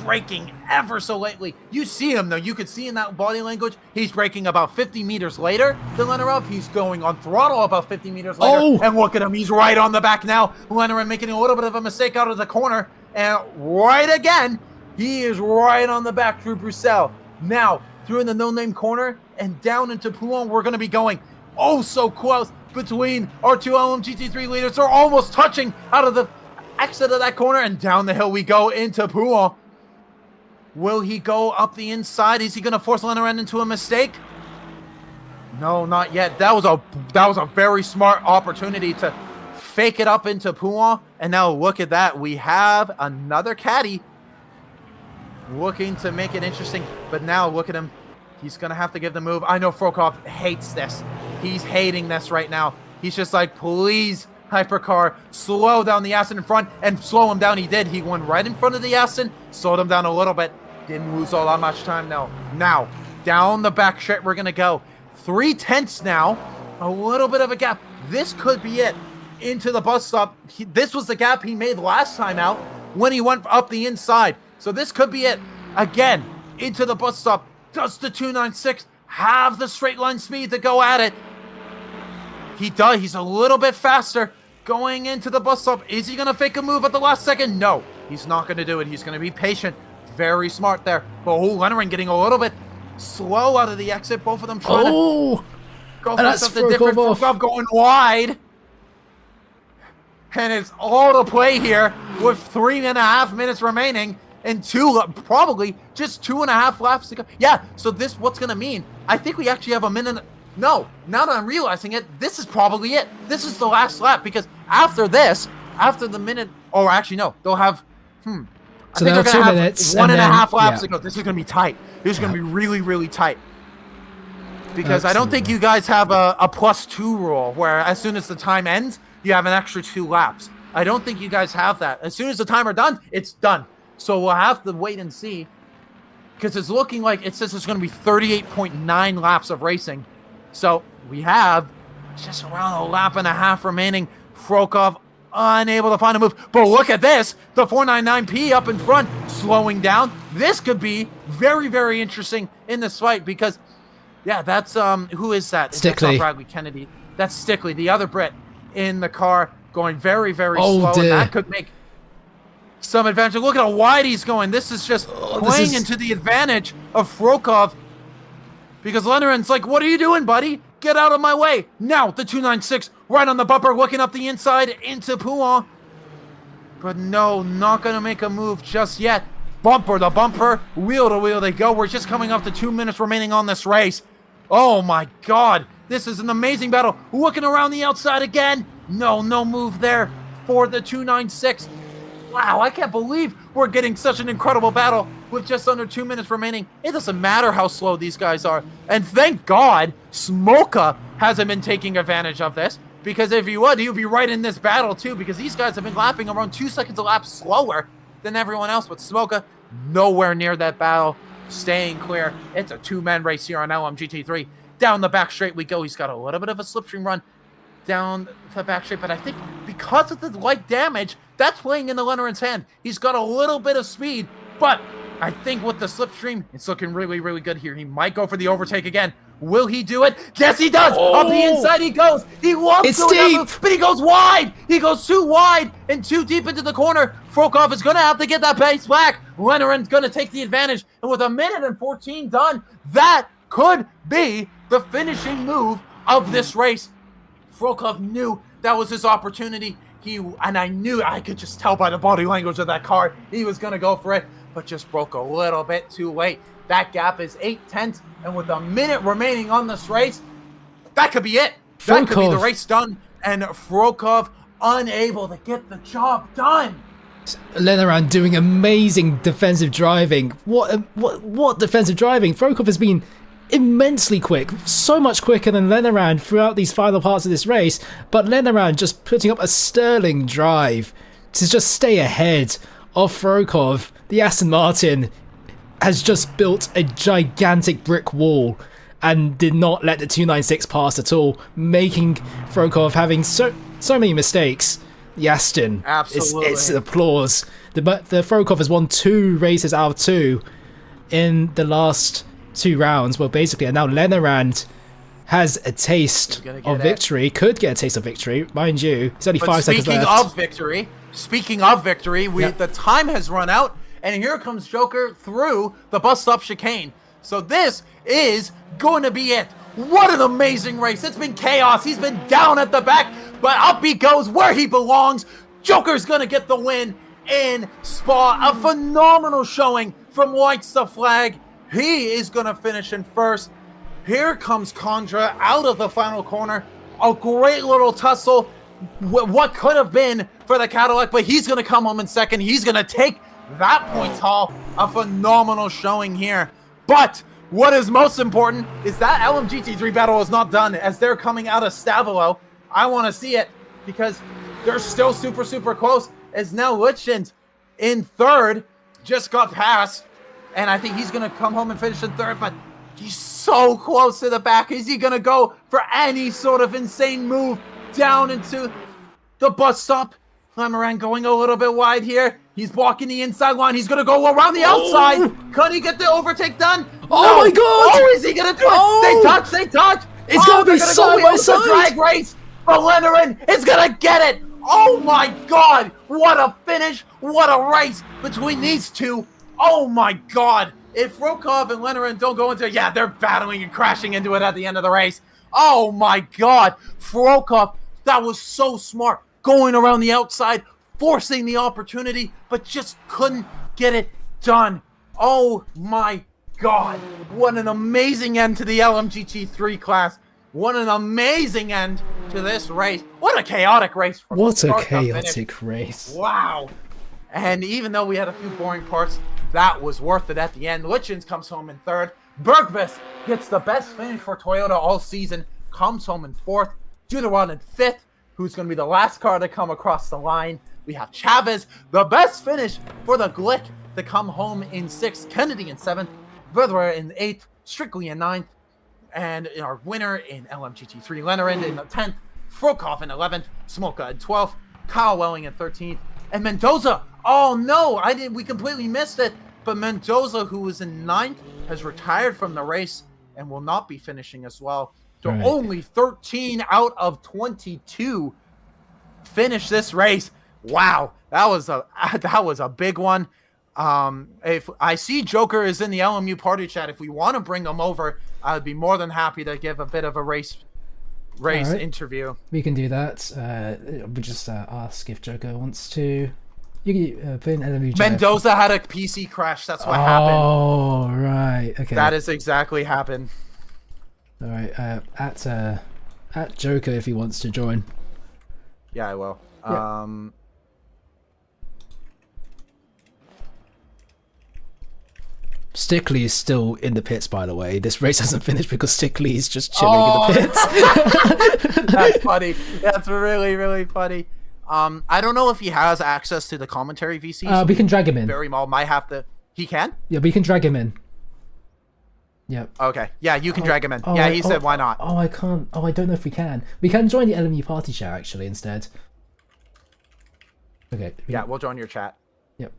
braking ever so lately. You see him, though. You could see in that body language, he's braking about 50 meters later than Leonarov. He's going on throttle about 50 meters later, and look at him. He's right on the back now. Leonarov making a little bit of a mistake out of the corner, and right again, he is right on the back through Bruxelles. Now, through in the no-name corner and down into Poulan, we're going to be going oh so close between our 2 LMGT3 leaders. They're almost touching out of the exit of that corner, and down the hill we go into Poulan. Will he go up the inside? Is he going to force Leonard into a mistake? No, not yet. That was a very smart opportunity to fake it up into Poulan. And now look at that. We have another caddy looking to make it interesting. But now look at him. He's going to have to give the move. I know Frokov hates this. He's hating this right now. He's just like, please, Hypercar, slow down the Aston in front, and slow him down. He did. He went right in front of the Aston, slowed him down a little bit. Didn't lose all that much time now. Now, down the back straight we're going to go. 3/10 now. A little bit of a gap. This could be it. Into the bus stop. This was the gap he made last time out when he went up the inside. So this could be it. Again, into the bus stop. Does the 296 have the straight line speed to go at it? He does. He's a little bit faster going into the bus stop. Is he going to fake a move at the last second? No, he's not going to do it. He's going to be patient. Very smart there. But Leonard getting a little bit slow out of the exit. Both of them trying to go for something different. Frokov going wide. And it's all to play here with 3.5 minutes remaining. And probably just 2.5 laps to go. Yeah, so this, what's going to mean? I think we actually have a minute. No, now that I'm realizing it, this is probably it. This is the last lap, because after this, after the minute, or actually no, they'll have, so they'll have 2 minutes. 1.5 laps to go. This is going to be tight. This is going to be really, really tight. Because I don't think you guys have a +2 rule, where as soon as the time ends, you have an extra 2 laps. I don't think you guys have that. As soon as the timer done, it's done. So we'll have to wait and see, because it's looking like it says it's going to be 38.9 laps of racing. So we have just around 1.5 laps remaining. Frokov unable to find a move. But look at this. The 499P up in front, slowing down. This could be very, very interesting in this fight, because, yeah, that's, who is that? Stickley. Bradley Kennedy. That's Stickley, the other Brit in the car, going very, very slow. Dear. And that could make some advantage. Look at how wide he's going. This is just playing into the advantage of Frokov, because Leonard's like, what are you doing, buddy? Get out of my way. Now, the 296 right on the bumper, looking up the inside into Poulan. But no, not going to make a move just yet. Bumper to bumper, wheel to wheel they go. We're just coming up to 2 minutes remaining on this race. Oh my God. This is an amazing battle. Looking around the outside again. No move there for the 296. Wow, I can't believe we're getting such an incredible battle with just under 2 minutes remaining. It doesn't matter how slow these guys are. And thank God Smoka hasn't been taking advantage of this, because if he would, he'd be right in this battle too, because these guys have been lapping around 2 seconds a lap slower than everyone else. But Smoka, nowhere near that battle, staying clear. It's a 2-man race here on LMGT3. Down the back straight we go. He's got a little bit of a slipstream run down the back straight, but I think because of the light damage, that's playing in the Leonard's hand. He's got a little bit of speed, but I think with the slipstream, it's looking really, really good here. He might go for the overtake again. Will he do it? Yes, he does. Up the inside he goes. He wants to, deep, but he goes wide. He goes too wide and too deep into the corner. Frokov is going to have to get that pace back. Lenaren's going to take the advantage. And with 1:14 done, that could be the finishing move of this race. Frokov knew that was his opportunity. I could just tell by the body language of that car, he was going to go for it, but just broke a little bit too late. That gap is 8/10, and with a minute remaining on this race, that could be it. That could be the race done, and Frokov unable to get the job done. Lenaran doing amazing defensive driving. What defensive driving? Frokov has been immensely quick, so much quicker than Lenaran throughout these final parts of this race, but Lenaran just putting up a sterling drive to just stay ahead of Frokov. The Aston Martin has just built a gigantic brick wall and did not let the 296 pass at all, making Frokov having so many mistakes. The Aston, absolutely, it's applause. The Frokov has won 2 races out of 2 in the last 2 rounds. Well, basically, and now Lenaran has a taste of victory. Could get a taste of victory, mind you. It's only 5 seconds left. Speaking of victory, the time has run out. And here comes Joker through the bus stop chicane. So this is going to be it. What an amazing race. It's been chaos. He's been down at the back, but up he goes where he belongs. Joker's going to get the win in Spa. A phenomenal showing from White's the Flag. He is going to finish in first. Here comes Condra out of the final corner. A great little tussle. What could have been for the Cadillac, but he's going to come home in second. He's going to take that points haul. A phenomenal showing here. But what is most important is that LMGT3 battle is not done as they're coming out of Stavilo. I want to see it because they're still super close, as now Lichten's in third just got passed, and I think he's going to come home and finish in third, but he's so close to the back. Is he going to go for any sort of insane move down into the bus stop? Lenaran going a little bit wide here. He's blocking the inside line. He's going to go around the outside. Could he get the overtake done? Oh my god! Oh, is he going to do it? They touch. It's going to be side by side. Drag race, but Lenaran is going to get it. Oh my god! What a finish! What a race between these two! Oh my god! If Frokov and Lenaran don't go into it, yeah, they're battling and crashing into it at the end of the race. Oh my god! Frokov, that was so smart. Going around the outside, forcing the opportunity, but just couldn't get it done. Oh my god! What an amazing end to the LMGT3 class. What an amazing end to this race. What a chaotic race. What a chaotic race. Wow. And even though we had a few boring parts, that was worth it at the end. Lichens comes home in third. Bergqvist gets the best finish for Toyota all season, comes home in fourth. Juderon in fifth, who's going to be the last car to come across the line. We have Chavez, the best finish for the Glick, to come home in sixth. Kennedy in seventh. Verderer in eighth. Strictly in ninth. And our winner in LMGT3, Lenaran in the 10th. Frokov in 11th. Smolka in 12th. Kyle Welling in 13th. And Mendoza. Oh no, we completely missed it. But Mendoza, who was in 9th, has retired from the race and will not be finishing as well. So only 13 out of 22 finish this race. Wow, that was a big one. If I see Joker is in the LMU party chat, if we want to bring him over, I would be more than happy to give a bit of a race interview. We can do that. We'll just ask if Joker wants to. You can put in LMU. Mendoza had a PC crash. That's what happened. Oh, right. Okay. That is exactly happened. All right. At Joker if he wants to join. Yeah, I will. Yeah. Stickley is still in the pits, by the way. This race hasn't finished because Stickley is just chilling in the pits. That's funny. That's really, really funny. I don't know if he has access to the commentary VC. So we can drag him in. Very well might have to. He can? Yeah, we can drag him in. Yep. Okay. Yeah, you can drag him in. Yeah, he said why not. Oh, I can't. Oh, I don't know if we can. We can join the LMU party chat, actually, instead. Okay. Yeah, we'll join your chat. Yep.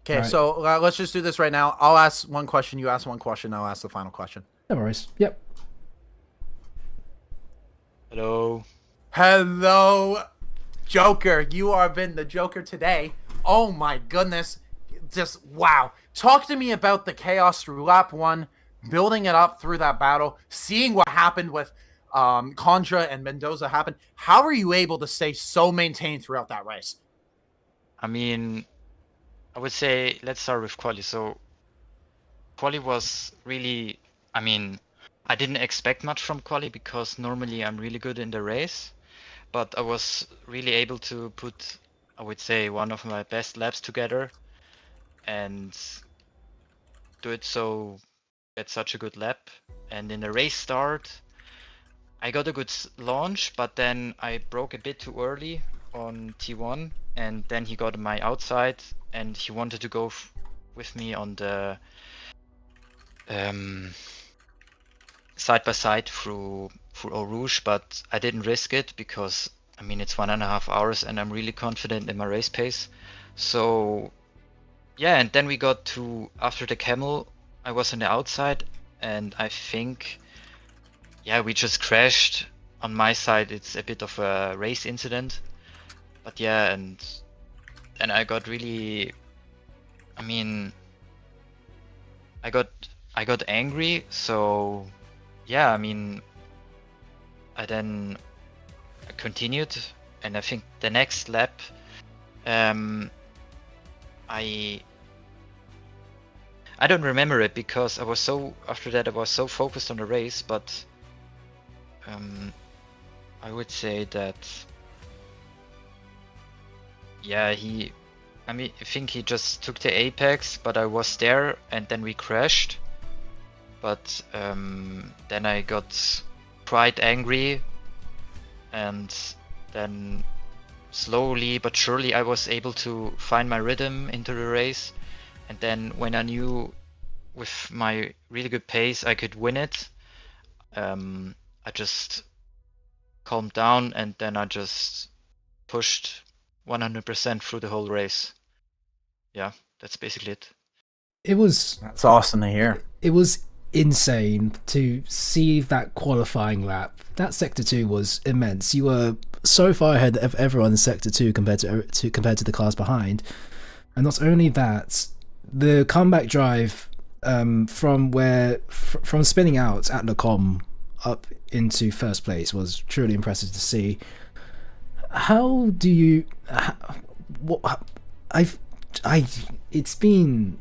Okay, Right. so let's just do this right now. I'll ask one question, you ask one question, I'll ask the final question. No worries. Yep. Hello. Hello, Joker. You are been the Joker today. Oh my goodness. Just wow. Talk to me about the chaos through lap 1, building it up through that battle, seeing what happened with Contra and Mendoza happen. How are you able to stay so maintained throughout that race? I mean, I would say let's start with quali. So quali was really, I mean, I didn't expect much from quali because normally I'm really good in the race, but I was really able to put, I would say, one of my best laps together and do it so get such a good lap. And in the race start, I got a good launch, but then I broke a bit too early on T1, and then he got my outside, and he wanted to go with me on the side by side through Eau Rouge, but I didn't risk it because I mean it's 1.5 hours, and I'm really confident in my race pace. So yeah, and then we got to after the camel. I was on the outside, and I think. Yeah, we just crashed. On my side, it's a bit of a race incident. But yeah, and I got really, I mean, I got angry. So yeah, I mean, I then continued, and I think the next lap, I don't remember it because I was so after that I was so focused on the race, but. I would say that, yeah, I think he just took the apex, but I was there and then we crashed. But then I got quite angry, and then slowly but surely I was able to find my rhythm into the race. And then when I knew with my really good pace I could win it, I just calmed down, and then I just pushed 100% through the whole race. Yeah, that's basically it. That's awesome to hear. It was insane to see that qualifying lap. That sector 2 was immense. You were so far ahead of everyone in sector 2 compared to the cars behind. And not only that, the comeback drive from spinning out at Le Com up into first place was truly impressive to see. How do you it's been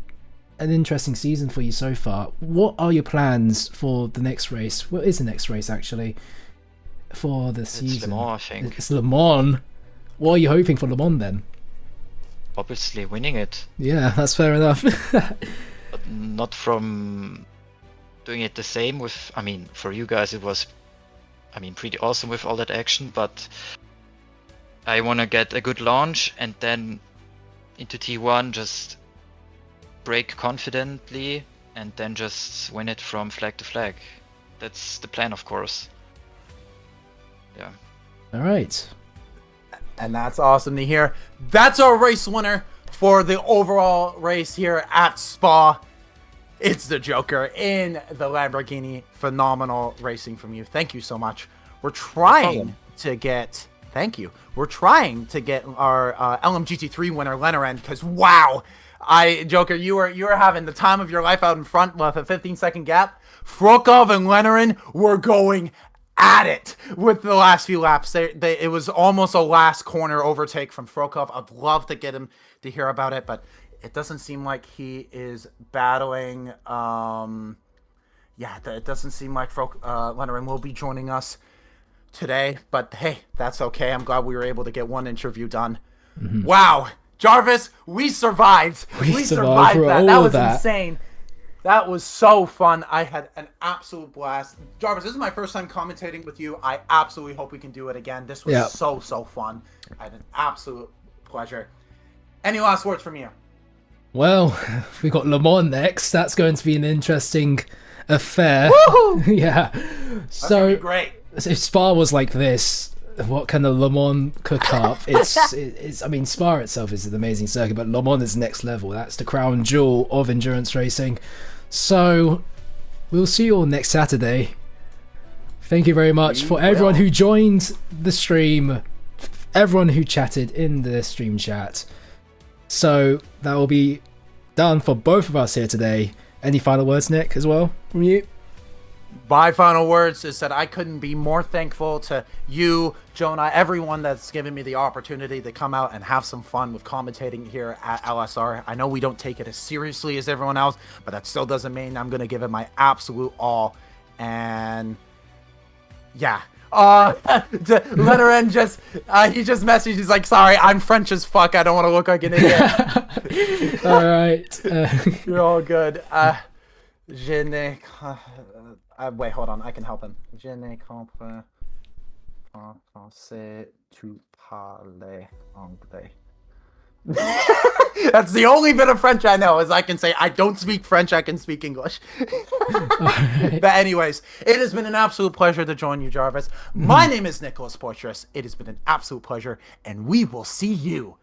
an interesting season for you so far. What are your plans for the next race? What is the next race actually for the season? It's Le Mans, I think. It's Le Mans. What are you hoping for Le Mans then? Obviously winning it. Yeah, that's fair enough. But not from doing it the same with, I mean, for you guys it was, I mean, pretty awesome with all that action, but I want to get a good launch and then into T1 just brake confidently and then just win it from flag to flag. That's the plan, of course. Yeah. All right. And that's awesome to hear. That's our race winner for the overall race here at Spa. It's the Joker in the Lamborghini. Phenomenal racing from you. Thank you so much. We're trying to get... Thank you. We're trying to get our LMGT3 winner, Lenorand, because wow, Joker, you were having the time of your life out in front with a 15-second gap. Frokov and Lenorand were going at it with the last few laps. It was almost a last corner overtake from Frokov. I'd love to get him to hear about it, but it doesn't seem like he is battling. It doesn't seem like Lenorand will be joining us today, but hey, that's okay. I'm glad we were able to get one interview done. Mm-hmm. Wow, Jarvis, we survived. We survived that. That was insane. That was so fun. I had an absolute blast. Jarvis, this is my first time commentating with you. I absolutely hope we can do it again. This was so fun. I had an absolute pleasure. Any last words from you? Well, we got Le Mans next. That's going to be an interesting affair. Woohoo! Yeah. That's gonna be great. If Spa was like this, what can the Le Mans cook up? It's I mean, Spa itself is an amazing circuit, but Le Mans is next level. That's the crown jewel of endurance racing. So we'll see you all next Saturday. Thank you very much for everyone who joined the stream, everyone who chatted in the stream chat. So that will be done for both of us here today. Any final words, Nick, as well from you? My final words is that I couldn't be more thankful to you, Jonah, everyone that's given me the opportunity to come out and have some fun with commentating here at LSR. I know we don't take it as seriously as everyone else, but that still doesn't mean I'm going to give it my absolute all. And yeah. Letter N just, he just messaged, he's like, sorry, I'm French as fuck. I don't want to look like an idiot. All right. You're all good. Je ne... wait, hold on. I can help him. Je ne comprends pas français, tu parles anglais. That's the only bit of French I know, is I can say I don't speak French, I can speak English. Right. But anyways, it has been an absolute pleasure to join you, Jarvis. My name is Nicholas Portress. It has been an absolute pleasure, and we will see you